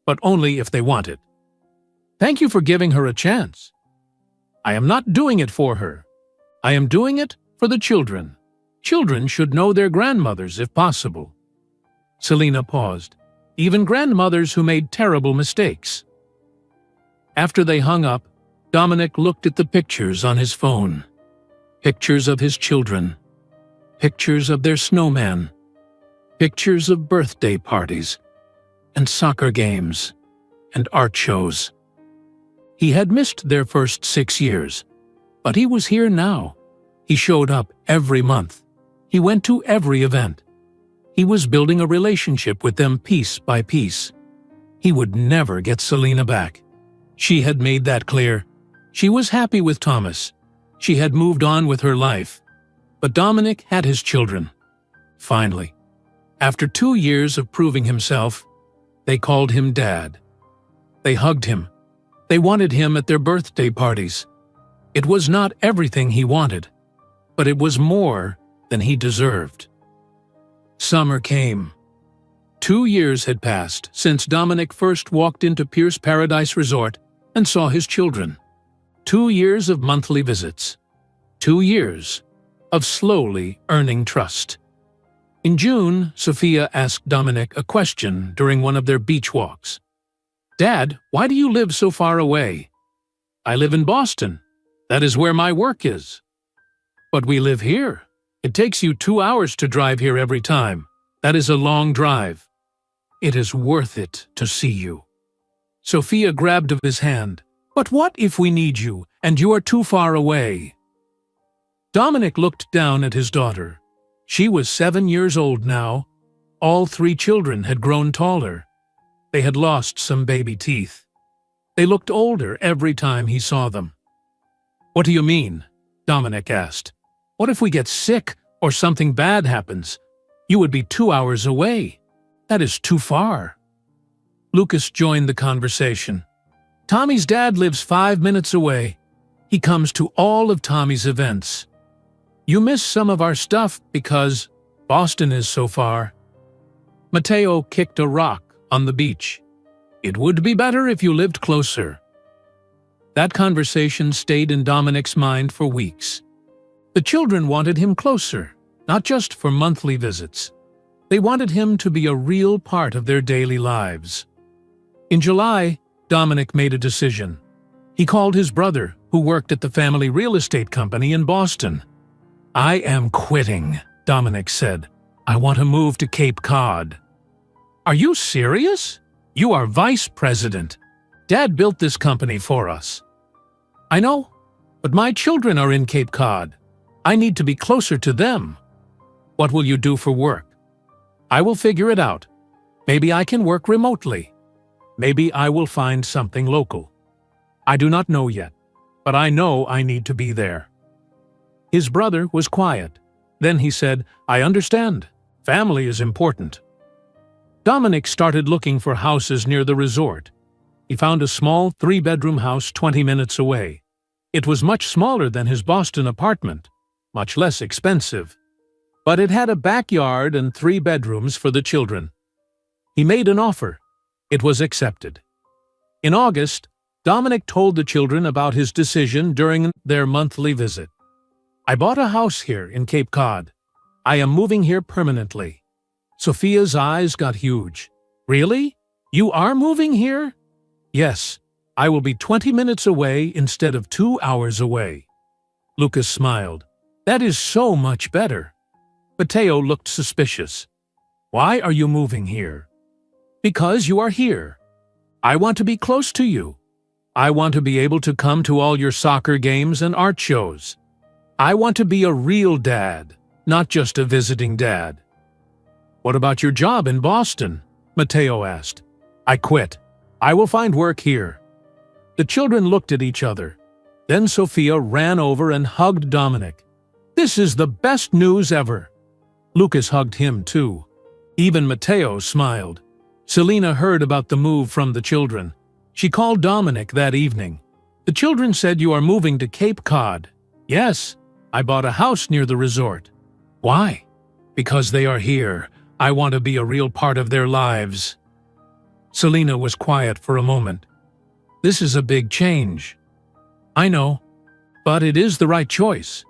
but only if they want it." "Thank you for giving her a chance." "I am not doing it for her. I am doing it for the children. Children should know their grandmothers if possible." Selina paused. "Even grandmothers who made terrible mistakes." After they hung up, Dominic looked at the pictures on his phone. Pictures of his children. Pictures of their snowman. Pictures of birthday parties. And soccer games. And art shows. He had missed their first 6 years, but he was here now. He showed up every month. He went to every event. He was building a relationship with them piece by piece. He would never get Selina back. She had made that clear. She was happy with Thomas. She had moved on with her life. But Dominic had his children. Finally, after 2 years of proving himself, they called him Dad. They hugged him. They wanted him at their birthday parties. It was not everything he wanted, but it was more than he deserved. Summer came. 2 years had passed since Dominic first walked into Pierce Paradise Resort and saw his children. 2 years of monthly visits. 2 years of slowly earning trust. In June, Sophia asked Dominic a question during one of their beach walks. "Dad, why do you live so far away?" "I live in Boston. That is where my work is." "But we live here. It takes you 2 hours to drive here every time." That is a long drive. It is worth it to see you. Sophia grabbed his hand. But what if we need you, and you are too far away? Dominic looked down at his daughter. She was 7 years old now. All 3 children had grown taller. They had lost some baby teeth. They looked older every time he saw them. What do you mean? Dominic asked. What if we get sick or something bad happens? You would be 2 hours away. That is too far. Lucas joined the conversation. Tommy's dad lives 5 minutes away. He comes to all of Tommy's events. You miss some of our stuff because Boston is so far. Mateo kicked a rock on the beach. It would be better if you lived closer. That conversation stayed in Dominic's mind for weeks. The children wanted him closer, not just for monthly visits. They wanted him to be a real part of their daily lives. In July, Dominic made a decision. He called his brother, who worked at the family real estate company in Boston. I am quitting, Dominic said. I want to move to Cape Cod. Are you serious? You are vice president. Dad built this company for us. I know, but my children are in Cape Cod. I need to be closer to them. What will you do for work? I will figure it out. Maybe I can work remotely. Maybe I will find something local. I do not know yet, but I know I need to be there. His brother was quiet. Then he said, I understand. Family is important. Dominic started looking for houses near the resort. He found a small 3-bedroom house 20 minutes away. It was much smaller than his Boston apartment, much less expensive. But it had a backyard and 3 bedrooms for the children. He made an offer. It was accepted. In August, Dominic told the children about his decision during their monthly visit. I bought a house here in Cape Cod. I am moving here permanently. Sophia's eyes got huge. Really? You are moving here? Yes, I will be 20 minutes away instead of 2 hours away. Lucas smiled. That is so much better. Mateo looked suspicious. Why are you moving here? Because you are here. I want to be close to you. I want to be able to come to all your soccer games and art shows. I want to be a real dad, not just a visiting dad. What about your job in Boston? Mateo asked. I quit. I will find work here. The children looked at each other. Then Sophia ran over and hugged Dominic. This is the best news ever. Lucas hugged him too. Even Mateo smiled. Selena heard about the move from the children. She called Dominic that evening. The children said you are moving to Cape Cod. Yes, I bought a house near the resort. Why? Because they are here. I want to be a real part of their lives. Selena was quiet for a moment. This is a big change. I know, but it is the right choice.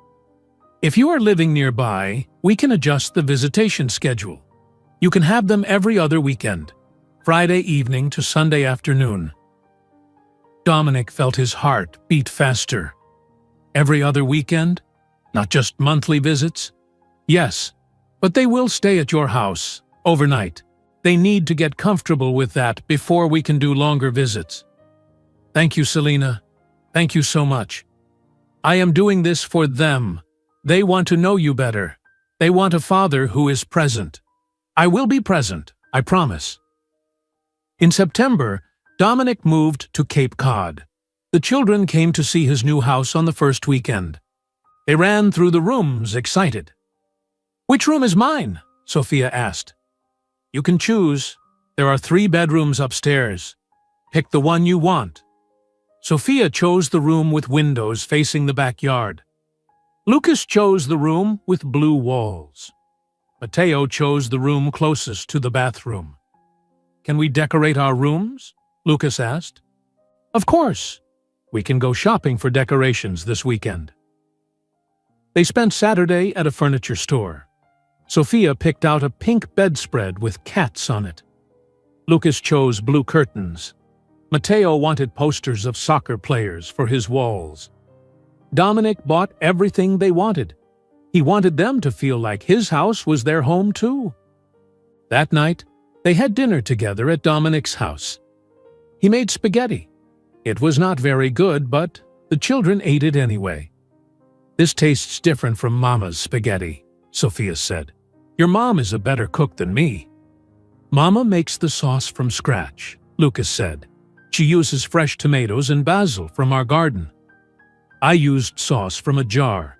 If you are living nearby, we can adjust the visitation schedule. You can have them every other weekend, Friday evening to Sunday afternoon. Dominic felt his heart beat faster. Every other weekend? Not just monthly visits? Yes, but they will stay at your house, overnight. They need to get comfortable with that before we can do longer visits. Thank you, Selena. Thank you so much. I am doing this for them. They want to know you better. They want a father who is present. I will be present, I promise. In September, Dominic moved to Cape Cod. The children came to see his new house on the first weekend. They ran through the rooms, excited. Which room is mine? Sophia asked. You can choose. There are 3 bedrooms upstairs. Pick the one you want. Sophia chose the room with windows facing the backyard. Lucas chose the room with blue walls. Mateo chose the room closest to the bathroom. Can we decorate our rooms? Lucas asked. Of course. We can go shopping for decorations this weekend. They spent Saturday at a furniture store. Sophia picked out a pink bedspread with cats on it. Lucas chose blue curtains. Mateo wanted posters of soccer players for his walls. Dominic bought everything they wanted. He wanted them to feel like his house was their home too. That night, they had dinner together at Dominic's house. He made spaghetti. It was not very good, but the children ate it anyway. "This tastes different from Mama's spaghetti," Sophia said. "Your mom is a better cook than me." "Mama makes the sauce from scratch," Lucas said. "She uses fresh tomatoes and basil from our garden. I used sauce from a jar.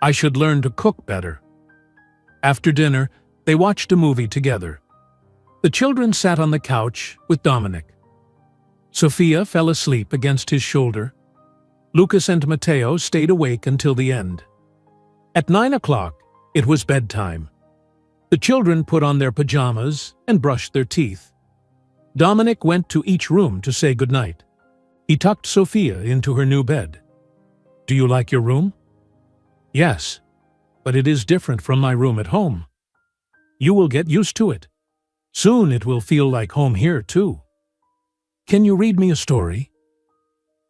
I should learn to cook better." After dinner, they watched a movie together. The children sat on the couch with Dominic. Sophia fell asleep against his shoulder. Lucas and Matteo stayed awake until the end. At 9 o'clock, it was bedtime. The children put on their pajamas and brushed their teeth. Dominic went to each room to say goodnight. He tucked Sophia into her new bed. "Do you like your room?" "Yes, but it is different from my room at home." "You will get used to it. Soon it will feel like home here, too." "Can you read me a story?"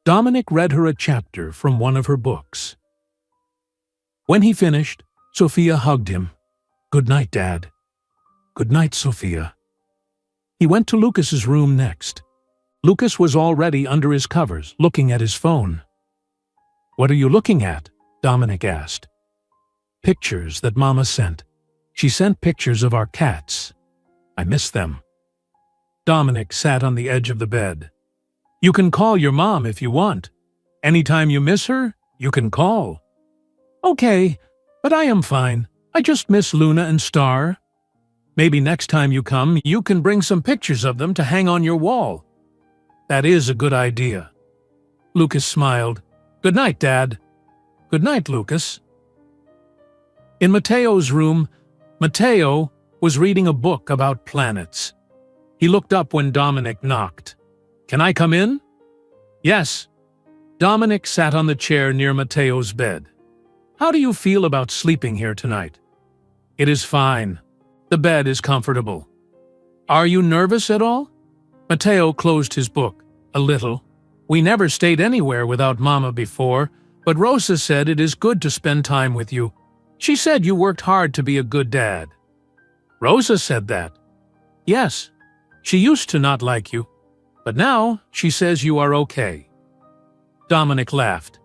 Dominic read her a chapter from one of her books. When he finished, Sophia hugged him. "Good night, Dad." "Good night, Sophia." He went to Lucas's room next. Lucas was already under his covers, looking at his phone. "What are you looking at?" Dominic asked. "Pictures that Mama sent. She sent pictures of our cats. I miss them." Dominic sat on the edge of the bed. "You can call your mom if you want. Anytime you miss her, you can call." "Okay, but I am fine. I just miss Luna and Star. Maybe next time you come, you can bring some pictures of them to hang on your wall." "That is a good idea." Lucas smiled. "Good night, Dad." "Good night, Lucas." In Matteo's room, Matteo was reading a book about planets. He looked up when Dominic knocked. "Can I come in?" "Yes." Dominic sat on the chair near Matteo's bed. "How do you feel about sleeping here tonight?" "It is fine. The bed is comfortable." "Are you nervous at all?" Matteo closed his book. "A little. We never stayed anywhere without Mama before, but Rosa said it is good to spend time with you. She said you worked hard to be a good dad." "Rosa said that?" "Yes. She used to not like you, but now she says you are okay." Dominic laughed.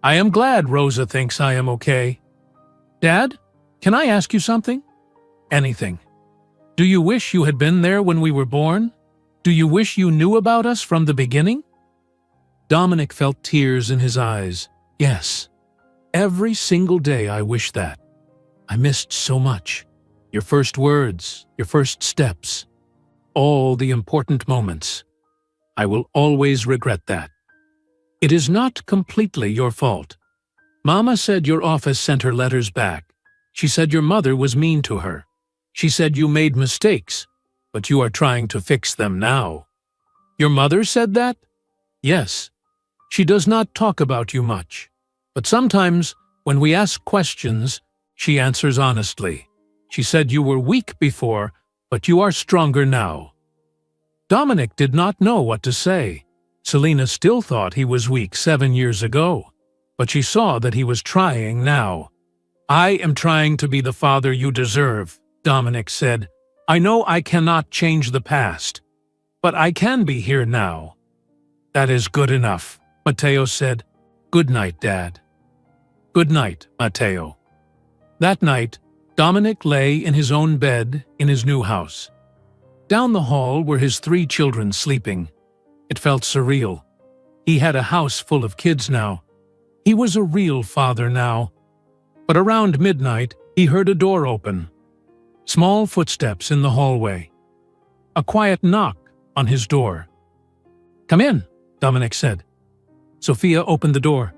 "I am glad Rosa thinks I am okay." "Dad, can I ask you something?" "Anything." "Do you wish you had been there when we were born? Do you wish you knew about us from the beginning?" Dominic felt tears in his eyes. "Yes. Every single day I wish that. I missed so much. Your first words, your first steps. All the important moments. I will always regret that. It is not completely your fault. Mama said your office sent her letters back. She said your mother was mean to her. She said you made mistakes, but you are trying to fix them now." "Your mother said that?" "Yes. She does not talk about you much, but sometimes when we ask questions, she answers honestly. She said you were weak before, but you are stronger now." Dominic did not know what to say. Selena still thought he was weak 7 years ago, but she saw that he was trying now. "I am trying to be the father you deserve," Dominic said. "I know I cannot change the past, but I can be here now." "That is good enough," Matteo said. "Good night, Dad." "Good night, Matteo." That night, Dominic lay in his own bed in his new house. Down the hall were his 3 children sleeping. It felt surreal. He had a house full of kids now. He was a real father now. But around midnight, he heard a door open. Small footsteps in the hallway. A quiet knock on his door. "Come in," Dominic said. Sophia opened the door.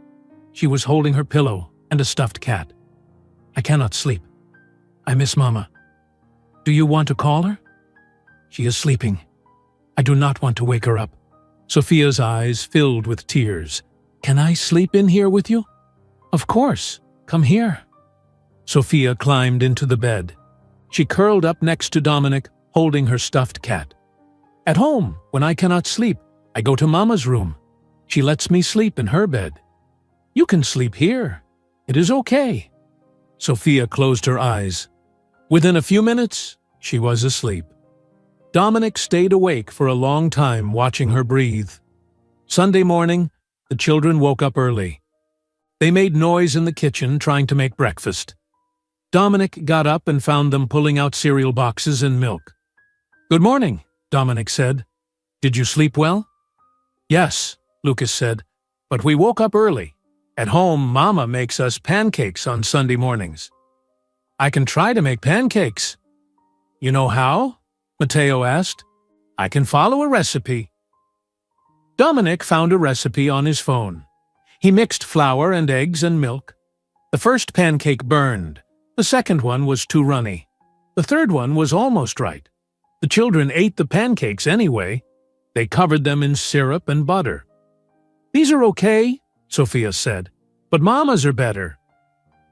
She was holding her pillow and a stuffed cat. "I cannot sleep. I miss Mama. Do you want to call her?" "She is sleeping. I do not want to wake her up." Sophia's eyes filled with tears. "Can I sleep in here with you?" "Of course. Come here." Sophia climbed into the bed. She curled up next to Dominic, holding her stuffed cat. "At home, when I cannot sleep, I go to Mama's room. She lets me sleep in her bed. You can sleep here. It is okay." Sophia closed her eyes. Within a few minutes, She was asleep. Dominic stayed awake for a long time watching her breathe. Sunday morning, the children woke up early. They made noise in the kitchen trying to make breakfast. Dominic got up and found them pulling out cereal boxes and milk. "Good morning," Dominic said. "Did you sleep well?" "Yes," Lucas said, "but we woke up early. At home, Mama makes us pancakes on Sunday mornings." "I can try to make pancakes." "You know how?" Matteo asked. "I can follow a recipe." Dominic found a recipe on his phone. He mixed flour and eggs and milk. The first pancake burned. The second one was too runny. The third one was almost right. The children ate the pancakes anyway. They covered them in syrup and butter. "These are okay," Sophia said, "but Mama's are better."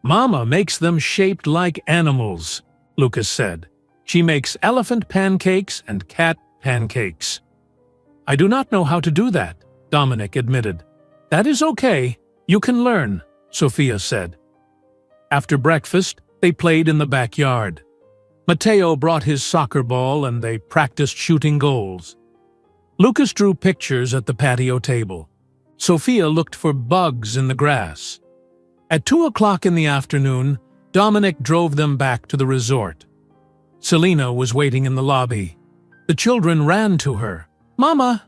"Mama makes them shaped like animals," Lucas said. "She makes elephant pancakes and cat pancakes." "I do not know how to do that," Dominic admitted. "That is okay. You can learn," Sophia said. After breakfast, they played in the backyard. Matteo brought his soccer ball and they practiced shooting goals. Lucas drew pictures at the patio table. Sophia looked for bugs in the grass. At 2 o'clock in the afternoon, Dominic drove them back to the resort. Selina was waiting in the lobby. The children ran to her. "Mama!"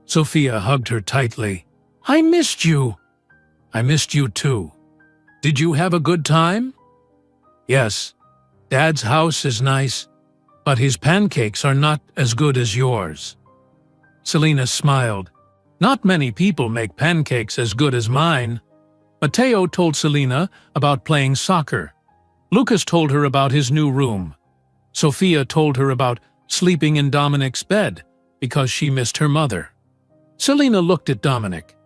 Sophia hugged her tightly. "I missed you." "I missed you too. Did you have a good time?" "Yes. Dad's house is nice, but his pancakes are not as good as yours." Selina smiled. "Not many people make pancakes as good as mine." Matteo told Selina about playing soccer. Lucas told her about his new room. Sophia told her about sleeping in Dominic's bed because she missed her mother. Selina looked at Dominic.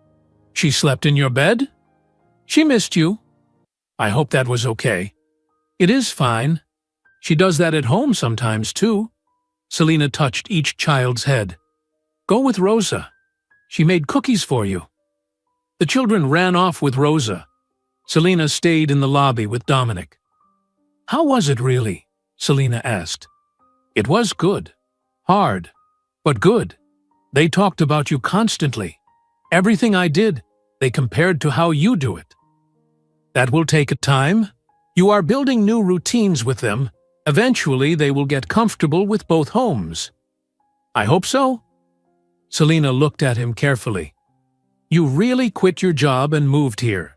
"She slept in your bed?" "She missed you." "I hope that was okay." "It is fine. She does that at home sometimes, too." Selina touched each child's head. "Go with Rosa. She made cookies for you." The children ran off with Rosa. Selina stayed in the lobby with Dominic. "How was it really?" Selina asked. "It was good. Hard, but good. They talked about you constantly. Everything I did, they compared to how you do it." "That will take a time. You are building new routines with them. Eventually, they will get comfortable with both homes." "I hope so." Selina looked at him carefully. "You really quit your job and moved here.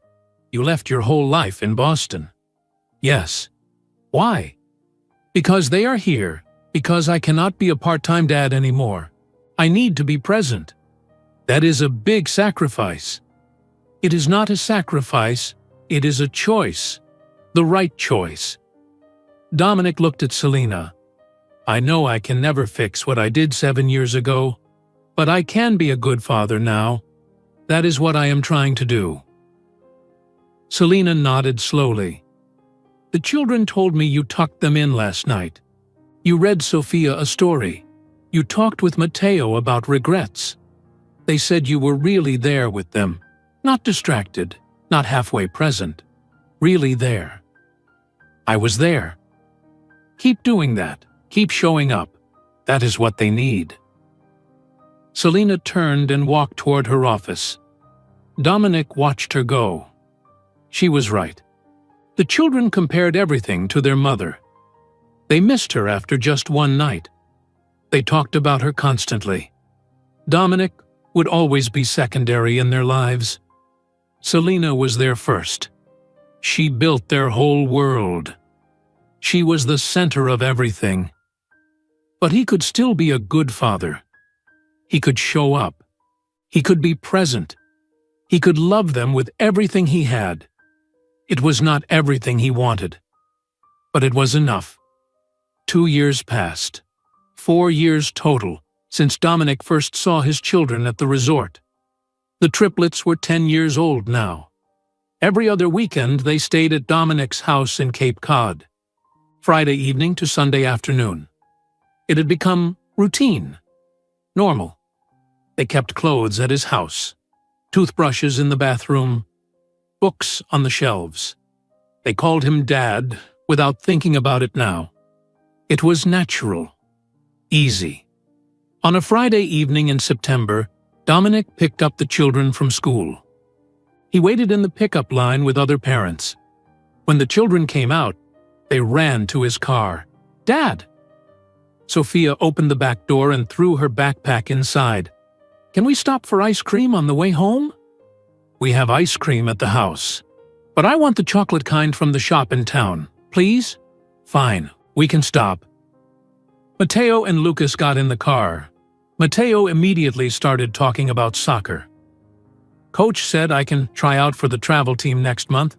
You left your whole life in Boston." "Yes." "Why?" "Because they are here. Because I cannot be a part-time dad anymore. I need to be present." "That is a big sacrifice." "It is not a sacrifice. It is a choice. The right choice." Dominic looked at Selina. "I know I can never fix what I did 7 years ago, but I can be a good father now. That is what I am trying to do." Selina nodded slowly. "The children told me you tucked them in last night. You read Sophia a story. You talked with Matteo about regrets. They said you were really there with them, not distracted, not halfway present. Really there." "I was there." "Keep doing that. Keep showing up. That is what they need." Selina turned and walked toward her office. Dominic watched her go. She was right. The children compared everything to their mother. They missed her after just one night. They talked about her constantly. Dominic would always be secondary in their lives. Selina was there first. She built their whole world. She was the center of everything. But he could still be a good father. He could show up. He could be present. He could love them with everything he had. It was not everything he wanted, but it was enough. 2 years passed. 4 years total since Dominic first saw his children at the resort. The triplets were 10 years old now. Every other weekend they stayed at Dominic's house in Cape Cod, Friday evening to Sunday afternoon. It had become routine, normal. They kept clothes at his house, toothbrushes in the bathroom, books on the shelves. They called him Dad without thinking about it now. It was natural. Easy. On a Friday evening in September, Dominic picked up the children from school. He waited in the pickup line with other parents. When the children came out, they ran to his car. "Dad!" Sophia opened the back door and threw her backpack inside. "Can we stop for ice cream on the way home?" "We have ice cream at the house. But I want the chocolate kind from the shop in town. Please?" "Fine, we can stop." Mateo and Lucas got in the car. Mateo immediately started talking about soccer. "Coach said I can try out for the travel team next month.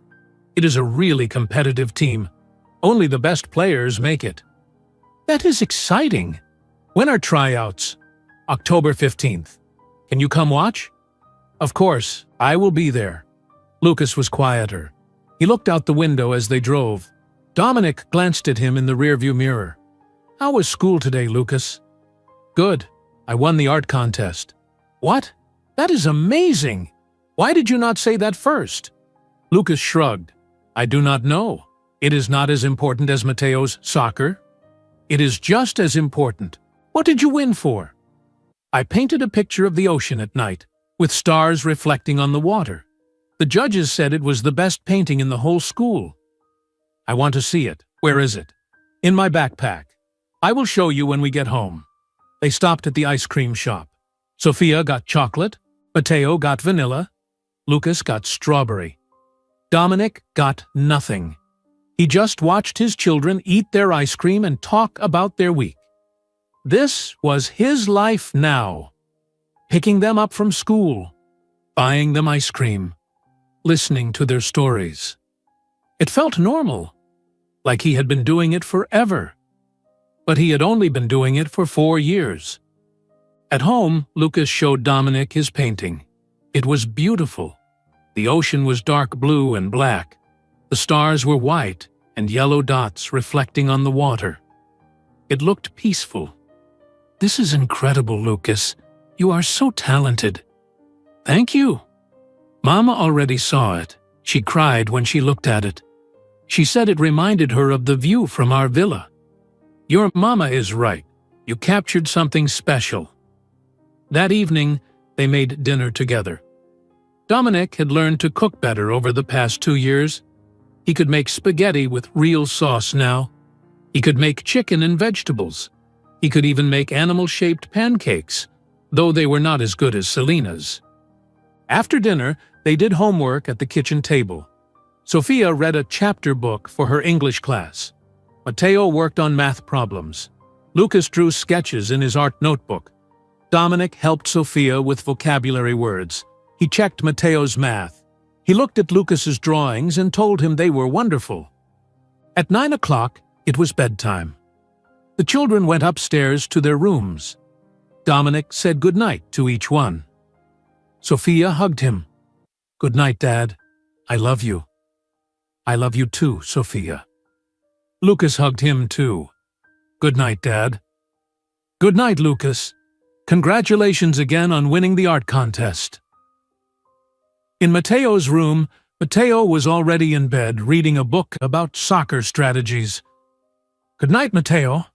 It is a really competitive team. Only the best players make it." "That is exciting. When are tryouts?" "October 15th. Can you come watch?" "Of course, I will be there." Lucas was quieter. He looked out the window as they drove. Dominic glanced at him in the rearview mirror. "How was school today, Lucas?" "Good. I won the art contest." "What? That is amazing! Why did you not say that first?" Lucas shrugged. "I do not know. It is not as important as Mateo's soccer." "It is just as important. What did you win for?" "I painted a picture of the ocean at night, with stars reflecting on the water. The judges said it was the best painting in the whole school." "I want to see it. Where is it?" "In my backpack. I will show you when we get home." They stopped at the ice cream shop. Sophia got chocolate, Mateo got vanilla, Lucas got strawberry. Dominic got nothing. He just watched his children eat their ice cream and talk about their week. This was his life now. Picking them up from school, buying them ice cream, listening to their stories. It felt normal, like he had been doing it forever. But he had only been doing it for 4 years. At home, Lucas showed Dominic his painting. It was beautiful. The ocean was dark blue and black. The stars were white and yellow dots reflecting on the water. It looked peaceful. "This is incredible, Lucas. You are so talented." "Thank you." Mama already saw it. She cried when she looked at it. She said it reminded her of the view from our villa. "Your mama is right. You captured something special." That evening, they made dinner together. Dominic had learned to cook better over the past 2 years. He could make spaghetti with real sauce now. He could make chicken and vegetables. He could even make animal-shaped pancakes, though they were not as good as Selena's. After dinner, they did homework at the kitchen table. Sophia read a chapter book for her English class. Mateo worked on math problems. Lucas drew sketches in his art notebook. Dominic helped Sophia with vocabulary words. He checked Mateo's math. He looked at Lucas's drawings and told him they were wonderful. At 9 o'clock, it was bedtime. The children went upstairs to their rooms. Dominic said goodnight to each one. Sophia hugged him. "Good night, Dad. I love you." "I love you too, Sophia." Lucas hugged him too. "Good night, Dad." "Good night, Lucas. Congratulations again on winning the art contest." In Mateo's room, Mateo was already in bed reading a book about soccer strategies. "Good night, Mateo."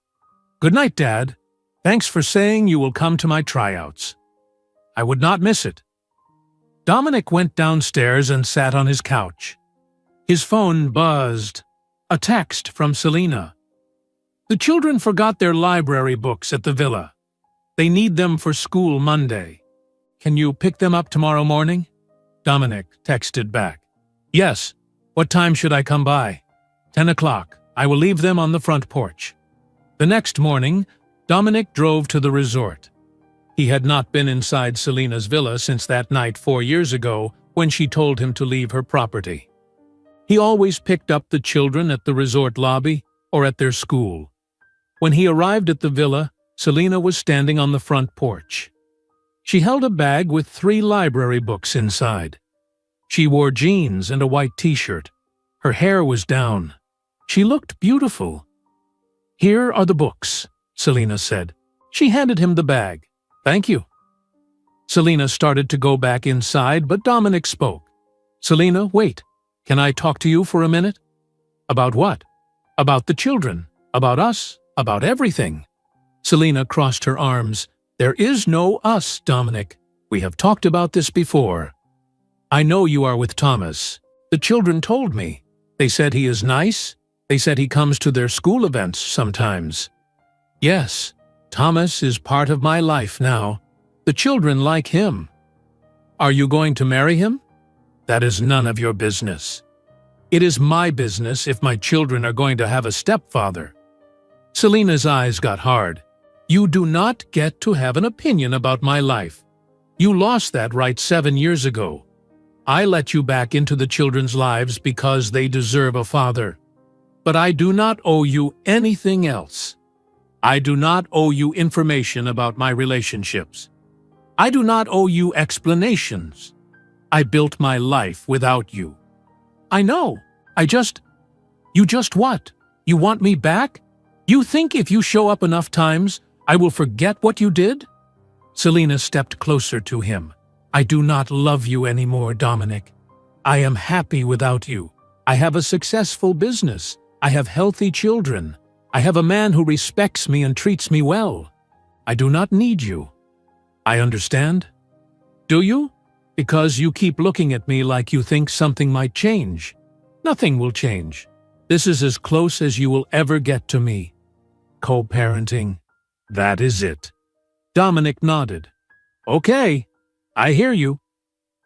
"Good night, Dad. Thanks for saying you will come to my tryouts." "I would not miss it." Dominic went downstairs and sat on his couch. His phone buzzed. A text from Selena. "The children forgot their library books at the villa. They need them for school Monday. Can you pick them up tomorrow morning?" Dominic texted back. "Yes. What time should I come by?" 10 o'clock. I will leave them on the front porch." The next morning, Dominic drove to the resort. He had not been inside Selena's villa since that night 4 years ago when she told him to leave her property. He always picked up the children at the resort lobby or at their school. When he arrived at the villa, Selena was standing on the front porch. She held a bag with 3 library books inside. She wore jeans and a white t-shirt. Her hair was down. She looked beautiful. "Here are the books," Selena said. She handed him the bag. "Thank you." Selena started to go back inside, but Dominic spoke. "Selena, wait. Can I talk to you for a minute?" "About what?" "About the children. About us. About everything. Selina crossed her arms. There is no us, Dominic. We have talked about this before. I know you are with Thomas. The children told me. They said he is nice. They said he comes to their school events sometimes. Yes, Thomas is part of my life now. The children like him. Are you going to marry him? That is none of your business. It is my business if my children are going to have a stepfather. Selina's eyes got hard. You do not get to have an opinion about my life. You lost that right 7 years ago. I let you back into the children's lives because they deserve a father. But I do not owe you anything else. I do not owe you information about my relationships. I do not owe you explanations. I built my life without you. I know. You just what? You want me back? You think if you show up enough times, I will forget what you did? Selina stepped closer to him. I do not love you anymore, Dominic. I am happy without you. I have a successful business. I have healthy children. I have a man who respects me and treats me well. I do not need you. I understand. Do you? Because you keep looking at me like you think something might change. Nothing will change. This is as close as you will ever get to me. Co-parenting. That is it. Dominic nodded. Okay, I hear you.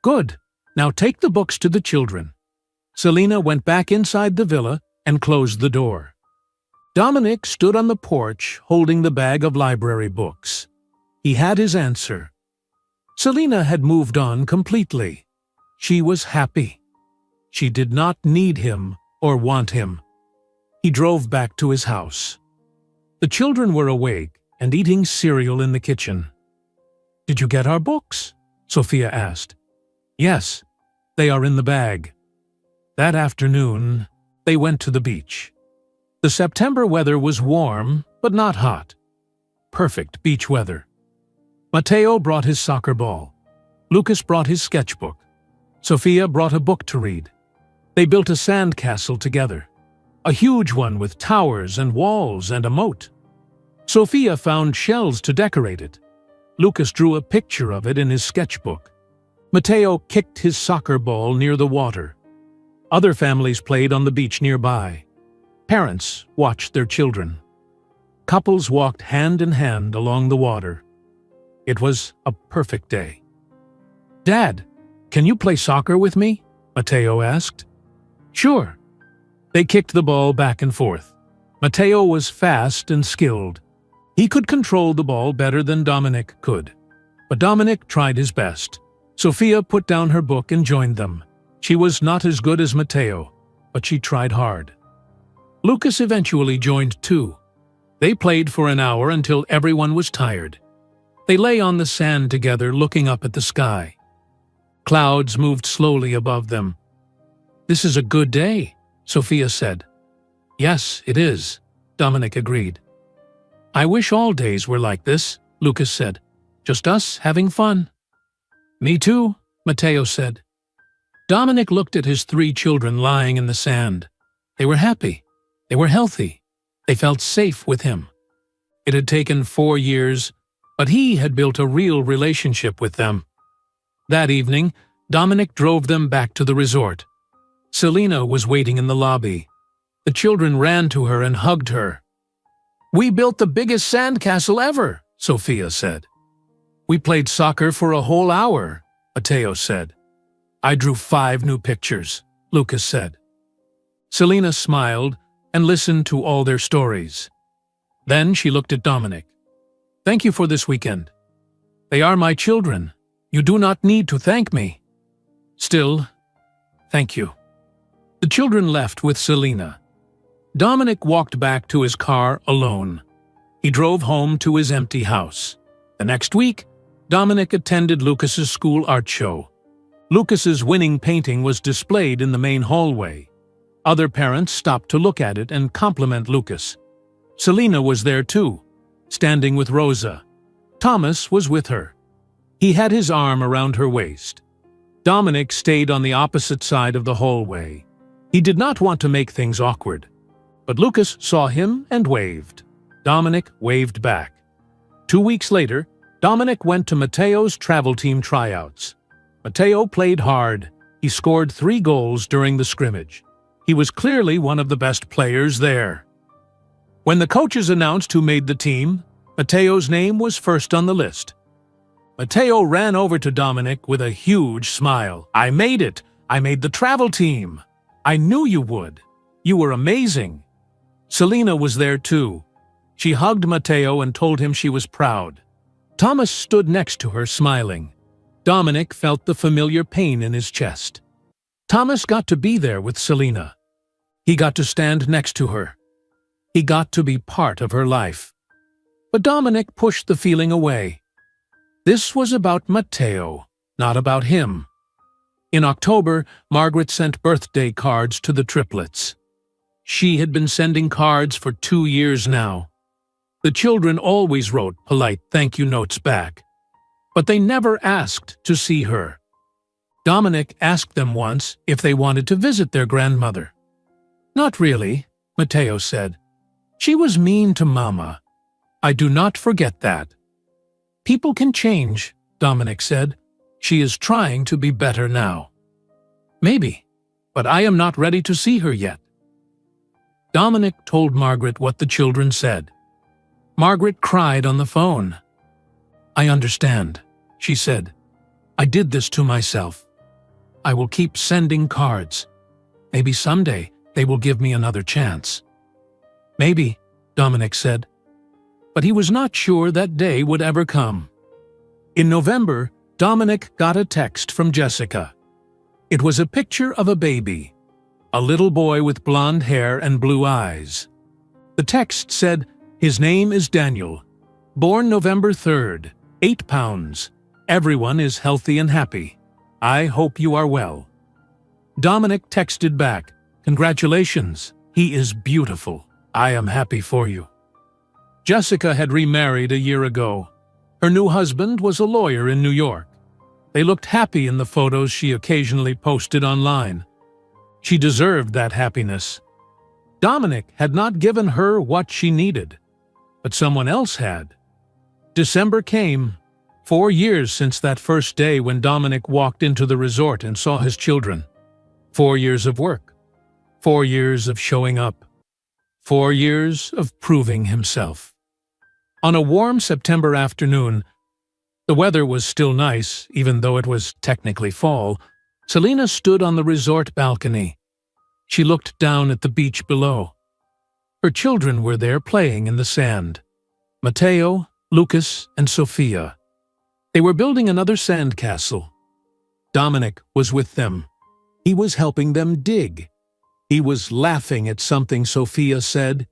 Good. Now take the books to the children. Selina went back inside the villa and closed the door. Dominic stood on the porch holding the bag of library books. He had his answer. Selina had moved on completely. She was happy. She did not need him or want him. He drove back to his house. The children were awake and eating cereal in the kitchen. Did you get our books? Sophia asked. Yes, they are in the bag. That afternoon, they went to the beach. The September weather was warm, but not hot. Perfect beach weather. Matteo brought his soccer ball. Lucas brought his sketchbook. Sophia brought a book to read. They built a sand castle together. A huge one with towers and walls and a moat. Sophia found shells to decorate it. Lucas drew a picture of it in his sketchbook. Matteo kicked his soccer ball near the water. Other families played on the beach nearby. Parents watched their children. Couples walked hand in hand along the water. It was a perfect day. Dad, can you play soccer with me? Matteo asked. Sure. They kicked the ball back and forth. Matteo was fast and skilled. He could control the ball better than Dominic could. But Dominic tried his best. Sophia put down her book and joined them. She was not as good as Matteo, but she tried hard. Lucas eventually joined too. They played for an hour until everyone was tired. They lay on the sand together looking up at the sky. Clouds moved slowly above them. This is a good day, Sophia said. Yes, it is, Dominic agreed. I wish all days were like this, Lucas said. Just us having fun. Me too, Matteo said. Dominic looked at his 3 children lying in the sand. They were happy. They were healthy. They felt safe with him. It had taken 4 years, but he had built a real relationship with them. That evening, Dominic drove them back to the resort. Selina was waiting in the lobby. The children ran to her and hugged her. We built the biggest sandcastle ever, Sophia said. We played soccer for a whole hour, Matteo said. I drew 5 new pictures, Lucas said. Selina smiled and listened to all their stories. Then she looked at Dominic. Thank you for this weekend. They are my children. You do not need to thank me. Still, thank you. The children left with Selina. Dominic walked back to his car alone. He drove home to his empty house. The next week, Dominic attended Lucas's school art show. Lucas's winning painting was displayed in the main hallway. Other parents stopped to look at it and compliment Lucas. Selina was there too, standing with Rosa. Thomas was with her. He had his arm around her waist. Dominic stayed on the opposite side of the hallway. He did not want to make things awkward. But Lucas saw him and waved. Dominic waved back. 2 weeks later, Dominic went to Matteo's travel team tryouts. Matteo played hard. He scored 3 goals during the scrimmage. He was clearly one of the best players there. When the coaches announced who made the team, Matteo's name was first on the list. Matteo ran over to Dominic with a huge smile. "I made it! I made the travel team! I knew you would! You were amazing!" Selena was there too. She hugged Matteo and told him she was proud. Thomas stood next to her, smiling. Dominic felt the familiar pain in his chest. Thomas got to be there with Selena. He got to stand next to her. He got to be part of her life. But Dominic pushed the feeling away. This was about Matteo, not about him. In October, Margaret sent birthday cards to the triplets. She had been sending cards for 2 years now. The children always wrote polite thank you notes back, but they never asked to see her. Dominic asked them once if they wanted to visit their grandmother. "Not really," Matteo said. "She was mean to Mama. I do not forget that." "People can change," Dominic said. "She is trying to be better now." "Maybe, but I am not ready to see her yet." Dominic told Margaret what the children said. Margaret cried on the phone. "I understand," she said. "I did this to myself. I will keep sending cards. Maybe someday they will give me another chance." "Maybe," Dominic said. But he was not sure that day would ever come. In November, Dominic got a text from Jessica. It was a picture of a baby, a little boy with blonde hair and blue eyes. The text said, "His name is Daniel. Born November 3rd, 8 pounds. Everyone is healthy and happy. I hope you are well." Dominic texted back, "Congratulations. He is beautiful. I am happy for you." Jessica had remarried a year ago. Her new husband was a lawyer in New York. They looked happy in the photos she occasionally posted online. She deserved that happiness. Dominic had not given her what she needed, but someone else had. December came, 4 years since that first day when Dominic walked into the resort and saw his children. 4 years of work. 4 years of showing up. 4 years of proving himself. On a warm September afternoon, the weather was still nice, even though it was technically fall, Selena stood on the resort balcony. She looked down at the beach below. Her children were there playing in the sand. Matteo, Lucas, and Sophia. They were building another sandcastle. Dominic was with them. He was helping them dig. He was laughing at something Sophia said.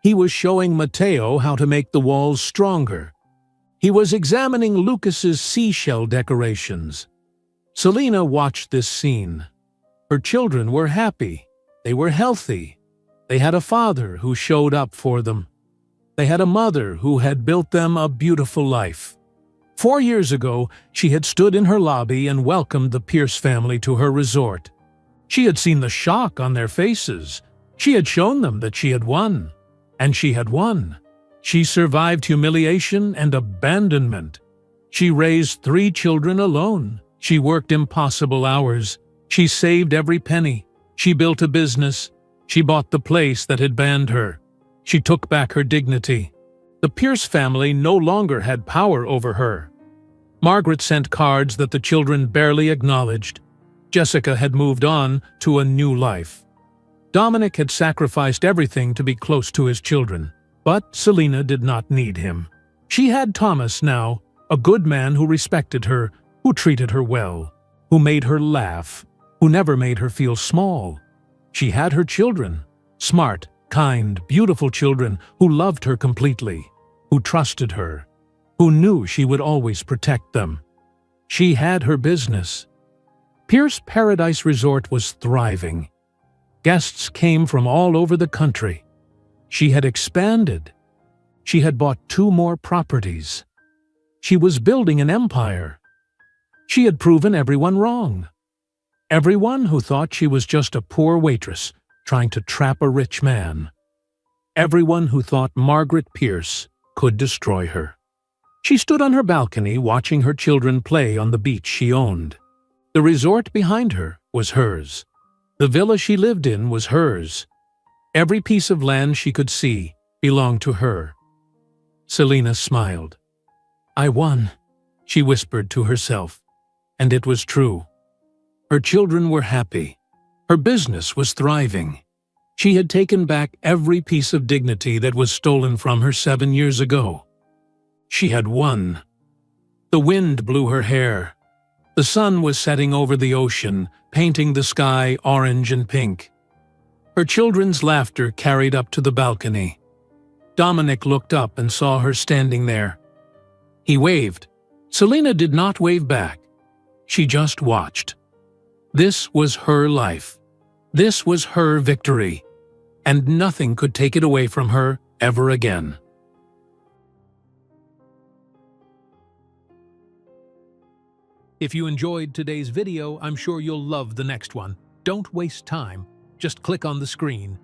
He was showing Matteo how to make the walls stronger. He was examining Lucas's seashell decorations. Selena watched this scene. Her children were happy. They were healthy. They had a father who showed up for them. They had a mother who had built them a beautiful life. 4 years ago, she had stood in her lobby and welcomed the Pierce family to her resort. She had seen the shock on their faces. She had shown them that she had won. And she had won. She survived humiliation and abandonment. She raised 3 children alone. She worked impossible hours. She saved every penny. She built a business. She bought the place that had banned her. She took back her dignity. The Pierce family no longer had power over her. Margaret sent cards that the children barely acknowledged. Jessica had moved on to a new life. Dominic had sacrificed everything to be close to his children, but Selena did not need him. She had Thomas now, a good man who respected her, who treated her well, who made her laugh, who never made her feel small. She had her children, smart, kind, beautiful children who loved her completely, who trusted her, who knew she would always protect them. She had her business. Pierce Paradise Resort was thriving. Guests came from all over the country. She had expanded. She had bought 2 more properties. She was building an empire. She had proven everyone wrong. Everyone who thought she was just a poor waitress trying to trap a rich man. Everyone who thought Margaret Pierce could destroy her. She stood on her balcony watching her children play on the beach she owned. The resort behind her was hers. The villa she lived in was hers. Every piece of land she could see belonged to her. Selena smiled. "I won," she whispered to herself. And it was true. Her children were happy. Her business was thriving. She had taken back every piece of dignity that was stolen from her 7 years ago. She had won. The wind blew her hair. The sun was setting over the ocean, painting the sky orange and pink. Her children's laughter carried up to the balcony. Dominic looked up and saw her standing there. He waved. Selena did not wave back. She just watched. This was her life. This was her victory. And nothing could take it away from her ever again. If you enjoyed today's video, I'm sure you'll love the next one. Don't waste time. Just click on the screen